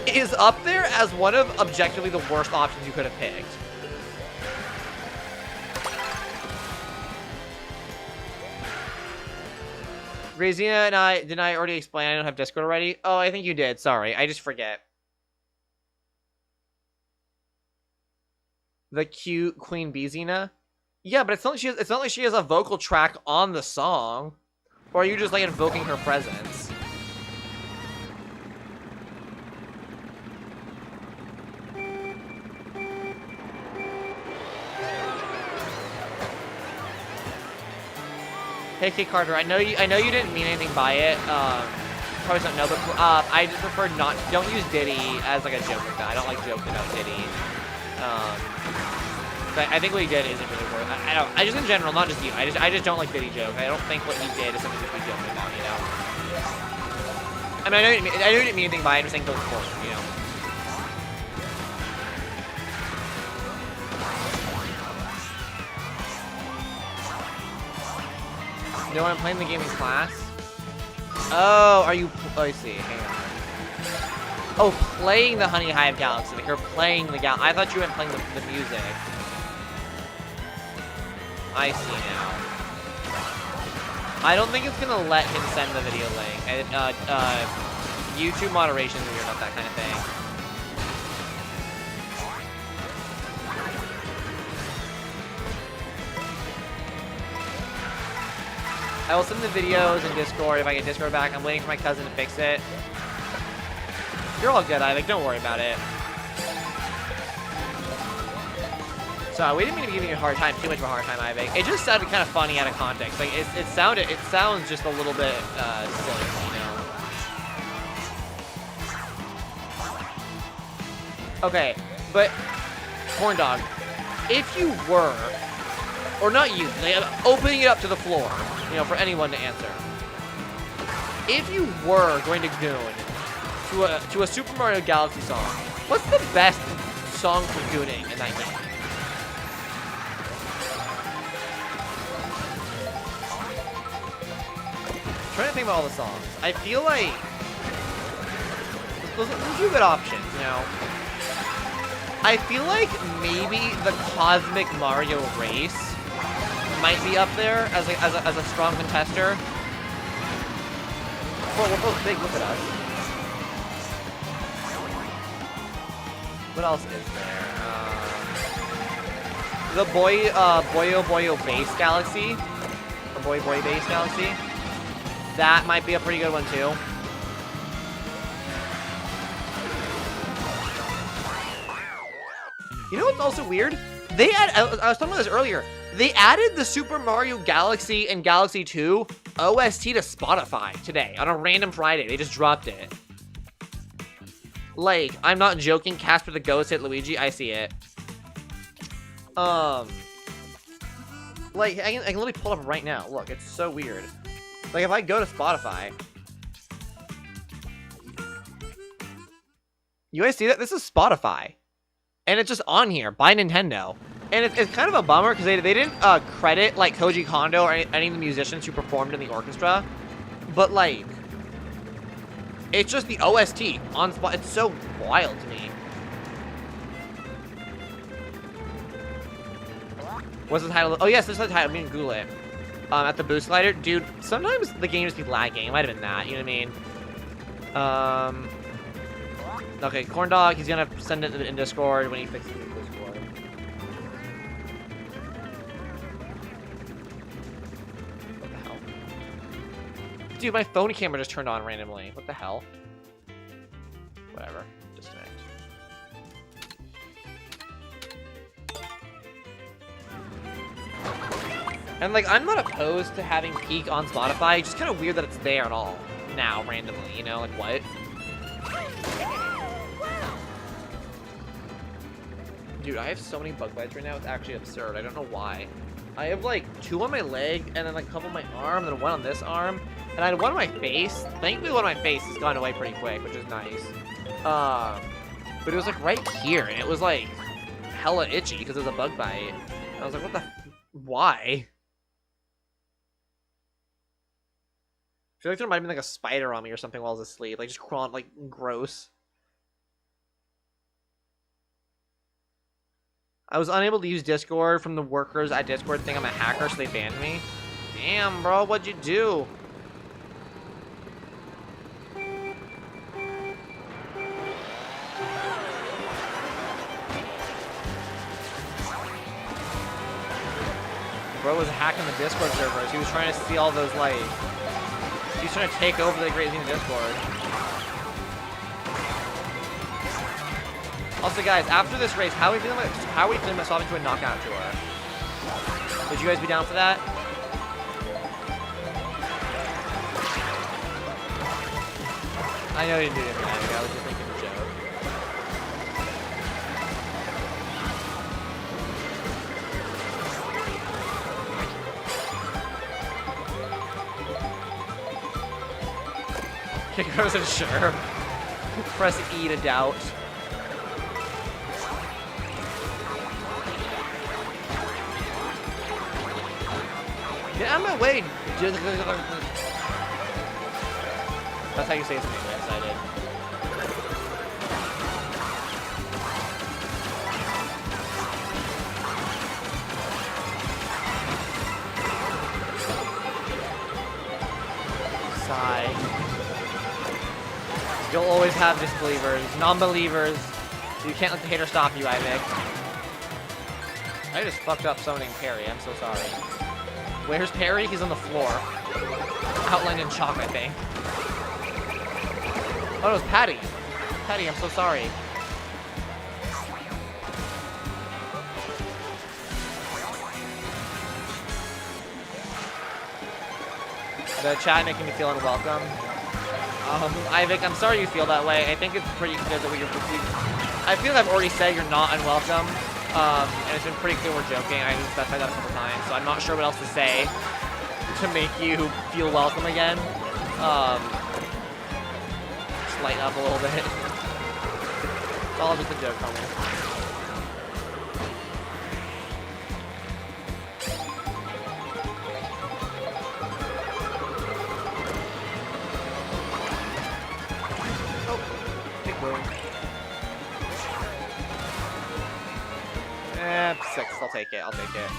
is up there as one of objectively the worst options you could have picked. GreatZina and I, didn't I already explain I don't have Discord already? Oh, I think you did. Sorry, I just forget. The cute Queen Bee Zina? Yeah, but it's not like she has a vocal track on the song. Or are you just like invoking her presence? Hey, K Carter, I know you didn't mean anything by it. Probably don't know, but I just prefer not. Don't use Diddy as like a joke like that. I don't like joking about Diddy. But I think what he did isn't really worth. I just in general, not just you. I just don't like Diddy joke. I don't think what he did is something to be joking about. You know. I mean, I know you didn't mean anything by it. I'm just saying go forward. You know. You know when I'm playing the game in class? Oh, are you? Oh, I see. Hang on. Oh, playing the Honey Hive Galaxy. Like you're playing the I thought you meant playing the music. I see now. I don't think it's gonna let him send the video link. And YouTube moderation is weird about that kind of thing. I will send the videos in Discord if I get Discord back. I'm waiting for my cousin to fix it. You're all good, Ivik. Don't worry about it. So we didn't mean to be giving you a hard time, too much of a hard time, Ivik. It just sounded kind of funny out of context. Like it sounds just a little bit silly, you know. Okay, but Corn Dog, if you were, or not you, like, opening it up to the floor, you know, for anyone to answer. If you were going to goon to a Super Mario Galaxy song, what's the best song for gooning in that game? I'm trying to think about all the songs. I feel like those are two good options, you know. I feel like maybe the Cosmic Mario Race might be up there as a strong contester. Well, we're both big. Look at us. What else is there? The Boyo Base Galaxy, or Boy Base Galaxy. That might be a pretty good one too. You know what's also weird? I was talking about this earlier. They added the Super Mario Galaxy and Galaxy 2 OST to Spotify today on a random Friday. They just dropped it. Like, I'm not joking. Casper the Ghost hit Luigi. I see it. Like, I can literally pull it up right now. Look, it's so weird. Like, if I go to Spotify, you guys see that? This is Spotify. And it's just on here by Nintendo. And it's kind of a bummer because they didn't credit, like, Koji Kondo or any of the musicians who performed in the orchestra. But, like, it's just the OST on Spotify. It's so wild to me. What's the title? Oh, yes, this is the title. I mean, Google it. At the boost glider. Dude, sometimes the game just be lagging. It might have been that. You know what I mean? Okay, Corn Dog, he's gonna send it in Discord when he fixes it in Discord. What the hell? Dude, my phone camera just turned on randomly. What the hell? Whatever. Disconnect. And like, I'm not opposed to having Peak on Spotify. It's just kind of weird that it's there and all now randomly. You know, like what? Dude, I have so many bug bites right now. It's actually absurd. I don't know why. I have like 2 on my leg, and then like a couple on my arm, and then 1 on this arm, and I had 1 on my face. Thankfully, 1 on my face has gone away pretty quick, which is nice. But it was like right here, and it was like hella itchy because it was a bug bite. I was like, what the? Why? I feel like there might have been like a spider on me or something while I was asleep, like just crawling, like gross. I was unable to use Discord from the workers at Discord think I'm a hacker, so they banned me. Damn, bro, what'd you do? Bro was hacking the Discord servers. He was trying to see all those, like... He was trying to take over the GreatZina Discord. Also, guys, after this race, how are we feeling about swapping to a knockout tour? Would you guys be down for that? I know you didn't do it, I was just making a joke. Kick wasn't sure. Press E to doubt. Get out of my way! That's how you say his name, I'm excited. Sigh. You'll always have disbelievers, non-believers. You can't let the hater stop you, Ivik. I just fucked up summoning Perry, I'm so sorry. Where's Perry? He's on the floor. Outlined in chalk, I think. Oh, no, it's Patty. Patty, I'm so sorry. The chat making me feel unwelcome. Ivik, I'm sorry you feel that way. I think it's pretty clear that I feel like I've already said you're not unwelcome. And it's been pretty clear we're joking. I just specified that a couple times, so I'm not sure what else to say to make you feel welcome again. Just lighten up a little bit. It's all just a joke, homie. Oh, big boom. 6. I'll take it. I'll take it.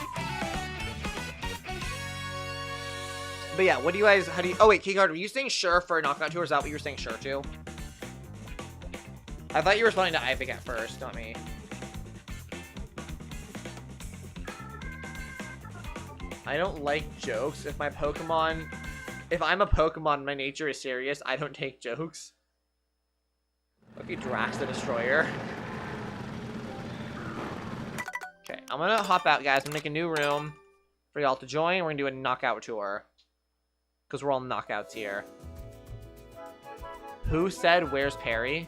But yeah, what do you guys... How do you... Oh, wait, Keycard, were you saying sure for a knockout tour? Is that what you were saying sure to? I thought you were responding to Ivik at first, not me. I don't like jokes. If my Pokemon... If I'm a Pokemon, my nature is serious. I don't take jokes. Okay, Drax the Destroyer. Okay, I'm gonna hop out, guys. I'm gonna make a new room for y'all to join. We're gonna do a knockout tour. Because we're all knockouts here. Who said, where's Perry?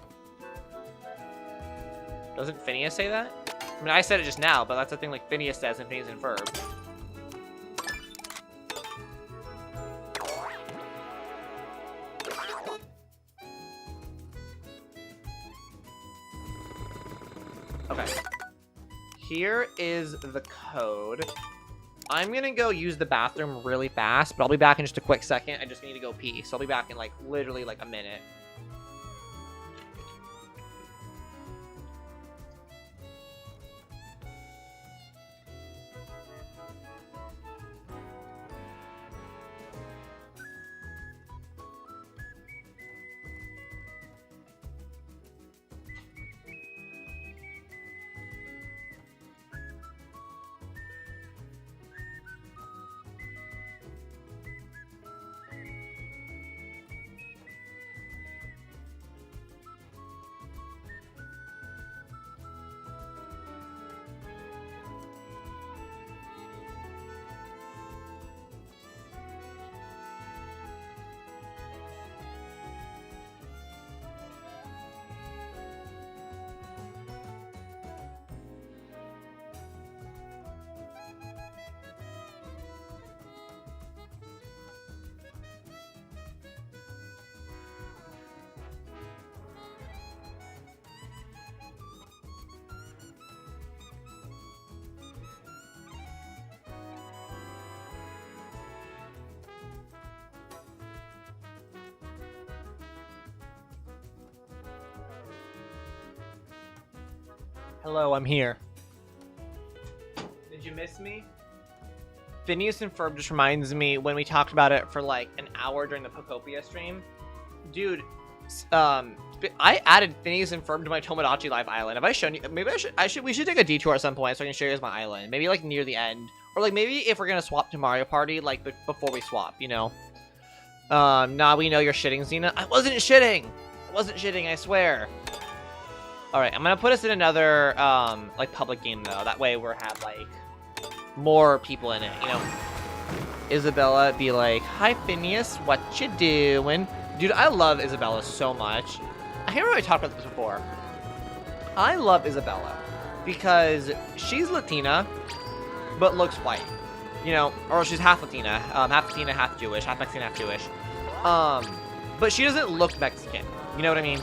Doesn't Phineas say that? I mean, I said it just now, but that's the thing like Phineas says and Phineas and Ferb. Okay. Here is the code. I'm gonna go use the bathroom really fast, but I'll be back in just a quick second. I just need to go pee, so I'll be back in like literally like a minute. Hello, I'm here. Did you miss me? Phineas and Ferb just reminds me when we talked about it for like an hour during the Pushup stream. Dude, I added Phineas and Ferb to my Tomodachi Life island. Have I shown you? Maybe we should take a detour at some point so I can show you guys my island. Maybe like near the end. Or like maybe if we're gonna swap to Mario Party, like before we swap, you know? Nah, we know you're shitting, Zina. I wasn't shitting! I wasn't shitting, I swear. Alright, I'm gonna put us in another, like public game though. That way we'll have like more people in it, you know? Isabella be like, hi Phineas, what you doing? Dude, I love Isabella so much. I can't remember if I talked about this before. I love Isabella because she's Latina, but looks white. You know, or she's half Latina, half Jewish, half Mexican, half Jewish. But she doesn't look Mexican. You know what I mean?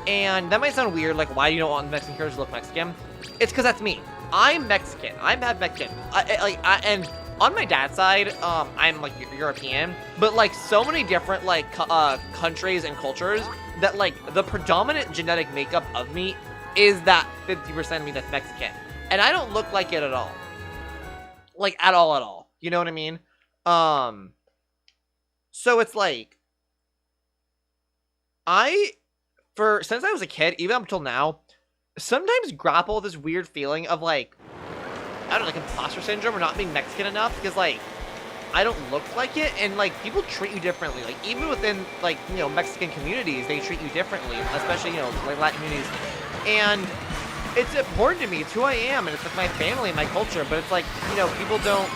And that might sound weird, like why do you don't want Mexican characters to look Mexican? It's because that's me. I'm Mexican. I'm half Mexican. And on my dad's side, I'm like European, but like so many different like countries and cultures that like the predominant genetic makeup of me is that 50% of me that's Mexican, and I don't look like it at all, like at all. You know what I mean? So it's like since I was a kid, even up until now, sometimes grapple with this weird feeling of like, I don't know, like imposter syndrome or not being Mexican enough because like I don't look like it, and like people treat you differently. Like even within like, you know, Mexican communities, they treat you differently, especially, you know, like Latin communities. And it's important to me. It's who I am, and it's like my family and my culture. But it's like, you know, people don't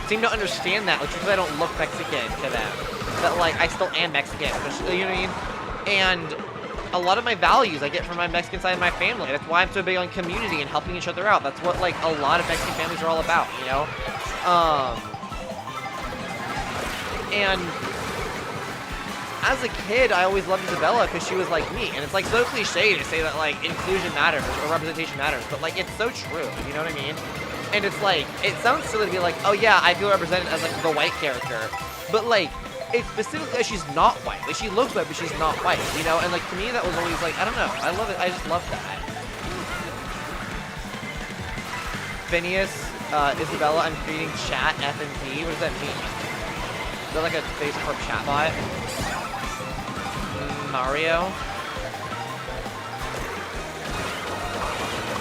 seem to understand that, like because I don't look Mexican to them, that like I still am Mexican, which, you know what I mean? And a lot of my values I get from my Mexican side of my family. That's why I'm so big on community and helping each other out. That's what like a lot of Mexican families are all about, you know? And as a kid, I always loved Isabella because she was like me. And it's like so cliche to say that like inclusion matters or representation matters, but like it's so true, you know what I mean? And it's like, it sounds silly to be like, oh yeah, I feel represented as like the white character, but like, it's specifically that she's not white. Like, she looks white, but she's not white, you know? And, like, to me, that was always, like, I don't know. I love it. I just love that. Phineas, Isabella, I'm creating chat, F&P. What does that mean? Is that, like, a Facebook chat bot? Mario?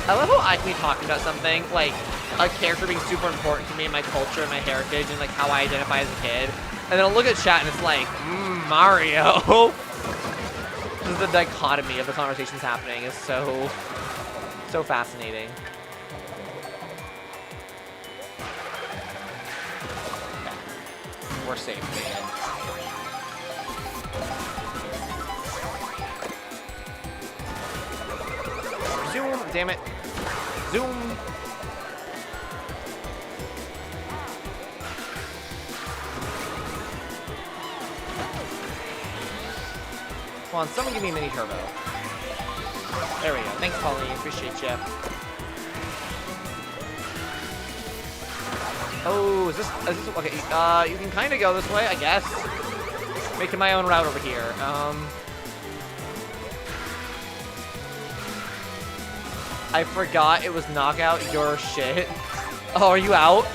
I love how I can be talking about something, like, a character being super important to me and my culture and my heritage and, like, how I identify as a kid. And then I'll look at chat and it's like, Mario. Just the dichotomy of the conversations happening is so fascinating. Okay. We're safe, man. Zoom, damn it. Zoom. Come on, someone give me a mini turbo. There we go. Thanks, Pauline. Appreciate you. Oh, is this okay? You can kind of go this way, I guess. Making my own route over here. I forgot it was knockout your shit. Oh, are you out?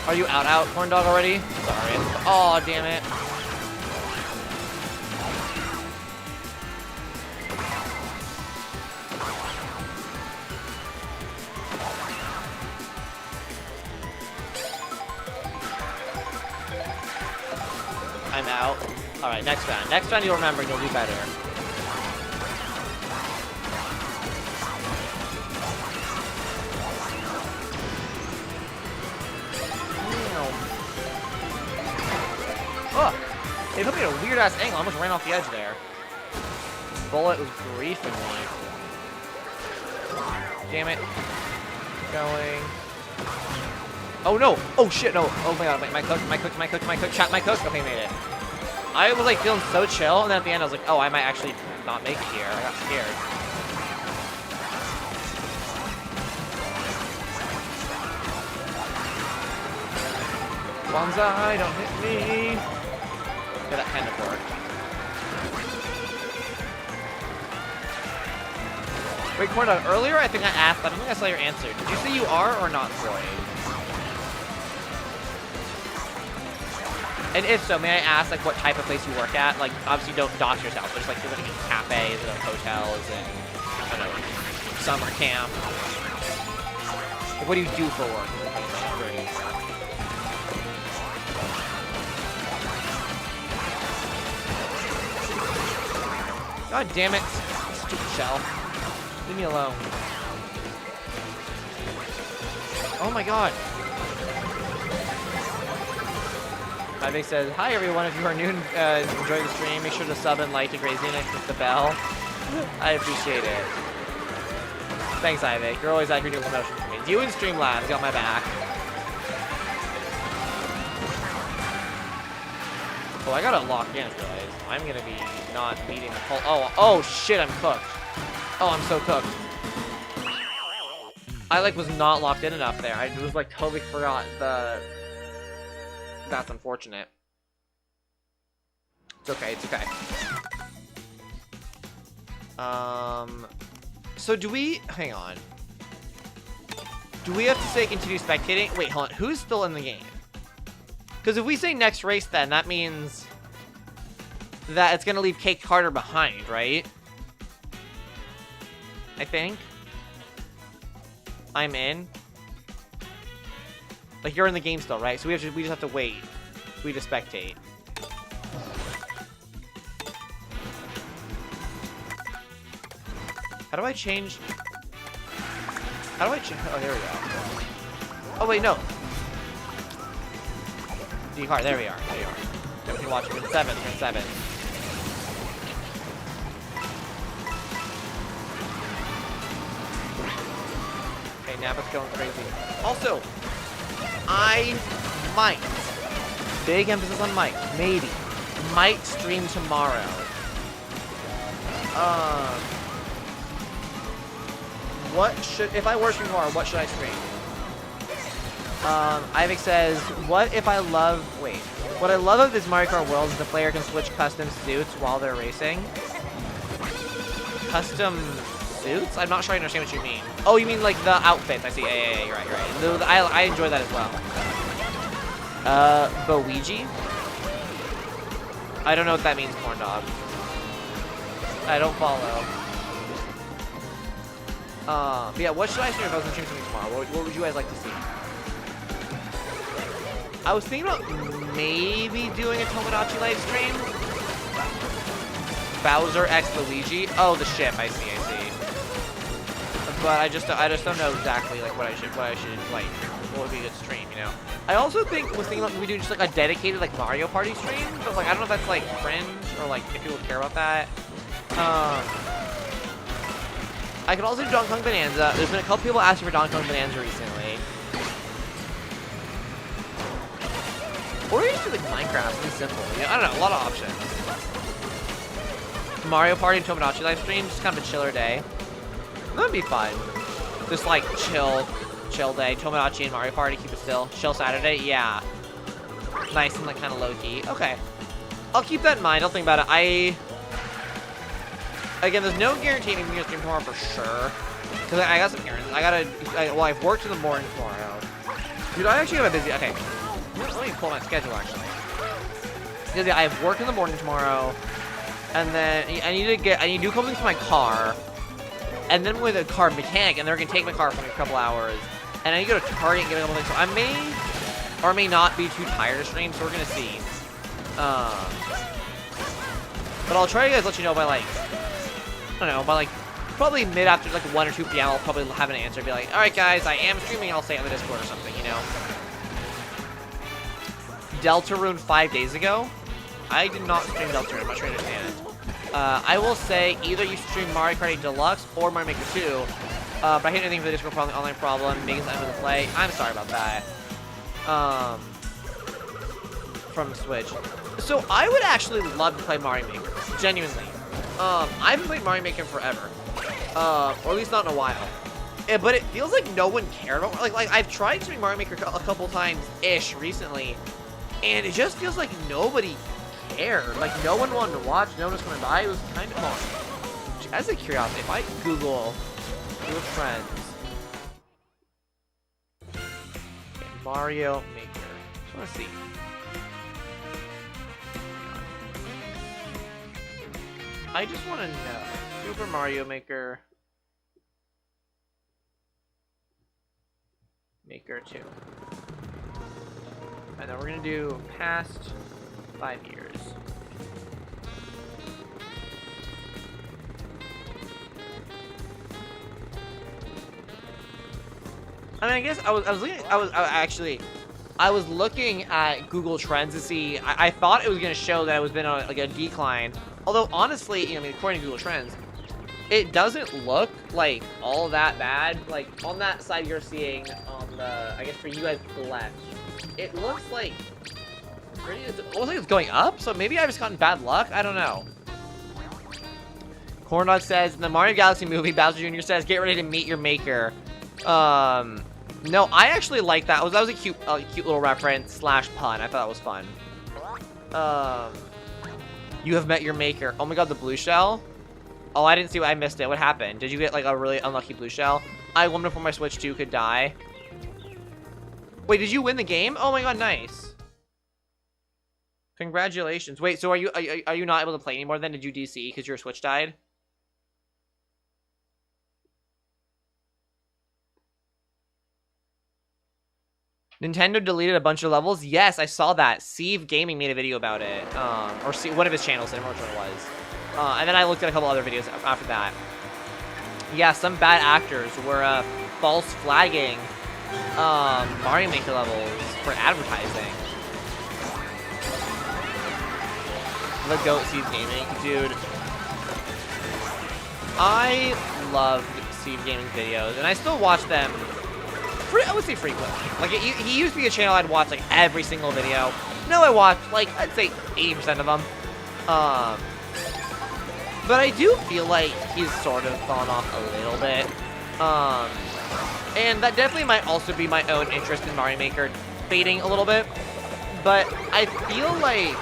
Are you out, corn dog already? Sorry. Oh, damn it. I'm out. Alright, next round. Next round you'll remember and you'll do better. Oh, they put me at a weird-ass angle. I almost ran off the edge there. Bullet was griefing me. Damn it. Going. Oh, no. Oh, shit, no. Oh, my God. My cook. Chat, my cook. Okay, made it. I was, like, feeling so chill, and then at the end, I was like, oh, I might actually not make it here. I got scared. Bonsai, don't hit me. Yeah, that kind of worked. Wait, Corn Dog, earlier I think I asked, but I don't think I saw your answer. Did you say you are or not employed? And if so, may I ask, like, what type of place you work at? Like, obviously don't dox yourself, but just, like, you're living in cafes and hotels and, I don't know, summer camp. Like, what do you do for work? God damn it. Stupid shell. Leave me alone. Oh my god. Ivy says, hi everyone, if you are new and enjoy the stream, make sure to sub and like to GreatZina and click the bell. I appreciate it. Thanks, Ivy. You're always out here doing promotion for me. You and Streamlabs got my back. Oh, I got it locked in, I realize. I'm gonna be not meeting the whole. Oh shit, I'm cooked. Oh, I'm so cooked. I like was not locked in enough there. I was like totally forgot the. That's unfortunate. It's okay. It's okay. So do we? Hang on. Do we have to say continue spectating? Wait, hold on. Who's still in the game? Because if we say next race, then that means that it's gonna leave Cake Carter behind, right? I think. I'm in. Like, you're in the game still, right? So we just have to wait. We just spectate. How do I change? How do I change? Oh, there we go. Oh, wait, no. D-card, there we are. There you are. Everything watching. We're in 7. We're in 7. Okay, Napa's going crazy. Also, I might, big emphasis on might, maybe, might stream tomorrow. If I were stream tomorrow, what should I stream? Ivik says, what I love of this Mario Kart World is the player can switch custom suits while they're racing. Custom suits? I'm not sure I understand what you mean. Oh, you mean like the outfits. I see. Yeah, you're right. I enjoy that as well. Bowegie? I don't know what that means, Corn Dog. I don't follow. But yeah, what should I stream if I was going to stream something tomorrow? What would you guys like to see? I was thinking about maybe doing a Tomodachi live stream. Bowser x Luigi. Oh, the ship. I see. But I just don't know exactly like what would be a good stream, you know. I also was thinking about maybe doing just like a dedicated like Mario Party stream, but like I don't know if that's like fringe or like if people care about that. I could also do Donkey Kong Bonanza. There's been a couple people asking for Donkey Kong Bonanza recently. Or you just do like Minecraft, something simple. You know, I don't know, a lot of options. Mario Party and Tomodachi live stream, just kind of a chiller day. That'd be fun. Just like chill day. Tomodachi and Mario Party, keep it still. Chill Saturday, yeah. Nice and like kind of low key. Okay. I'll keep that in mind. I'll think about it. Again, there's no guarantee I'm gonna stream tomorrow for sure. Because I got some errands. Well, I've worked in the morning tomorrow. Dude, I actually have a busy, okay. Let me pull my schedule actually. Because I have work in the morning tomorrow. And then I need to do a couple things for my car. And then with a car mechanic, and they're gonna take my car for me a couple hours. And I need to go to Target and get a couple things. So I may or may not be too tired to stream, so we're gonna see. But I'll try to let you know by like, I don't know, by like probably mid after like 1 or 2 p.m. I'll probably have an answer. Be like, all right, guys, I am streaming. I'll say on the Discord or something, you know. Deltarune 5 days ago. I did not stream Deltarune. I'm not sure I understand it. I will say either you stream Mario Kart 8 Deluxe or Mario Maker 2. But I hate anything for the Discord problem, online problem, making the end of the play. I'm sorry about that. From Switch. So I would actually love to play Mario Maker. Genuinely. I haven't played Mario Maker forever. Or at least not in a while. But it feels like no one cared about like I've tried streaming Mario Maker a couple times-ish recently. And it just feels like nobody cared. Like, no one wanted to watch, no one was going to buy. It was kind of fun. As a curiosity, if I Google Google Trends. Okay, Mario Maker. Just want to see. I just want to know. Super Mario Maker. Maker 2. And then we're going to do past 5 years. I mean, I guess I was looking at Google Trends to see. I thought it was going to show that it was been on like a decline. Although honestly, I mean, according to Google Trends, it doesn't look like all that bad. Like on that side you're seeing on the, I guess for you guys to the left, it looks like it looks like it's going up. So maybe I've just gotten bad luck. I don't know. Corndog says in the Mario Galaxy movie, Bowser Jr. says, "Get ready to meet your maker." No, I actually like that. That was a cute little reference slash pun. I thought that was fun. You have met your maker. Oh my god, the blue shell. Oh, I didn't see what I missed it. What happened? Did you get like a really unlucky blue shell? I won before my Switch 2 could die. Wait, did you win the game? Oh my god, nice. Congratulations. Wait, so are you not able to play anymore then? Did you DC because your Switch died? Nintendo deleted a bunch of levels? Yes, I saw that. Sieve Gaming made a video about it. Or one of his channels, I don't remember which one it was. And then I looked at a couple other videos after that. Yeah, some bad actors were false flagging Mario Maker levels for advertising. The GOAT Sieve Gaming. Dude. I loved Sieve Gaming's videos, and I still watch them. I would say frequently. Like, he used to be a channel I'd watch, like, every single video. Now I watch, like, I'd say 80% of them. But I do feel like he's sort of fallen off a little bit. And that definitely might also be my own interest in Mario Maker fading a little bit. But I feel like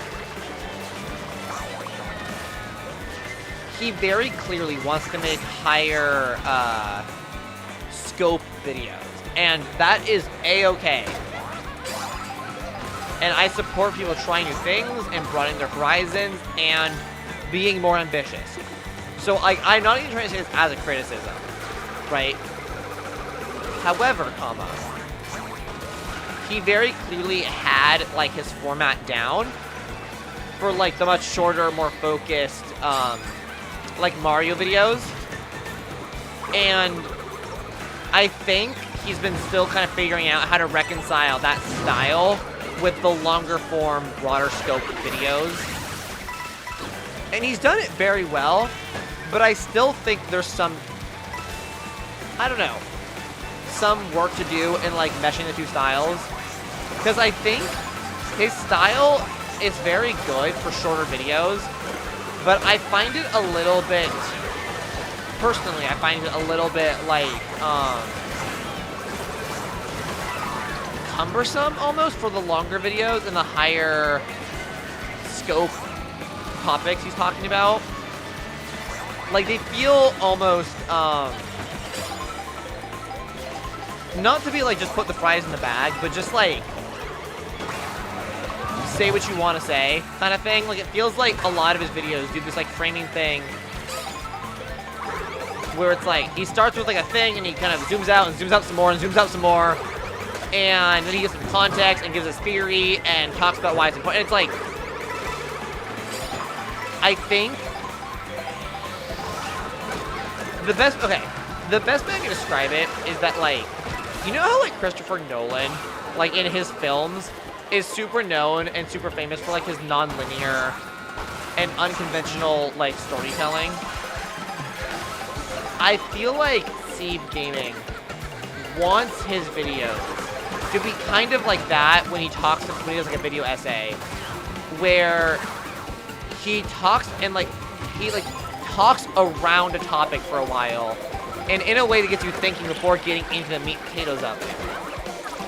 he very clearly wants to make higher scope videos. And that is a-okay. And I support people trying new things and broadening their horizons and being more ambitious. So I'm not even trying to say this as a criticism, right? However, he very clearly had like his format down for like the much shorter, more focused like Mario videos. And I think he's been still kind of figuring out how to reconcile that style with the longer form, broader scope videos. And he's done it very well, but I still think there's some, I don't know, some work to do in like meshing the two styles. Because I think his style is very good for shorter videos, but I find it a little bit, personally, I find it a little bit like, cumbersome almost for the longer videos and the higher scope topics he's talking about. Like they feel almost not to be like just put the fries in the bag, but just like say what you want to say kind of thing. Like it feels like a lot of his videos do this like framing thing where it's like he starts with like a thing and he kind of zooms out and zooms out some more and zooms out some more. And then he gives some context and gives us theory and talks about why it's important. It's like, I think the best way I can describe it is that like, you know how like Christopher Nolan, like in his films, is super known and super famous for like his non-linear and unconventional like storytelling? I feel like Sieve Gaming wants his videos to be kind of like that when he talks, when he does like a video essay, where he talks and like, he like talks around a topic for a while, and in a way that gets you thinking before getting into the meat and potatoes of it,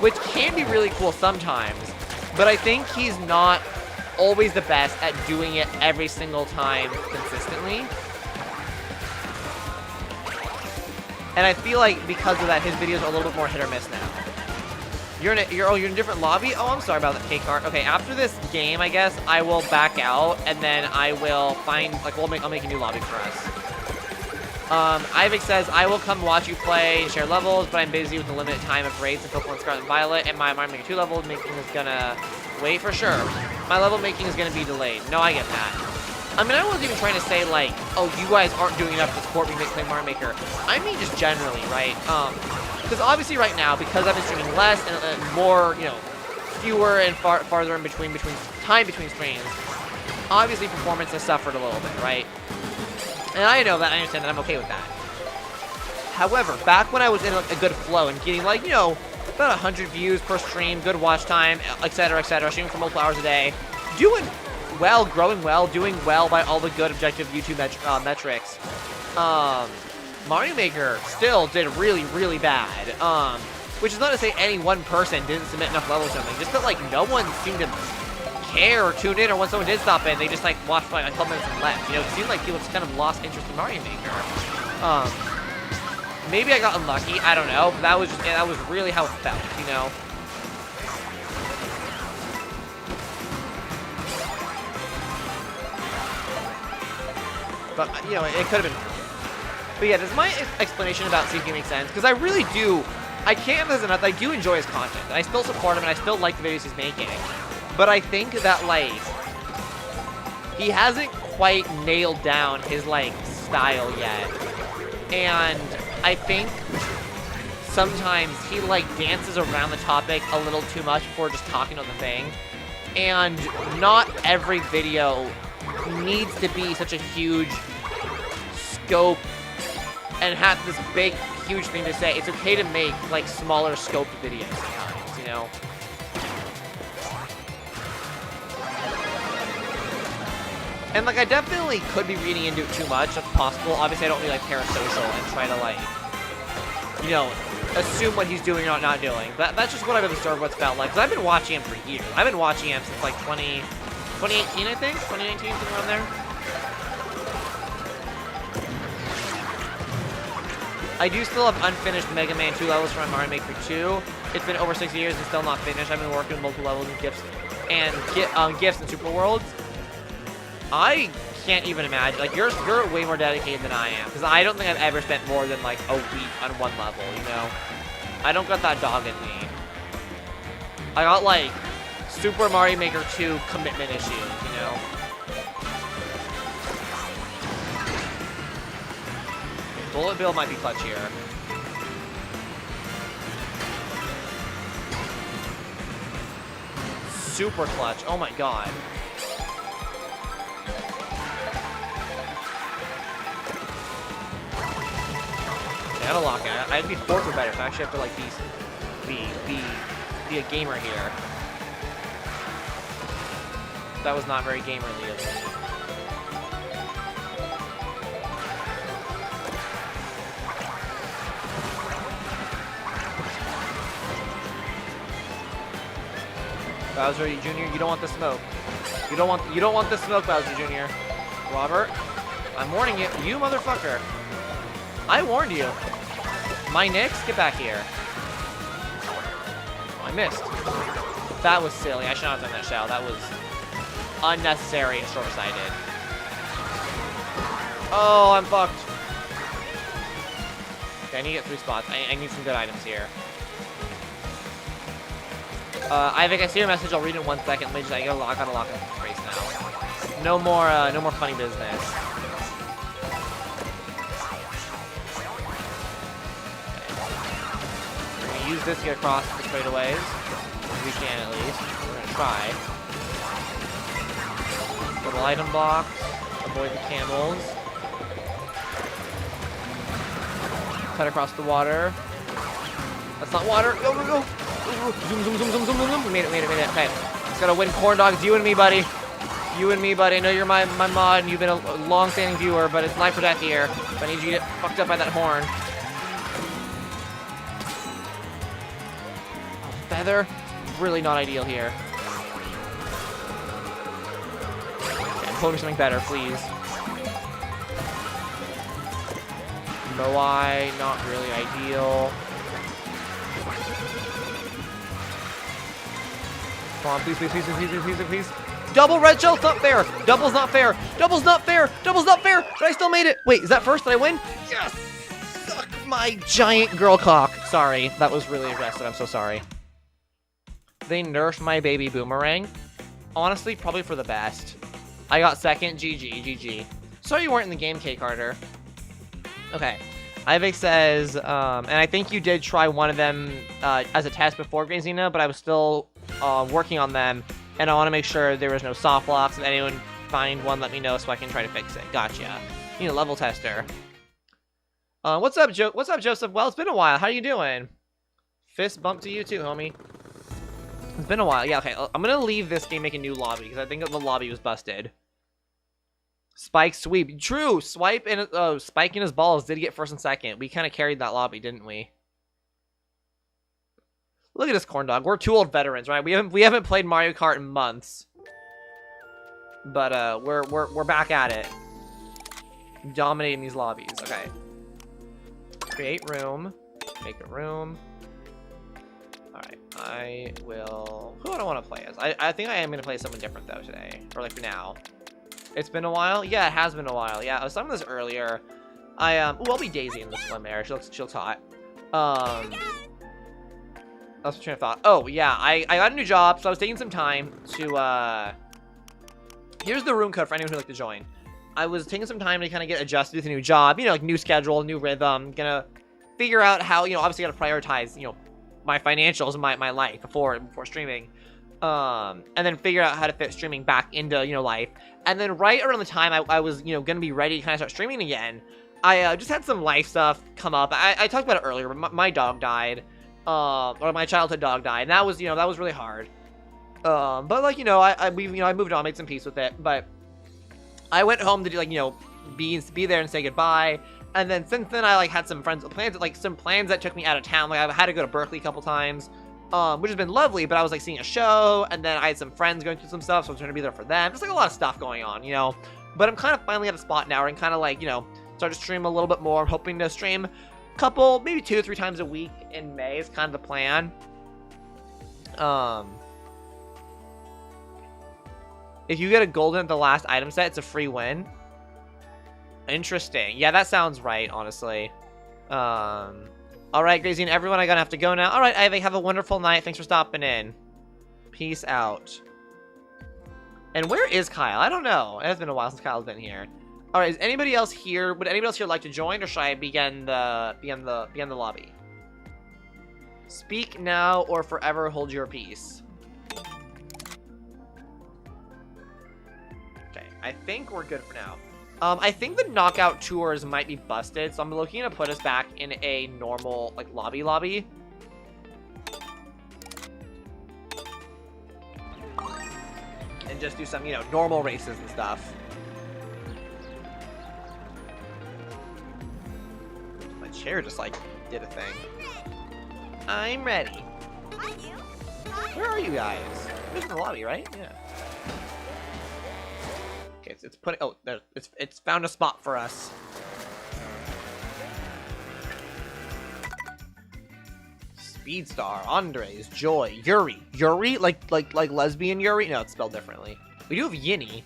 which can be really cool sometimes, but I think he's not always the best at doing it every single time consistently. And I feel like because of that, his videos are a little bit more hit or miss now. You're in a different lobby? Oh, I'm sorry about that, Kart. Okay, after this game, I guess, I will back out, and then I will find, like, I'll make a new lobby for us. Ivik says, I will come watch you play and share levels, but I'm busy with the limited time of raids in Pokemon Scarlet and Violet, and my Mario Maker 2 level making is gonna wait for sure. My level making is gonna be delayed. No, I get that. I mean, I wasn't even trying to say, like, oh, you guys aren't doing enough to support me playing Mario Maker. I mean just generally, right? Because obviously right now, because I've been streaming less and more, you know, fewer and farther in between time between streams, obviously performance has suffered a little bit, right? And I know that, I understand that, I'm okay with that. However, back when I was in a good flow and getting, like, you know, about 100 views per stream, good watch time, etc., streaming for multiple hours a day, doing well, growing well, doing well by all the good objective YouTube metrics, Mario Maker still did really, really bad. Which is not to say any one person didn't submit enough levels or something, just that, like, no one seemed to care or tune in, or when someone did stop in, they just, like, watched for, like, a couple minutes and left. You know, it seemed like people just kind of lost interest in Mario Maker. Maybe I got unlucky, I don't know, but that was just, yeah, that was really how it felt, you know? But, you know, it could have been. But yeah, does my explanation about CP make sense? Because I really do, I can't emphasize enough that I do enjoy his content, and I still support him, and I still like the videos he's making. But I think that, like, he hasn't quite nailed down his, like, style yet. And I think sometimes he, like, dances around the topic a little too much before just talking on the thing. And not every video needs to be such a huge scope and have this big, huge thing to say. It's okay to make, like, smaller scoped videos sometimes, you know? And, like, I definitely could be reading into it too much. That's possible. Obviously, I don't really, like, parasocial and try to, like, you know, assume what he's doing or not doing. But that's just what I've observed what's felt like. Because I've been watching him for years. I've been watching him since, like, 2018, I think? 2019, something around there. I do still have unfinished Mega Man 2 levels for my Mario Maker 2. It's been over 6 years and still not finished. I've been working with multiple levels and gifts and Super Worlds. I can't even imagine. Like, you're way more dedicated than I am. Because I don't think I've ever spent more than, like, a week on one level, you know? I don't got that dog in me. I got, like, Super Mario Maker 2 commitment issues, you know? Bullet Bill might be clutch here. Super clutch. Oh my god. I gotta lock it. I'd be fourth or better, so I actually have to, like, be a gamer here. That was not very gamerly of me. Bowser Jr., you don't want the smoke. You don't want the smoke, Bowser Jr. Robert, I'm warning you, you motherfucker. I warned you. My Nix, get back here. Oh, I missed. That was silly. I should not have done that shell. That was unnecessary and short-sighted. Oh, I'm fucked. Okay, I need to get 3 spots. I need some good items here. I think I see your message. I'll read it in 1 second. Let me just, I gotta lock in race now. No more funny business. Okay. We're gonna use this to get across the straightaways. We can at least. We're gonna try. Little item box. Avoid the camels. Cut across the water. That's not water. Go, go, go. Zoom, zoom, zoom, zoom, zoom, zoom. We made it. Okay. Just gotta win corn dogs. You and me, buddy. You and me, buddy. I know you're my mod and you've been a long-standing viewer, but it's life or death here. If I need you to get fucked up by that horn. Oh, feather? Really not ideal here. Okay, I'm hoping something better, please. Moai, not really ideal. Come on, please, please, please, please, please, please, please. Double red shell, it's not fair. Double's not fair. Double's not fair. Double's not fair. But I still made it. Wait, is that first? Did I win? Yes. Suck my giant girl cock. Sorry, that was really aggressive. I'm so sorry. They nerfed my baby boomerang. Honestly, probably for the best. I got second. GG, GG. Sorry you weren't in the game, K Carter. Okay. Ivik says, and I think you did try one of them as a test before GreatZina, but I was still working on them, and I want to make sure there was no soft locks. If anyone find one, let me know so I can try to fix it. Gotcha. You need a level tester. What's up, What's up, Joseph? Well, it's been a while. How you doing? Fist bump to you too, homie. It's been a while. Yeah, okay. I'm gonna leave this game, make a new lobby, because I think the lobby was busted. Spike sweep. True. Spike and his balls did get first and second. We kind of carried that lobby, didn't we? Look at this corn dog. We're two old veterans, right? We haven't played Mario Kart in months, but we're back at it, dominating these lobbies. Okay. Create room. Make a room. All right. I will. Who do I want to play as? I think I am gonna play someone different though today, or like for now. It's been a while? Yeah, it has been a while. Yeah, I was talking about this earlier. Ooh, I'll be Daisy in this one there. She looks hot. That's the train of thought. Oh, yeah, I got a new job, so I was taking some time to, here's the room code for anyone who'd like to join. I was taking some time to kind of get adjusted to the new job, you know, like new schedule, new rhythm, gonna figure out how, you know, obviously gotta prioritize, you know, my financials and my life before streaming. And then figure out how to fit streaming back into, you know, life. And then right around the time I was, you know, gonna be ready to kind of start streaming again, I just had some life stuff come up. I talked about it earlier, but my dog died, or my childhood dog died, and that was, you know, that was really hard. But like, you know, I moved on, made some peace with it. But I went home to do, like, you know, be there and say goodbye. And then since then, I like had some plans that took me out of town. Like I had to go to Berkeley a couple times. Which has been lovely, but I was like seeing a show, and then I had some friends going through some stuff, so I was trying to be there for them. Just like a lot of stuff going on, you know. But I'm kind of finally at a spot now where I can kind of like, you know, start to stream a little bit more. I'm hoping to stream a couple, maybe 2 or 3 times a week in May is kind of the plan. If you get a golden at the last item set, it's a free win. Interesting. Yeah, that sounds right, honestly. Alright, GreatZina, everyone, I'm gonna have to go now. Alright, Ivy, have a wonderful night. Thanks for stopping in. Peace out. And where is Kyle? I don't know. It has been a while since Kyle's been here. Alright, is anybody else here? Would anybody else here like to join, or should I begin the lobby? Speak now or forever hold your peace. Okay, I think we're good for now. I think the knockout tours might be busted, so I'm looking to put us back in a normal, like, lobby. And just do some, you know, normal races and stuff. My chair just, like, did a thing. I'm ready. Where are you guys? You're in the lobby, right? Yeah. It's putting. Oh, there. It's found a spot for us. Speedstar, Andres, Joy, Yuri, like lesbian Yuri. No, it's spelled differently. We do have Yinny.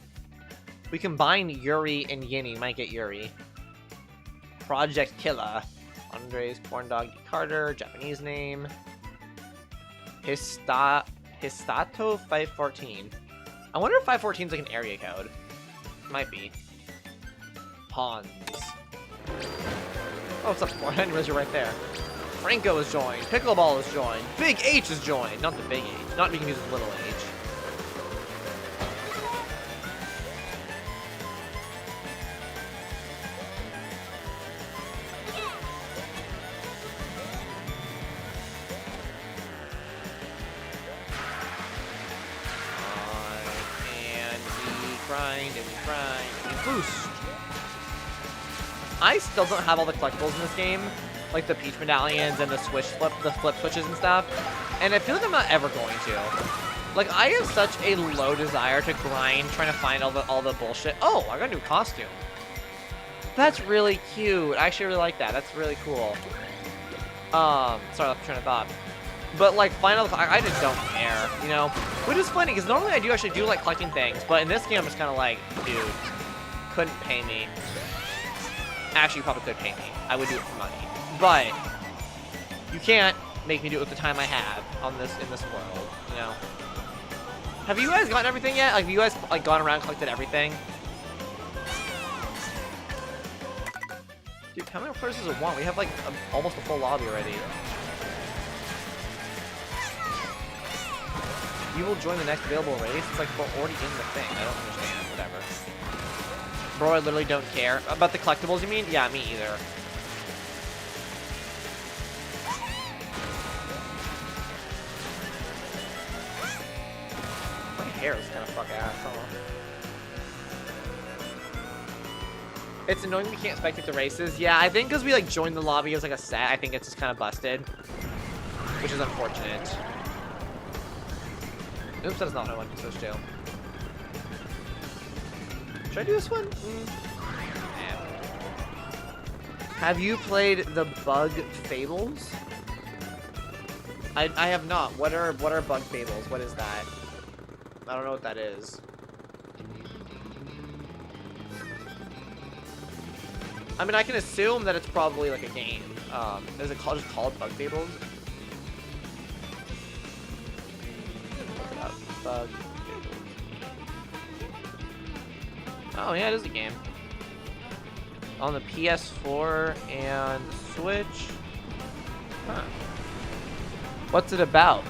We combine Yuri and Yinny, might get Yuri. Project Killer, Andres, Porn Dog Carter, Japanese name. Histato 514. I wonder if 514 is like an area code. Might be. Pawns. Oh, what's up, Sport? I didn't realize you're right there. Franco is joined. Pickleball is joined. Big H is joined. Not the Big H. Not we can use the little H. Boost. I still don't have all the collectibles in this game, like the Peach medallions and the flip switches and stuff, and I feel like I'm not ever going to. Like, I have such a low desire to grind trying to find all the bullshit. Oh, I got a new costume. That's really cute. I actually really like that. That's really cool. Sorry, I lost my train of thought. But like final, I just don't care, you know? Which is funny because normally I do actually do like collecting things, but in this game I'm just kind of like, dude, couldn't pay me. Actually, you probably could pay me. I would do it for money, but you can't make me do it with the time I have on this in this world, you know? Have you guys gotten everything yet? Like, have you guys like gone around and collected everything? Dude, how many players does it want? We have like almost a full lobby already. You will join the next available race? It's like we're already in the thing. I don't understand. Whatever. Bro, I literally don't care. About the collectibles, you mean? Yeah, me either. My hair is kind of fuck ass, huh? It's annoying we can't spectate the races. Yeah, I think because we like joined the lobby as like a set, I think it's just kind of busted. Which is unfortunate. Oops, that is not what I wanted to switch to. Should I do this one? Have you played the Bug Fables? I have not. What are Bug Fables? What is that? I don't know what that is. I mean, I can assume that it's probably like a game. Is it just called Bug Fables? Bug Fables. Oh yeah, it is a game. On the PS4 and Switch. Huh. What's it about?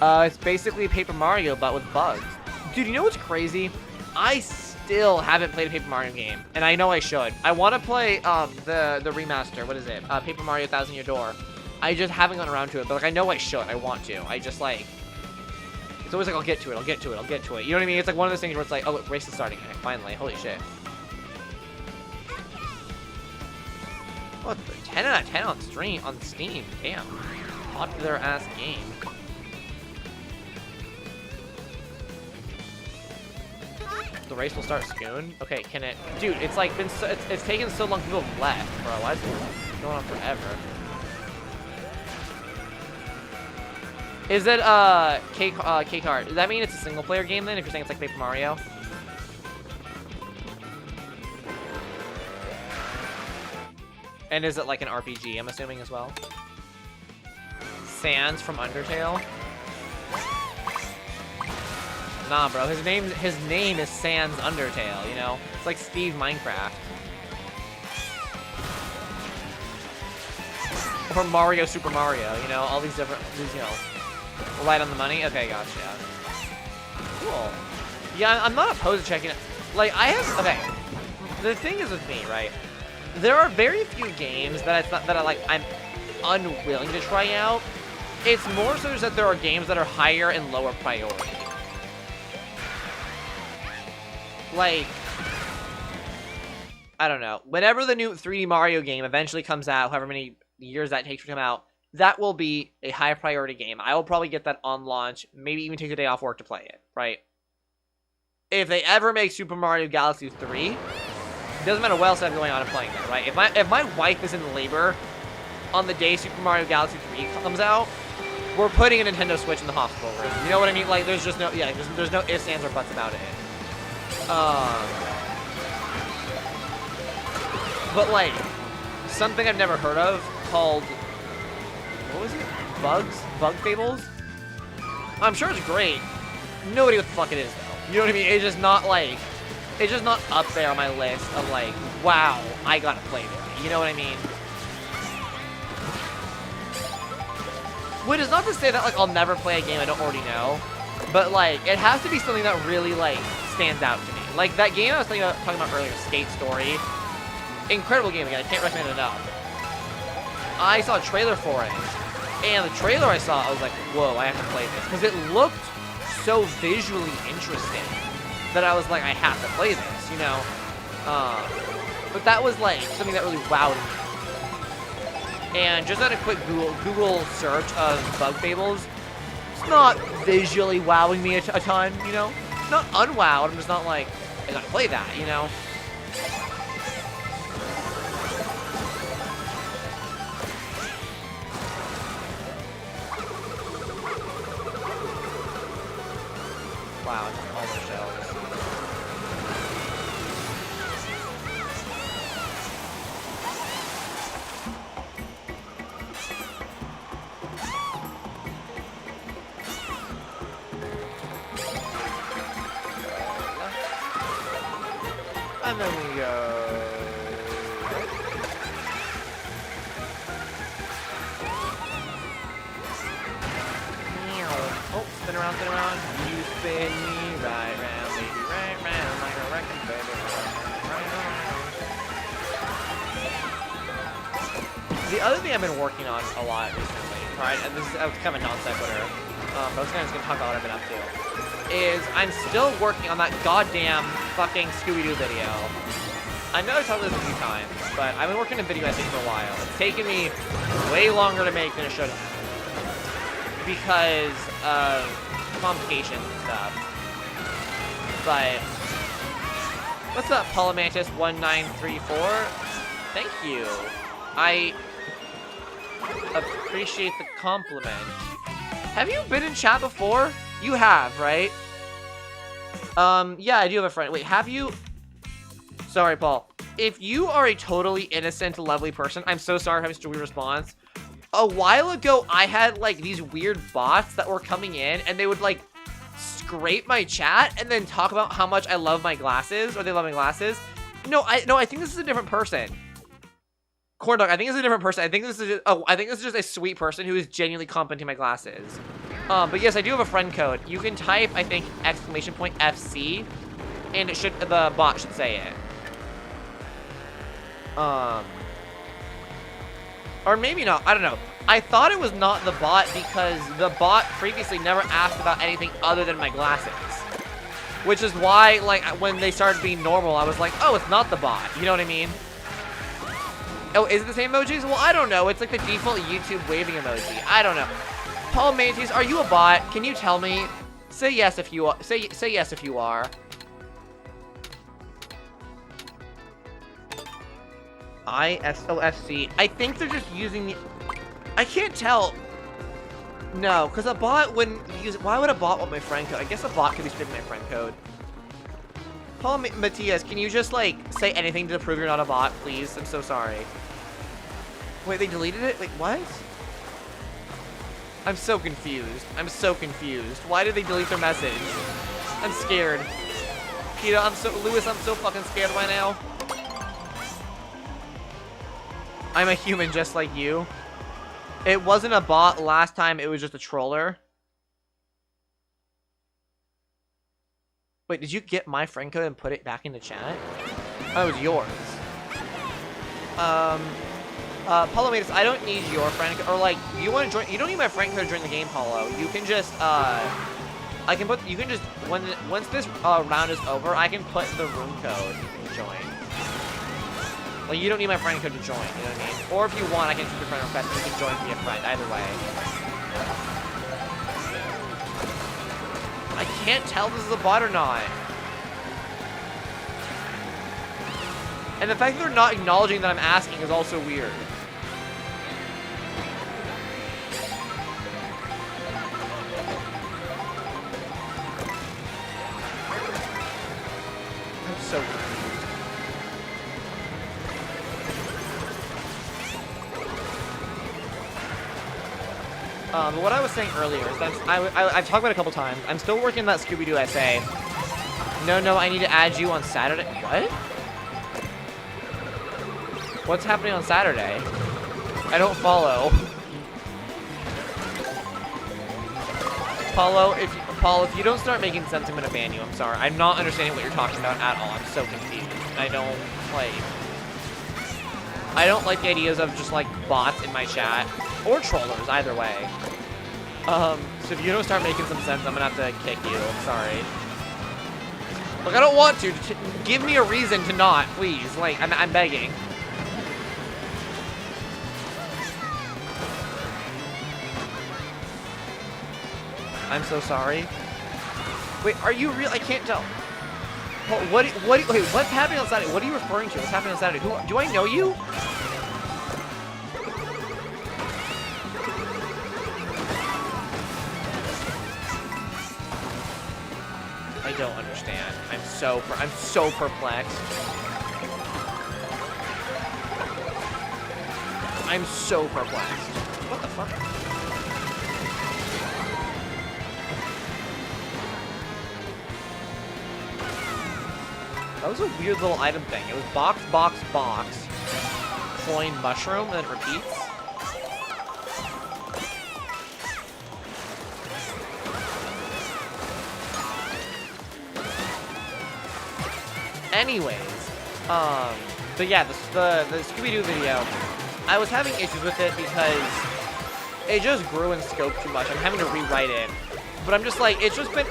It's basically Paper Mario, but with bugs. Dude, you know what's crazy? I still haven't played a Paper Mario game, and I know I should. I want to play the remaster. What is it? Paper Mario Thousand Year Door. I just haven't gotten around to it, but like I know I should. I want to. I just like. It's always like I'll get to it. I'll get to it. I'll get to it. You know what I mean? It's like one of those things where it's like, oh, race is starting. Okay, finally, holy shit. Oh, 10 out of 10 on stream on Steam. Damn, popular ass game. The race will start soon. Okay, can it? Dude, it's like been so, it's taken so long. People have left, bro. Why is it going on forever? Is it Kart? Does that mean it's a single player game then? If you're saying it's like Paper Mario. And is it like an RPG? I'm assuming as well. Sans from Undertale. Nah, bro. His name is Sans Undertale. You know, it's like Steve Minecraft. Or Mario Super Mario. You know, all these different. You know. Light on the money? Okay, gotcha. Cool. Yeah, I'm not opposed to checking it. Like, I have... Okay. The thing is with me, right? There are very few games that I'm unwilling to try out. It's more so just that there are games that are higher and lower priority. Like... I don't know. Whenever the new 3D Mario game eventually comes out, however many years that takes to come out, that will be a high priority game. I will probably get that on launch, maybe even take a day off work to play it, right? If they ever make Super Mario Galaxy 3, it doesn't matter what else I'm going on and playing that, right? If my wife is in labor on the day Super Mario Galaxy 3 comes out, we're putting a Nintendo Switch in the hospital room. You know what I mean? Like, there's just no, yeah, there's no ifs, ands, or buts about it. But like, something I've never heard of called... What was it? Bug Fables? I'm sure it's great. Nobody what the fuck it is, though. You know what I mean? It's just not, like... It's just not up there on my list of, like, wow, I gotta play this. You know what I mean? Which is not to say that, like, I'll never play a game I don't already know. But, like, it has to be something that really, like, stands out to me. Like, that game I was talking about earlier, Skate Story. Incredible game, again. I can't recommend it enough. I saw a trailer for it. And the trailer I saw, I was like, whoa, I have to play this. Because it looked so visually interesting that I was like, I have to play this, you know? But that was like something that really wowed me. And just at a quick Google search of Bug Fables, it's not visually wowing me a ton, you know? Not unwowed, I'm just not like I gotta play that, you know? Wow, it's all the shells. And then we go. Oh, spin around, spin around. You spin me right round, baby, right round, like a record, baby. The other thing I've been working on a lot recently, right, and this is kind of a non sequitur, but I was kind of just gonna talk about what I've been up to, is I'm still working on that goddamn fucking Scooby-Doo video. I know I've talked about this a few times, but I've been working on video essay for a while. It's taken me way longer to make than it should have, because of complications and stuff. But what's up, Polymantis1934? Thank you. I appreciate the compliment. Have you been in chat before? You have, right? Yeah, I do have a friend. Wait, have you? Sorry, Paul. If you are a totally innocent, lovely person, I'm so sorry for having such a weird response. A while ago, I had, like, these weird bots that were coming in, and they would, like, scrape my chat and then talk about how much I love my glasses, or they love my glasses. No, I think this is a different person. Corn Dog, I think it's a different person. I think this is just, I think this is just a sweet person who is genuinely complimenting my glasses. But yes, I do have a friend code. You can type, I think, !FC, and it should, the bot should say it. Or maybe not, I don't know. I thought it was not the bot because the bot previously never asked about anything other than my glasses. Which is why, like, when they started being normal, I was like, oh, it's not the bot. You know what I mean? Oh, is it the same emojis? Well, I don't know. It's like the default YouTube waving emoji. I don't know. Paul Mantis, are you a bot? Can you tell me? Say yes if you are. Say yes if you are. ISOFC. I think they're just using the... I can't tell. No, because a bot wouldn't use... Why would a bot want my friend code? I guess a bot could be stripping my friend code. Paul Matthias, can you just, like, say anything to prove you're not a bot, please? I'm so sorry. Wait, they deleted it? Wait, what? I'm so confused. I'm so confused. Why did they delete their message? I'm scared. Peter, Lewis, I'm so fucking scared right now. I'm a human just like you. It wasn't a bot last time, it was just a troller. Wait, did you get my friend code and put it back in the chat? Oh, it was yours. Paulo Matus, I don't need your friend code, or like, you want to join, you don't need my friend code to join the game, Paulo. You can just, I can put, you can just, once this round is over, I can put the room code and join. Like, you don't need my friend code to join, you know what I mean? Or if you want, I can just do friend request and you can join and be a friend, either way. I can't tell if this is a bot or not. And the fact that they're not acknowledging that I'm asking is also weird. I'm so confused. But what I was saying earlier is that I've talked about it a couple times. I'm still working on that Scooby-Doo essay. No, I need to add you on Saturday. What? What's happening on Saturday? I don't follow. Paul, if you don't start making sense, I'm gonna ban you. I'm sorry. I'm not understanding what you're talking about at all. I'm so confused. I don't like the ideas of just like bots in my chat or trollers, either way. So if you don't start making some sense, I'm gonna have to kick you. I'm sorry. Look, I don't want to. Give me a reason to not, please. Like, I'm begging. I'm so sorry. Wait, are you real? I can't tell. Wait, what's happening on Saturday? What are you referring to? What's happening on Saturday? Do I know you? I don't understand. I'm so perplexed. I'm so perplexed. What the fuck? That was a weird little item thing. It was box, box, box, coin, mushroom, and then it repeats. Anyways, but yeah, the Scooby-Doo video, I was having issues with it because it just grew in scope too much. I'm having to rewrite it, but I'm just like, it's just been.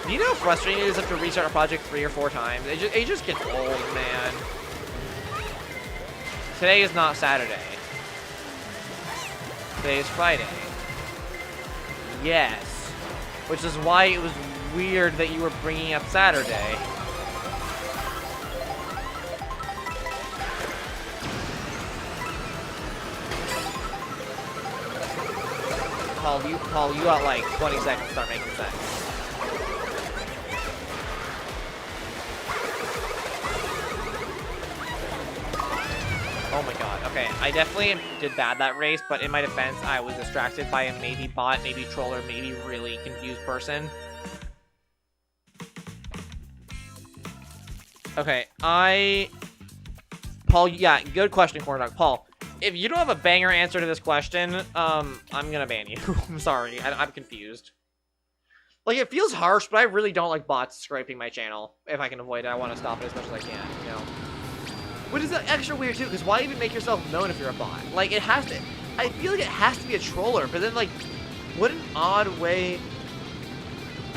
You know how frustrating it is to restart a project 3 or 4 times? It just gets old, man. Today is not Saturday. Today is Friday. Yes. Which is why it was weird that you were bringing up Saturday. Paul, you got like 20 seconds to start making sense. Oh my god, okay. I definitely did bad that race, but in my defense, I was distracted by a maybe bot, maybe troller, maybe really confused person. Okay, Paul, yeah, good question, Corn Dog. Paul, if you don't have a banger answer to this question, I'm gonna ban you. I'm sorry, I'm confused. Like, it feels harsh, but I really don't like bots scraping my channel. If I can avoid it, I want to stop it as much as I can, you know? Which is extra weird, too, because why even make yourself known if you're a bot? Like, it has to... I feel like it has to be a troller, but then, like, what an odd way...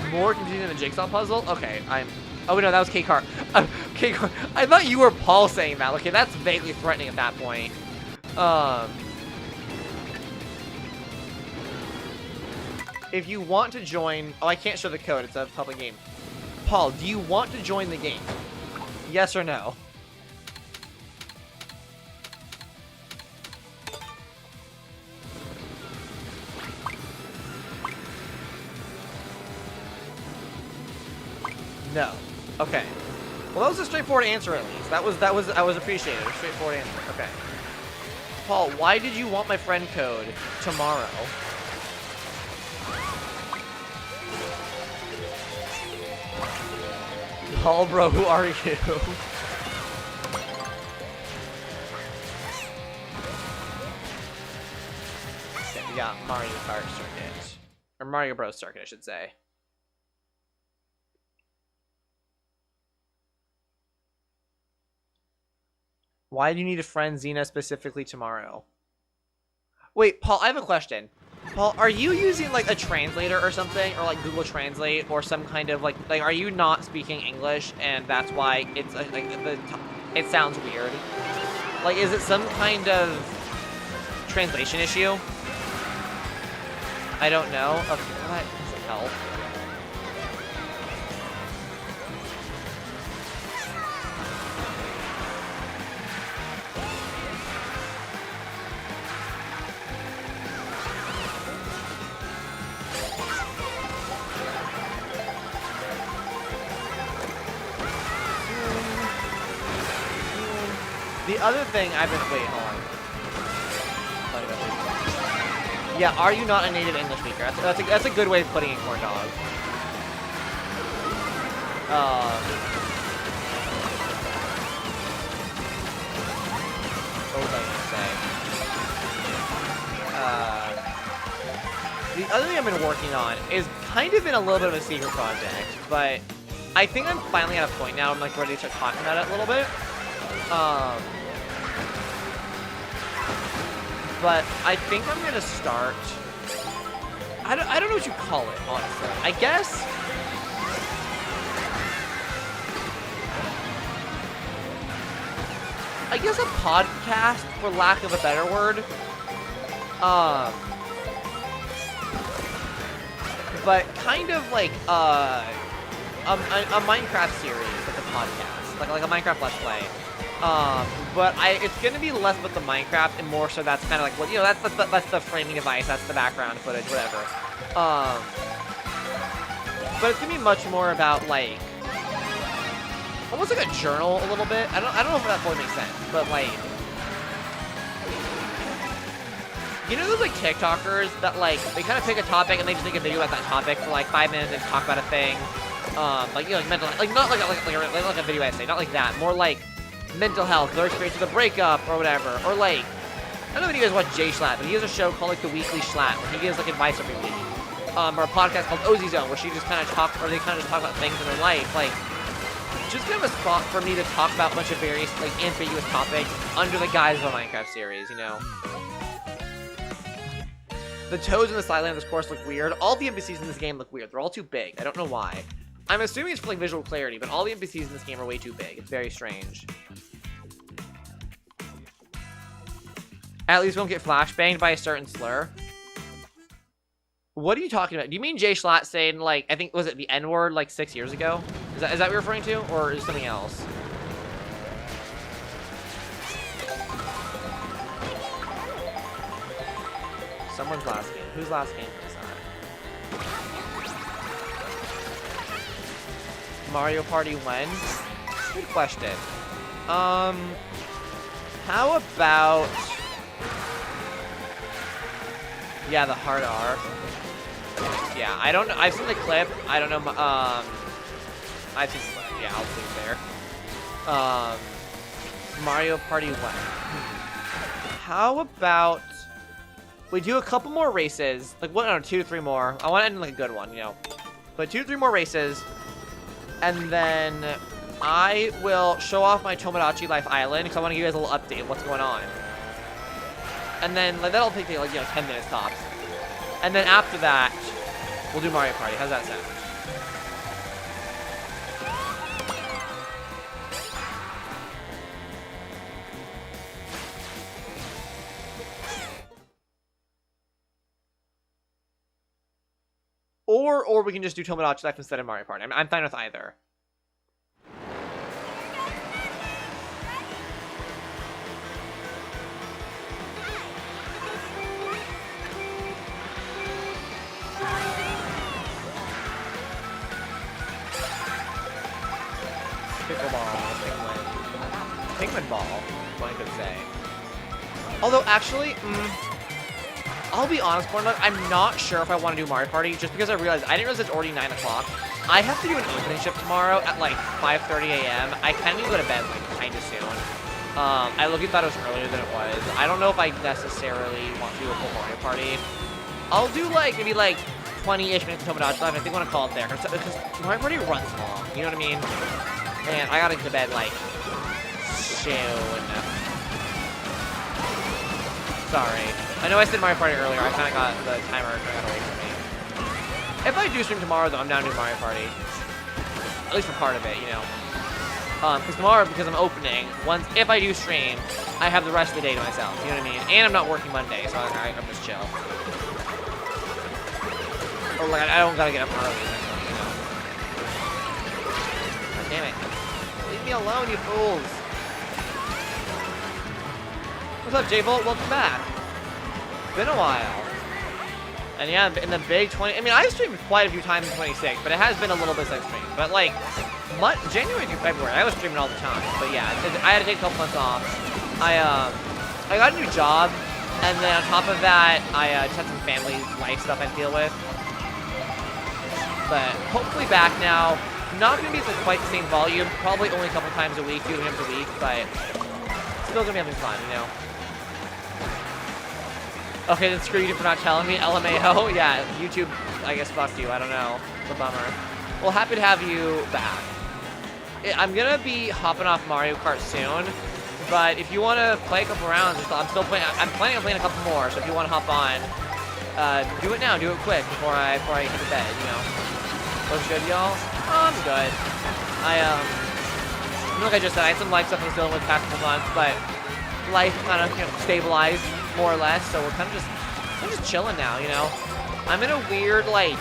More confusing than a jigsaw puzzle? Okay, Oh, no, that was Kart. Kart. I thought you were Paul saying that. Okay, that's vaguely threatening at that point. If you want to join... Oh, I can't show the code. It's a public game. Paul, do you want to join the game? Yes or no? No. Okay. Well, that was a straightforward answer at least. I was appreciated. A straightforward answer. Okay. Paul, why did you want my friend code tomorrow? Paul, bro, who are you? Okay, we got Mario Kart Circuit. Or Mario Bros. Circuit, I should say. Why do you need a friend Zina specifically tomorrow? Wait, Paul, I have a question. Paul, are you using like a translator or something, or like Google Translate, or some kind of like are you not speaking English, and that's why it's like it sounds weird? Like, is it some kind of translation issue? I don't know. Okay, that doesn't help. The other thing I've been... Wait, hold on. Yeah, are you not a native English speaker? That's a good way of putting it, Corn Dog. What was I going to say? The other thing I've been working on is kind of in a little bit of a secret project, but I think I'm finally at a point now I'm like ready to start talking about it a little bit. But I think I'm gonna start. I don't know what you call it, honestly. I guess a podcast, for lack of a better word. But kind of like a a Minecraft series, like a podcast, like a Minecraft Let's Play. But it's gonna be less about the Minecraft and more so that's kind of like what that's the framing device, that's the background footage, whatever. But it's gonna be much more about like almost like a journal a little bit. I don't know if that fully makes sense, but like. You know those like TikTokers that like they kind of pick a topic and they just make a video about that topic for like 5 minutes and talk about a thing, like like mental, like not like a video essay, not like that, more like mental health, their experience with a breakup or whatever, or like I don't know if you guys watch Jay Schlatt, but he has a show called like The Weekly Schlatt where he gives like advice every week, or a podcast called Ozzy Zone where she just kind of talk or they kind of just talk about things in their life, like just kind of a spot for me to talk about a bunch of various like ambiguous topics under the guise of a Minecraft series, you know. The toads in the sideline of this course look weird. All the NPCs in this game look weird. They're all too big. I don't know why. I'm assuming it's for like visual clarity, but all the NPCs in this game are way too big. It's very strange. At least we won't get flashbanged by a certain slur. What are you talking about? Do you mean Jay Schlatt saying, like, I think, was it the N-word, like, 6 years ago? Is that what you're referring to? Or is it something else? Someone's last game. Whose last game is that? Mario Party when? Good question. How about... Yeah, the hard R. Yeah, I don't know. I've seen the clip. I don't know. I've seen... Yeah, I'll leave it there. Mario Party when? How about... We do a couple more races, like one or 2 to 3 more. I want to end like a good one, you know. But 2 to 3 more races, and then I will show off my Tomodachi Life Island because I want to give you guys a little update of what's going on. And then like that'll take like 10 minutes tops. And then after that, we'll do Mario Party. How's that sound? Or we can just do Tomodachi Life instead of Mario Party. I'm fine with either. Pickleball, Pikmin ball, one could say. Although actually, I'll be honest, Cornbug, I'm not sure if I want to do Mario Party, just because I realized, I didn't realize it's already 9 o'clock. I have to do an opening shift tomorrow at like 5:30 a.m. I kind of need to go to bed like kind of soon. I literally thought it was earlier than it was. I don't know if I necessarily want to do a full Mario Party. I'll do like, maybe like 20-ish minutes of Tomodachi Life, I think I want to call it there, because Mario Party runs long, you know what I mean? And I gotta get to bed like, soon. Sorry. I know I said Mario Party earlier. I kind of got the timer got away from me. If I do stream tomorrow, though, I'm down to do Mario Party. At least for part of it, you know. Because tomorrow, because I'm opening, if I do stream, I have the rest of the day to myself. You know what I mean? And I'm not working Monday, so I'm just chill. Or like I don't gotta get up early. You know? God damn it! Leave me alone, you fools! What's up, J-Bolt? Welcome back. Been a while. And yeah, in the big 20... I mean, I streamed quite a few times in 26, but it has been a little bit since stream. But like, January through February, I was streaming all the time. But yeah, I had to take a couple months off. I got a new job, and then on top of that, I just had some family life stuff I deal with. But hopefully back now. Not going to be at quite the same volume. Probably only a couple times a week, 2 times a week, but still going to be having fun, you know? Okay, then screw you for not telling me. LMAO? Yeah, YouTube, I guess, fucked you. I don't know. It's a bummer. Well, happy to have you back. I'm going to be hopping off Mario Kart soon, but if you want to play a couple rounds, I'm planning on playing a couple more, so if you want to hop on, do it now. Do it quick before I hit the bed, you know? What's good, y'all? I'm good. Like I just said, I had some life stuff I was dealing with the past couple months, but life kind of, stabilized, more or less, so we're kind of just chilling now, you know? I'm in a weird, like,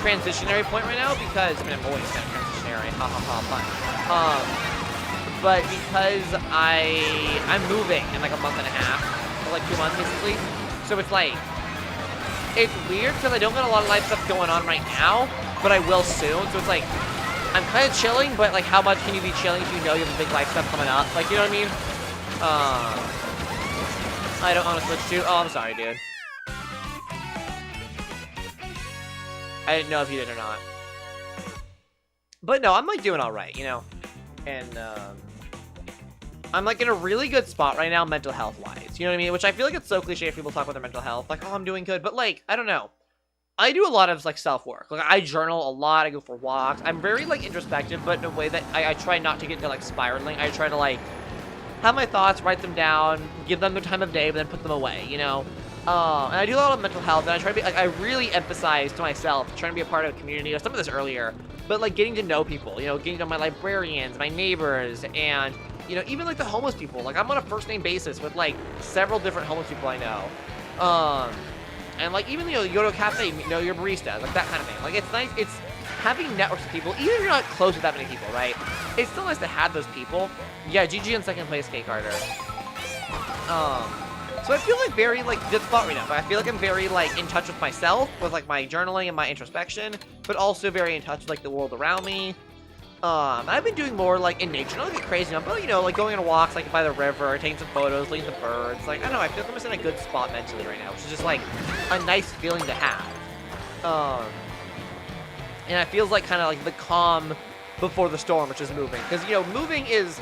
transitionary point right now, because, I mean, I'm always kind of transitionary, ha ha ha, fun. But because I'm moving in like a month and a half, or like 2 months basically, so it's like, it's weird because I don't got a lot of life stuff going on right now, but I will soon, so it's like, I'm kind of chilling, but like, how much can you be chilling if you know you have a big life stuff coming up? Like, you know what I mean? I don't want to switch to, oh, I'm sorry, dude. I didn't know if you did or not. But no, I'm like doing alright, you know? And, I'm like in a really good spot right now, mental health wise. You know what I mean? Which I feel like it's so cliche if people talk about their mental health. Like, oh, I'm doing good. But like, I don't know. I do a lot of like self-work. Like, I journal a lot. I go for walks. I'm very like introspective, but in a way that I try not to get into like spiraling. I try to like have my thoughts, write them down, give them the time of day, but then put them away, you know? And I do a lot of mental health, and I try to be, like, I really emphasize to myself, trying to be a part of a community. I was talking about this earlier, but, like, getting to know people, you know, getting to know my librarians, my neighbors, and, you know, even, like, the homeless people. Like, I'm on a first-name basis with, like, several different homeless people I know. And, like, even, you know, you go to a cafe, you know, your barista, like, that kind of thing. Like, it's nice, it's having networks of people, even if you're not close with that many people, right? It's still nice to have those people. Yeah, GG in second place, K Carter. So I feel like very, like, good spot right now, but I feel like I'm very, like, in touch with myself, with, like, my journaling and my introspection, but also very in touch with, like, the world around me. I've been doing more, like, in nature, not like crazy, but, you know, like, going on walks, like, by the river, taking some photos, looking at the birds, like, I don't know, I feel like I'm just in a good spot mentally right now, which is just, like, a nice feeling to have. And it feels like kind of, like, the calm before the storm, which is moving, because, you know, moving is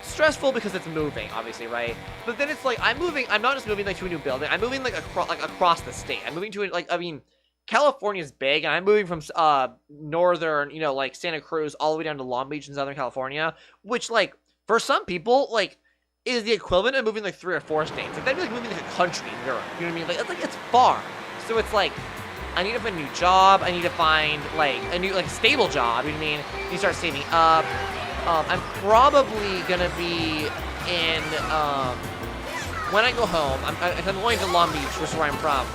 stressful because it's moving, obviously, right? But then it's like, I'm not just moving, like, to a new building, I'm moving, like, across the state. I'm moving to, like, I mean, California's big, and I'm moving from, northern, you know, like, Santa Cruz all the way down to Long Beach in Southern California, which, like, for some people, like, is the equivalent of moving, like, 3 or 4 states. Like, that'd be like moving, like, a country in Europe, you know what I mean? Like, it's far. So it's like, I need to find a new job, I need to find, like, a new, like, stable job, you know what I mean? You start saving up. I'm probably gonna be in, when I go home, I'm going to Long Beach, which is where I'm from,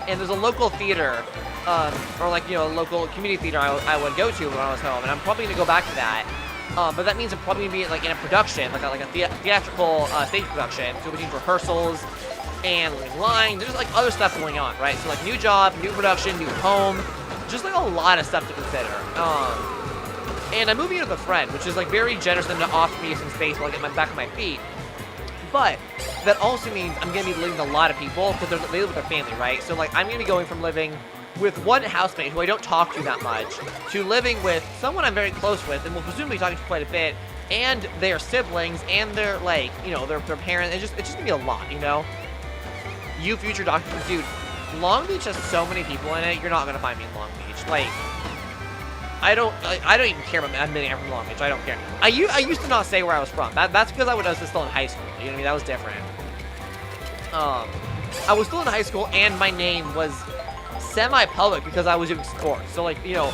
and there's a local theater, or like, you know, a local community theater I would go to when I was home, and I'm probably gonna go back to that, but that means I'm probably gonna be, like, in a production, like a theatrical, stage production, so which means rehearsals, and line, there's, like, other stuff going on, right? So, like, new job, new production, new home, just, like, a lot of stuff to consider, and I'm moving in with a friend, which is, like, very generous of them to offer me some space while I get my back on my feet. But that also means I'm going to be living with a lot of people because they live with their family, right? So, like, I'm going to be going from living with one housemate who I don't talk to that much to living with someone I'm very close with and will presumably be talking to quite a bit, and their siblings and their, like, you know, their parents. It's just going to be a lot, you know? You future doctors, dude, Long Beach has so many people in it, you're not going to find me in Long Beach. Like, I don't even care about admitting I'm from Long Beach. I don't care. I used to not say where I was from. That's because I was still in high school. You know what I mean? That was different. I was still in high school, and my name was semi-public because I was doing sports. So, like, you know,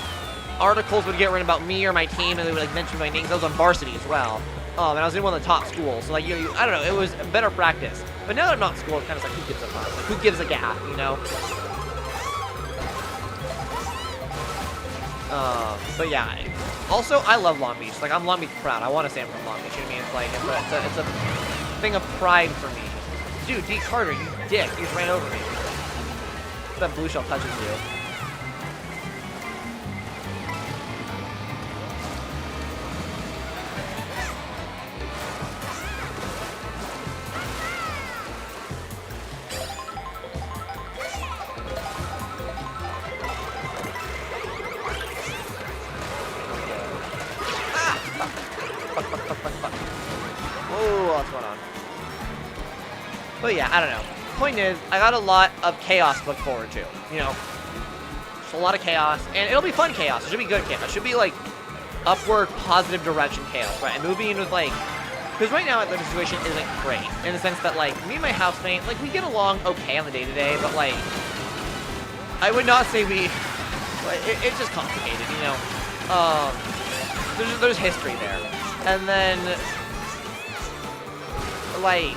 articles would get written about me or my team, and they would, like, mention my name because I was on varsity as well. And I was in one of the top schools. So, like, I don't know. It was better practice. But now that I'm not in school, it's kind of like, who gives a fuck? Like, who gives a gap? You know? But yeah, also, I love Long Beach. Like, I'm Long Beach proud. I want to say I'm from Long Beach, you know what I mean? It's like, it's a thing of pride for me. Dude, D. Carter, you dick. You just ran over me. That blue shell touches you. What's going on? But yeah, I don't know. Point is, I got a lot of chaos to look forward to. You know, just a lot of chaos, and it'll be fun chaos. It should be good chaos. It should be like upward, positive direction chaos, right? And moving in with like, because right now the situation isn't great in the sense that like me and my housemate, like we get along okay on the day-to-day, but like I would not say we. Like, it's just complicated, you know. There's history there, and then. Like,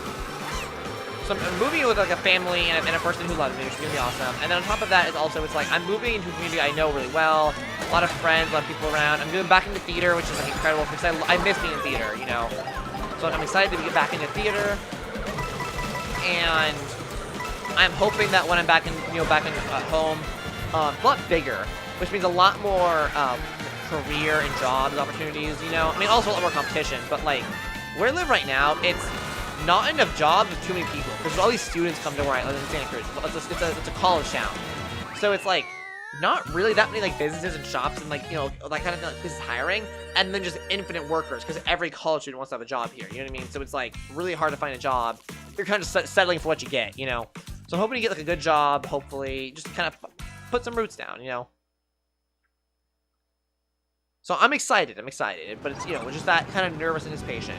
So I'm moving with like a family and a person who loves me, which is gonna be awesome. And then on top of that, it's like I'm moving into a community I know really well, a lot of friends, a lot of people around. I'm going back into theater, which is like incredible because I miss being in theater, you know. So I'm excited to get back into theater, and I'm hoping that when I'm back in, back in home, a lot bigger, which means a lot more career and jobs opportunities. You know, I mean also a lot more competition, but like where I live right now, it's not enough jobs with too many people because all these students come to where I live in Santa Cruz. It's a college town, so it's like not really that many like businesses and shops and like that kind of thing, like business hiring, and then just infinite workers because every college student wants to have a job here. You know what I mean? So it's like really hard to find a job. You're kind of settling for what you get, you know. So I'm hoping to get like a good job, hopefully, just kind of put some roots down, you know. So I'm excited, but it's just that kind of nervous anticipation.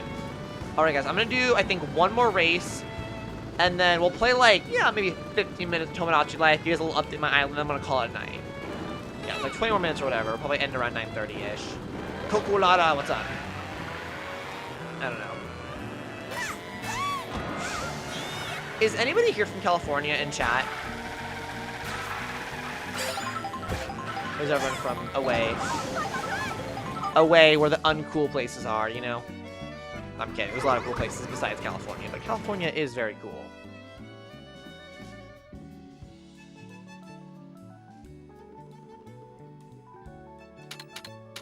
Alright guys, I'm gonna do, I think, one more race, and then we'll play like, maybe 15 minutes of Tomodachi Life. You guys will update my island, I'm gonna call it a night. Yeah, like 20 more minutes or whatever. We'll probably end around 9:30-ish. Kokulada, what's up? I don't know. Is anybody here from California in chat? Or is everyone from away? Away where the uncool places are, you know? I'm kidding. There's a lot of cool places besides California, but California is very cool.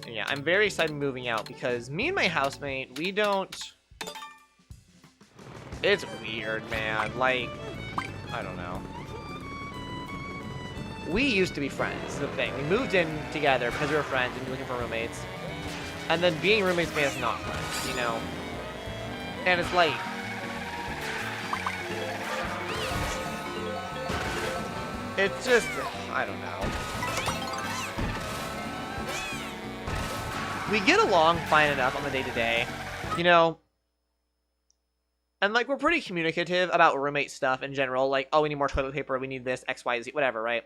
And yeah, I'm very excited moving out because me and my housemate, we don't... It's weird, man. Like, I don't know. We used to be friends, is the thing. We moved in together because we were friends and looking for roommates. And then being roommates made us not friends, you know? And it's like... It's just... I don't know. We get along fine enough on the day-to-day, you know? And, like, we're pretty communicative about roommate stuff in general. Like, oh, we need more toilet paper, we need this, X, Y, Z, whatever, right?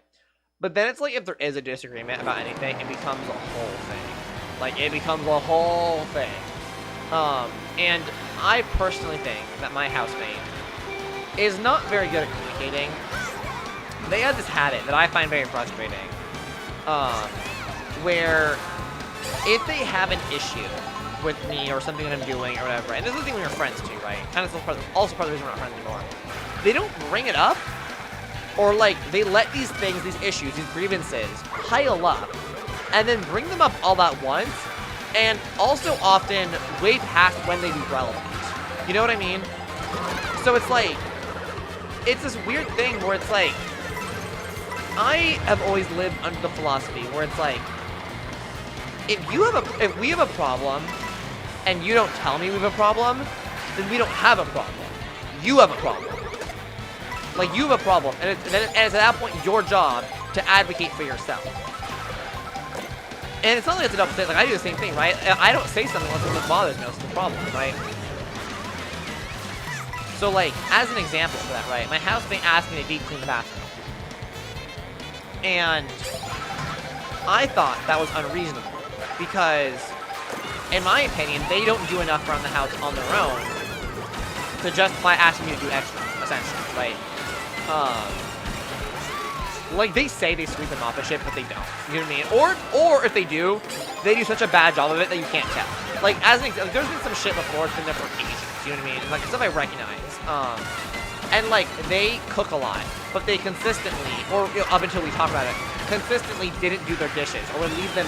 But then it's like if there is a disagreement about anything, it becomes a whole thing. Like, it becomes a whole thing. And I personally think that my housemate is not very good at communicating. They have this habit that I find very frustrating. Where if they have an issue with me or something that I'm doing or whatever, and this is the thing when you're friends too, right? Kind of also part of the reason we're not friends anymore. They don't bring it up, or like they let these things, these issues, these grievances pile up, and then bring them up all at once, and also often way past when they be relevant. You know what I mean? So it's like, it's this weird thing where it's like, I have always lived under the philosophy where it's like, if we have a problem, and you don't tell me we have a problem, then we don't have a problem. You have a problem. Like, you have a problem, and it's at that point your job to advocate for yourself. And it's not like it's a double thing. Like, I do the same thing, right? I don't say something unless something bothers me. That's the problem, right? So, like, as an example for that, right? My housemate asked me to deep clean the bathroom. And I thought that was unreasonable. Because, in my opinion, they don't do enough around the house on their own to justify asking me to do extra, essentially, right? Like, they say they sweep and mop and shit, but they don't. You know what I mean? Or if they do such a bad job of it that you can't tell. Like, as an example, there's been some shit before, it's been there for ages, you know what I mean? And, like, stuff I recognize. And, like, they cook a lot, but they consistently, or up until we talk about it, consistently didn't do their dishes, or would leave them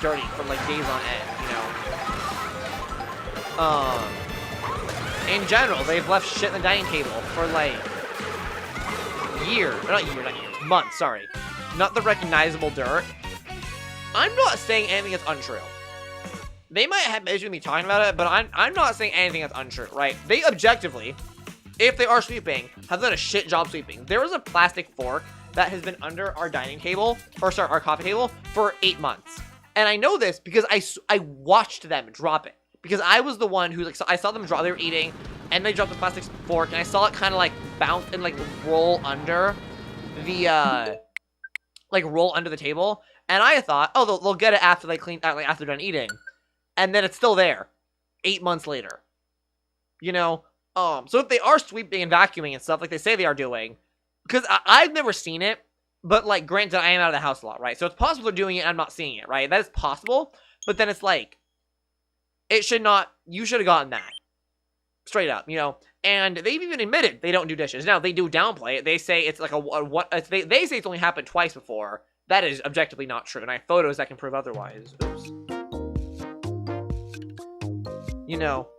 dirty for, like, days on end, you know? In general, they've left shit on the dining table for, like, months, sorry. Not the recognizable dirt. I'm not saying anything that's untrue. They might have issues with me talking about it, but I'm not saying anything that's untrue, right? They objectively, if they are sweeping, have done a shit job sweeping. There was a plastic fork that has been under our dining table, or sorry, our coffee table, for 8 months. And I know this because I watched them drop it. Because I was the one who, like, I saw them drop, they were eating, and they dropped the plastic fork, and I saw it kind of, like, bounce and, like, roll under the, roll under the table. And I thought, oh, they'll get it after they clean, like, after they're done eating. And then it's still there, 8 months later. You know? So if they are sweeping and vacuuming and stuff like they say they are doing, because I've never seen it, but like granted I am out of the house a lot, right? So it's possible they're doing it and I'm not seeing it, right? That is possible, but then it's like, it should not, you should have gotten that. Straight up, you know? And they've even admitted they don't do dishes. Now, they do downplay it. They say it's like they say it's only happened twice before. That is objectively not true, and I have photos that can prove otherwise. Oops. You know,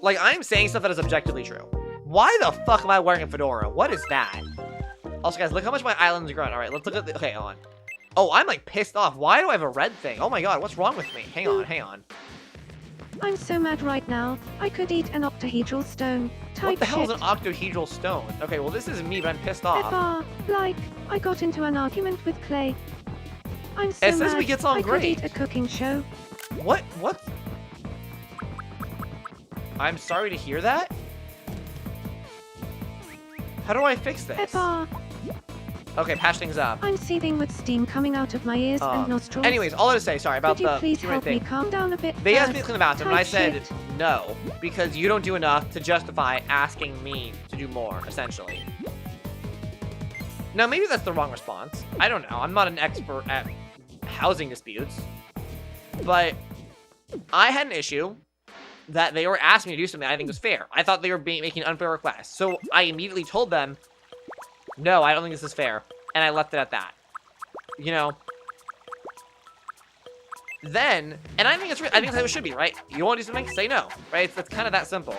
like, I'm saying stuff that is objectively true. Why the fuck am I wearing a fedora? What is that? Also, guys, look how much my island's grown. Alright, let's look at the... Okay, hold on. Oh, I'm, like, pissed off. Why do I have a red thing? Oh my god, what's wrong with me? Hang on, hang on. I'm so mad right now. I could eat an octahedral stone. What the hell is an octahedral stone? Okay, well, this is me, but I'm pissed off. Like, I got into an argument with Clay. I'm so mad. It says we get on great. I could eat a cooking show. What? What? I'm sorry to hear that. How do I fix this? Okay, patch things up. I'm seething with steam coming out of my ears and nostrils. Anyways, all I have to say, sorry about the please help me calm down a bit. They asked me to clean the bathroom, and I said no, because you don't do enough to justify asking me to do more, essentially. Now, maybe that's the wrong response. I don't know. I'm not an expert at housing disputes. But I had an issue that they were asking me to do something I think was fair. I thought they were making unfair requests. So I immediately told them, no, I don't think this is fair. And I left it at that. You know? Then, and I think it's I think that's how it should be, right? You want to do something? Say no, right? It's kind of that simple.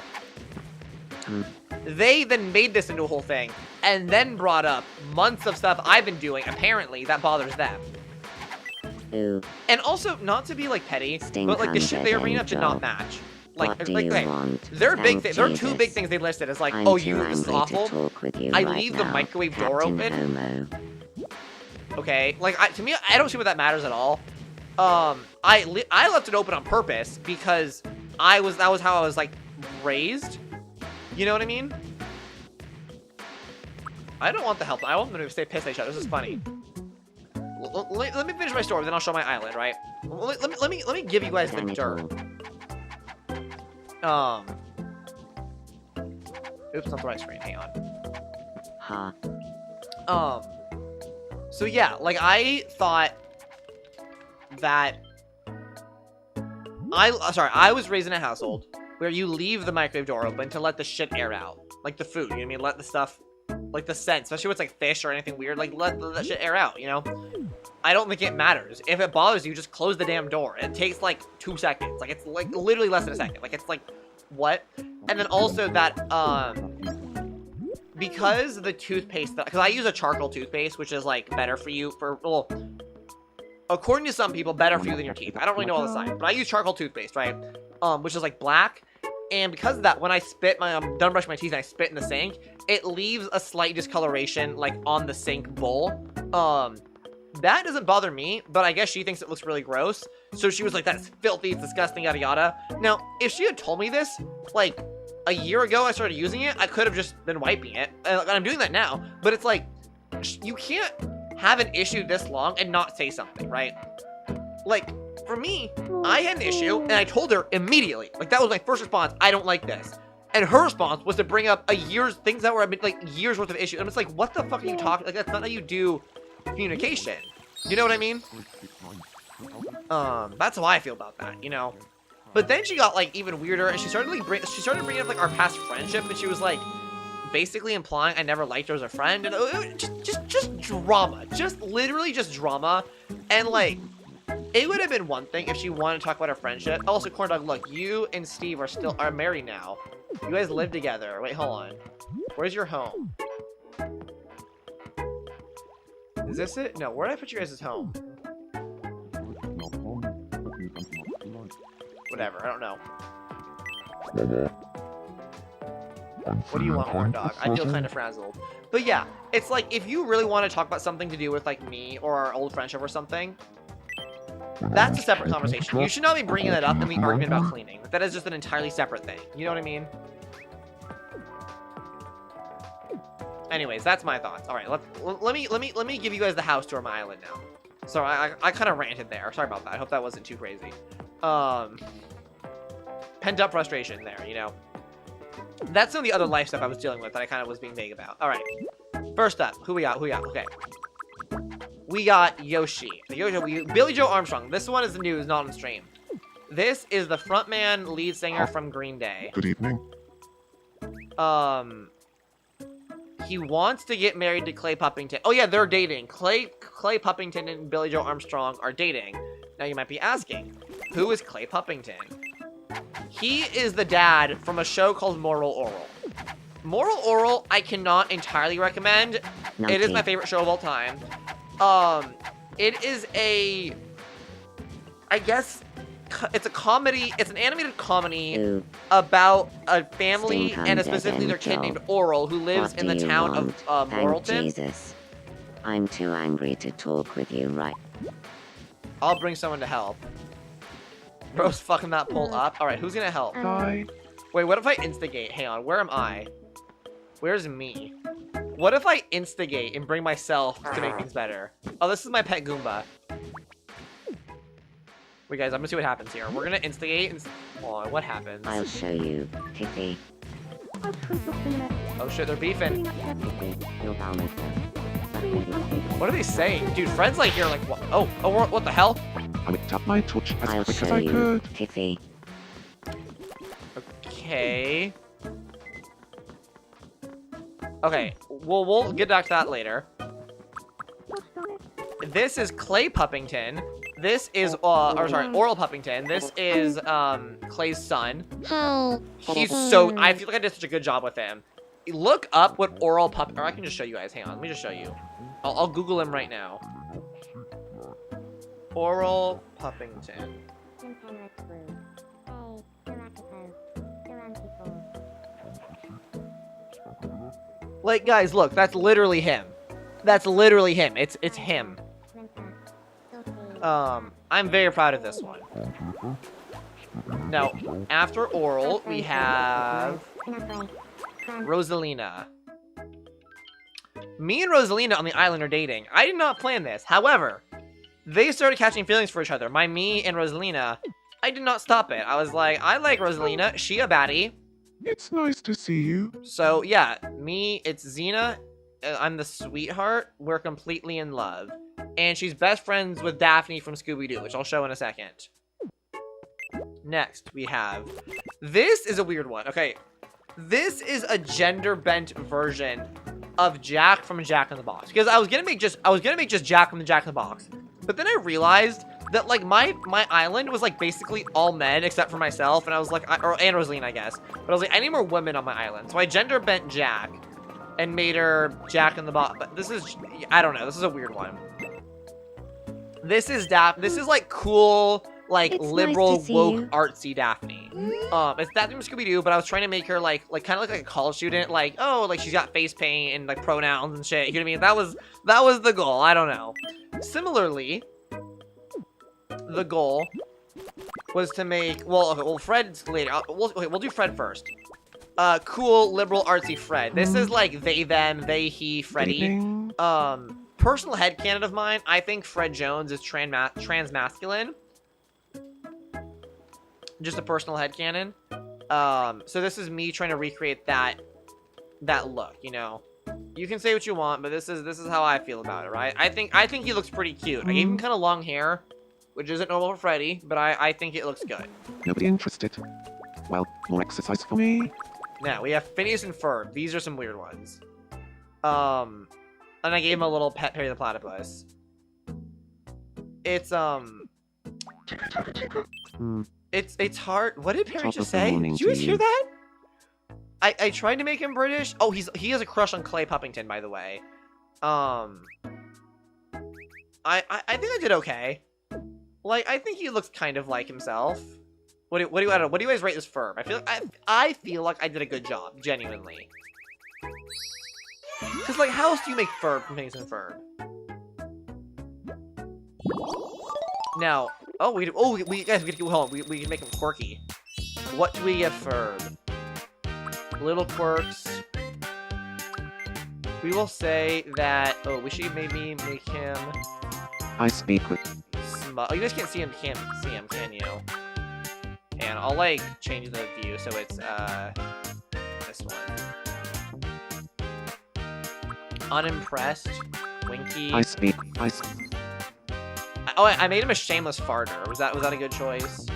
They then made this into a whole thing, and then brought up months of stuff I've been doing, apparently, that bothers them. Ooh. And also, not to be, like, petty, but, like, the shit they were bringing up did not match. Like, there are two big things they listed as, like, oh, this is awful. I leave the microwave door open. Okay, like, to me, I don't see what that matters at all. I left it open on purpose because that was how I was, like, raised. You know what I mean? I don't want the help. I want them to stay pissed at each other. This is funny. Let me finish my story, then I'll show my island, right? Let me give you guys the dirt. Oops, not the right screen. Hang on. So yeah, like, I thought that I was raised in a household where you leave the microwave door open to let the shit air out. Like the food, you know what I mean? Let the stuff, like the scent, especially when it's like fish or anything weird, like let that shit air out, you know? I don't think it matters. If it bothers you, just close the damn door. It takes like 2 seconds. Like, it's like literally less than a second. Like, it's like, what? And then also that, because the toothpaste, because I use a charcoal toothpaste, which is like better for you well, according to some people, better for you than your teeth. I don't really know all the science, but I use charcoal toothpaste, right? Which is like black. And because of that, when I spit I'm done brushing my teeth and I spit in the sink, it leaves a slight discoloration, like, on the sink bowl. That doesn't bother me, but I guess she thinks it looks really gross. So she was like, that's filthy, it's disgusting, yada yada. Now, if she had told me this, like, a year ago I started using it, I could have just been wiping it. And I'm doing that now. But it's like, you can't have an issue this long and not say something, right? Like, for me, I had an issue, and I told her immediately. Like, that was my first response. I don't like this. And her response was to bring up things that were, like, years worth of issues. And it's like, what the fuck are you talking? Like, that's not how you do communication. You know what I mean? That's how I feel about that, you know? But then she got, like, even weirder, and she started bringing up, like, our past friendship, and she was, like, basically implying I never liked her as a friend, and just drama. Just, literally just drama. And, like, it would have been one thing if she wanted to talk about our friendship. Also, Corndog, look, you and Steve are married now. You guys live together. Wait, hold on. Where's your home? Is this it? No, where did I put you guys' home? Whatever, I don't know. What do you want, Corndog? I feel kind of frazzled. But yeah, it's like, if you really want to talk about something to do with, like, me or our old friendship or something, that's a separate conversation. You should not be bringing that up in the argument about cleaning. That is just an entirely separate thing. You know what I mean? Anyways, that's my thoughts. All right, let me give you guys the house tour of my island now. Sorry, I kind of ranted there. Sorry about that. I hope that wasn't too crazy. pent up frustration there, you know. That's some of the other life stuff I was dealing with that I kind of was being vague about. All right. First up, who we got? Okay. We got Yoshi. Billy Joe Armstrong. This one is the news, not on stream. This is the frontman lead singer from Green Day. Good evening. He wants to get married to Clay Puppington. Oh yeah, they're dating. Clay Puppington and Billy Joe Armstrong are dating. Now you might be asking, who is Clay Puppington? He is the dad from a show called Moral Oral. Moral Oral, I cannot entirely recommend. It is my favorite show of all time. It is a, I guess, it's a comedy. It's an animated comedy about a family and specifically their kid named Oral who lives in the town of Moralton. Jesus, I'm too angry to talk with you right. I'll bring someone to help. Bro's fucking that pull up. All right, who's gonna help? Bye. Wait, what if I instigate? Hang on, where am I? Where's me? What if I instigate and bring myself to make things better? Oh, this is my pet Goomba. Wait, guys, I'm gonna see what happens here. We're gonna instigate and... Hold on, what happens? I'll show you, Tiffy. Oh shit, they're beefing. Tiffy, you're down with them. What are they saying? Dude, Fred's like here like, what? Oh, what the hell? I whipped up my touch as I'll quick show as I you, could. Tiffy. Okay. Okay, well, we'll get back to that later. This is Clay Puppington. This is, Oral Puppington. This is, Clay's son. He's so, I feel like I did such a good job with him. Look up what Oral Pup, or I can just show you guys. Hang on, let me just show you. I'll Google him right now. Oral Puppington. Like, guys, look, that's literally him. That's literally him. It's him. I'm very proud of this one. Now, after Oral, we have Rosalina. Me and Rosalina on the island are dating. I did not plan this. However, they started catching feelings for each other. Me and Rosalina, I did not stop it. I was like, I like Rosalina. She a baddie. It's nice to see you. So, yeah, it's Zina. I'm the sweetheart. We're completely in love. And she's best friends with Daphne from Scooby-Doo, which I'll show in a second. Next, we have... This is a weird one. Okay, this is a gender-bent version of Jack from Jack in the Box. Because I was gonna make just Jack from the Jack in the Box. But then I realized that, like, my island was, like, basically all men except for myself. And I was like, and Rosaline, I guess. But I was like, I need more women on my island. So I gender-bent Jack and made her Jack in the Box. But this is, I don't know. This is a weird one. This is like cool, like It's liberal, nice to see woke, you. artsy Daphne. It's Daphne from Scooby-Doo, but I was trying to make her like kind of like a college student, like, oh, like she's got face paint and like pronouns and shit. You know what I mean? That was the goal. I don't know. Similarly, the goal was to make Fred's later. We'll do Fred first. Cool, liberal, artsy Fred. This is like they, them, they, he, Freddy. Evening. Personal headcanon of mine, I think Fred Jones is trans-masculine. Just a personal headcanon. So this is me trying to recreate that look, you know. You can say what you want, but this is how I feel about it, right? I think he looks pretty cute. I gave him kind of long hair, which isn't normal for Freddy, but I think it looks good. Nobody interested. Well, more exercise for me. Now, we have Phineas and Ferb. These are some weird ones. And I gave him a little pet Perry the Platypus. It's It's hard. What did Perry Top just of the say? morning Did you guys to hear you. that? I tried to make him British. Oh, he has a crush on Clay Puppington, by the way. I think I did okay. Like, I think he looks kind of like himself. What do you guys rate this Ferb? I feel like I did a good job, genuinely. Cause like, how else do you make Ferb from Phineas and Ferb? Now, guys, we can make him quirky. What do we give Ferb? Little quirks. We will say that. Oh, we should maybe make him. I speak with. Oh, you guys can't see him, can you? And I'll like change the view so it's this one. Unimpressed. Winky. I speak. Oh, I made him a shameless farter. Was that a good choice?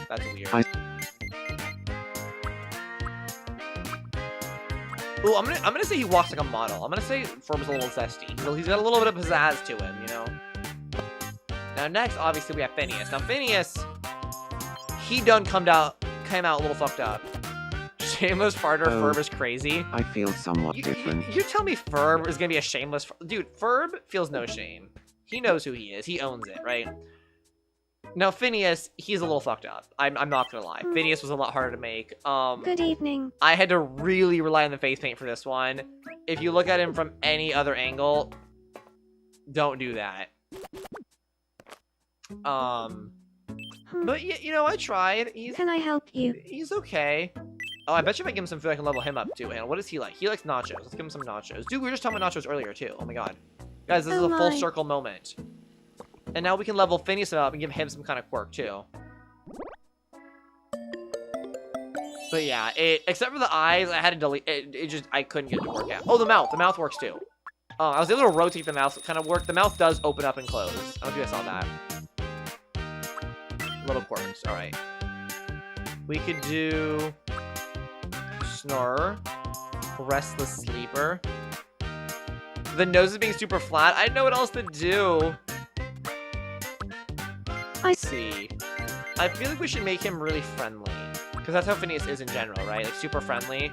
That's weird. Ooh, I'm gonna say he walks like a model. I'm gonna say Ferb's a little zesty. Well, he's got a little bit of pizzazz to him, you know. Now next, obviously, we have Phineas. Now Phineas, he came out a little fucked up. Shameless farter. Oh, Ferb is crazy. I feel somewhat different. You tell me Ferb is gonna be a shameless... Dude, Ferb feels no shame. He knows who he is. He owns it, right? Now, Phineas, he's a little fucked up. I'm not gonna lie. Phineas was a lot harder to make. Good evening. I had to really rely on the face paint for this one. If you look at him from any other angle, don't do that. But you know, I tried. Can I help you? He's okay. Oh, I bet you if I give him some food, I can level him up too. And what does he like? He likes nachos. Let's give him some nachos. Dude, we were just talking about nachos earlier too. Oh my god. Guys, this is a full circle moment. And now we can level Phineas up and give him some kind of quirk too. But yeah, except for the eyes, I had to delete it. I couldn't get it to work out. Oh, the mouth. The mouth works too. I was able to rotate the mouth, so it kind of worked. The mouth does open up and close. I don't think I saw that. Little quirks. All right. We could do Snorer, Restless Sleeper. The nose is being super flat. I know what else to do. I see. I feel like we should make him really friendly. Because that's how Phineas is in general, right? Like, super friendly.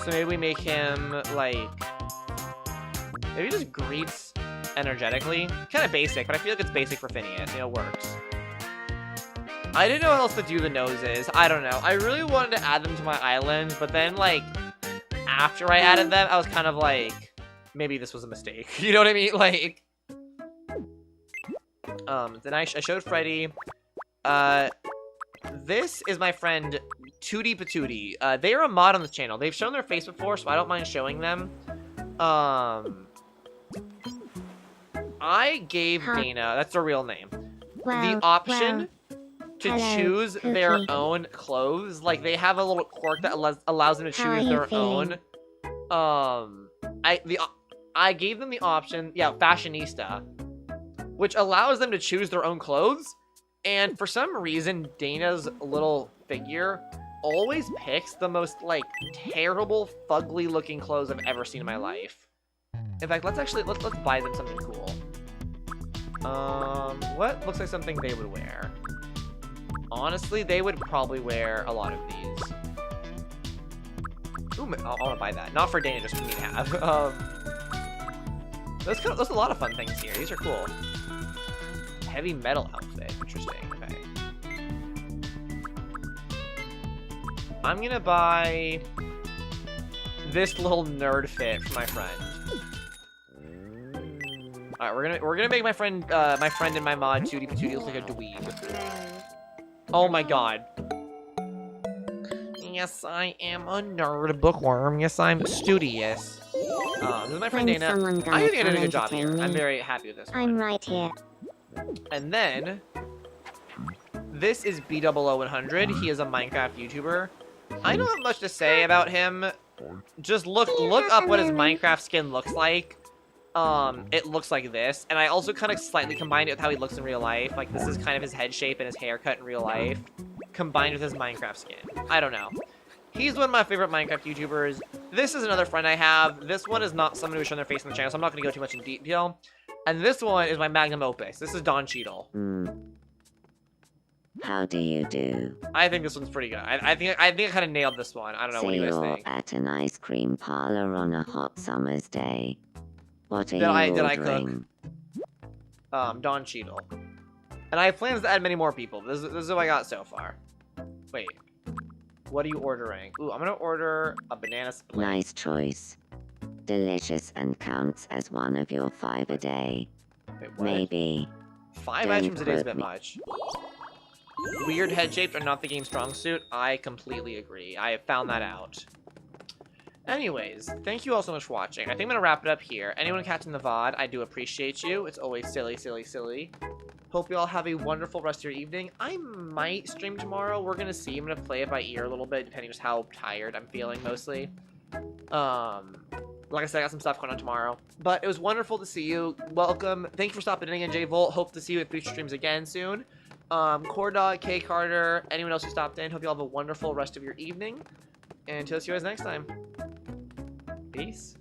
So maybe we make him, like... Maybe he just greets energetically. Kind of basic, but I feel like it's basic for Phineas. You know, it works. I didn't know what else to do the noses. I don't know. I really wanted to add them to my island, but then, like, after I added them, I was kind of like, maybe this was a mistake. You know what I mean? Like, then I showed Freddy. This is my friend Tootie Patootie. They are a mod on the channel. They've shown their face before, so I don't mind showing them. I gave Dana, that's their real name, the option to choose their own clothes. Like, they have a little quirk that allows them to choose their own. I gave them the option, yeah, fashionista, which allows them to choose their own clothes. And for some reason, Dana's little figure always picks the most, like, terrible, fugly looking clothes I've ever seen in my life. In fact, let's buy them something cool. What looks like something they would wear? Honestly, they would probably wear a lot of these. Ooh, I want to buy that. Not for Dana, just for me to have. There's a lot of fun things here. These are cool. Heavy metal outfit. Interesting. Okay. I'm gonna buy this little nerd fit for my friend. All right, we're gonna make my friend and my mod Tootie Patootie look like a dweeb. Oh my god. Yes, I am a nerd bookworm. Yes, I'm studious. This is my friend Dana. I think I did a good job here. I'm very happy with this one. I'm right here. And then, this is bee-00100. He is a Minecraft YouTuber. I don't have much to say about him. Just look up what his Minecraft skin looks like. It looks like this, and I also kind of slightly combined it with how he looks in real life. Like, this is kind of his head shape and his haircut in real life, combined with his Minecraft skin. I don't know. He's one of my favorite Minecraft YouTubers. This is another friend I have. This one is not someone who's shown their face on the channel, so I'm not going to go too much in detail. And this one is my magnum opus. This is Don Cheadle. How do you do? I think this one's pretty good. I think I kind of nailed this one. I don't know what you guys think. At an ice cream parlor on a hot summer's day. What are you ordering? Did I cook? Don Cheadle. And I have plans to add many more people. This is what I got so far. Wait. What are you ordering? Ooh, I'm gonna order a banana split. Nice choice. Delicious and counts as one of your 5 a day. Wait, what? Maybe. 5 items a day is a bit much. Weird head shapes are not the game's strong suit. I completely agree. I have found that out. Anyways, thank you all so much for watching. I think I'm going to wrap it up here. Anyone catching the VOD, I do appreciate you. It's always silly, silly, silly. Hope you all have a wonderful rest of your evening. I might stream tomorrow. We're going to see. I'm going to play it by ear a little bit, depending just how tired I'm feeling mostly. Like I said, I got some stuff going on tomorrow. But it was wonderful to see you. Welcome. Thank you for stopping in again, J Volt. Hope to see you at future streams again soon. Cordog, K Carter, anyone else who stopped in, hope you all have a wonderful rest of your evening. And until see you guys next time. Peace.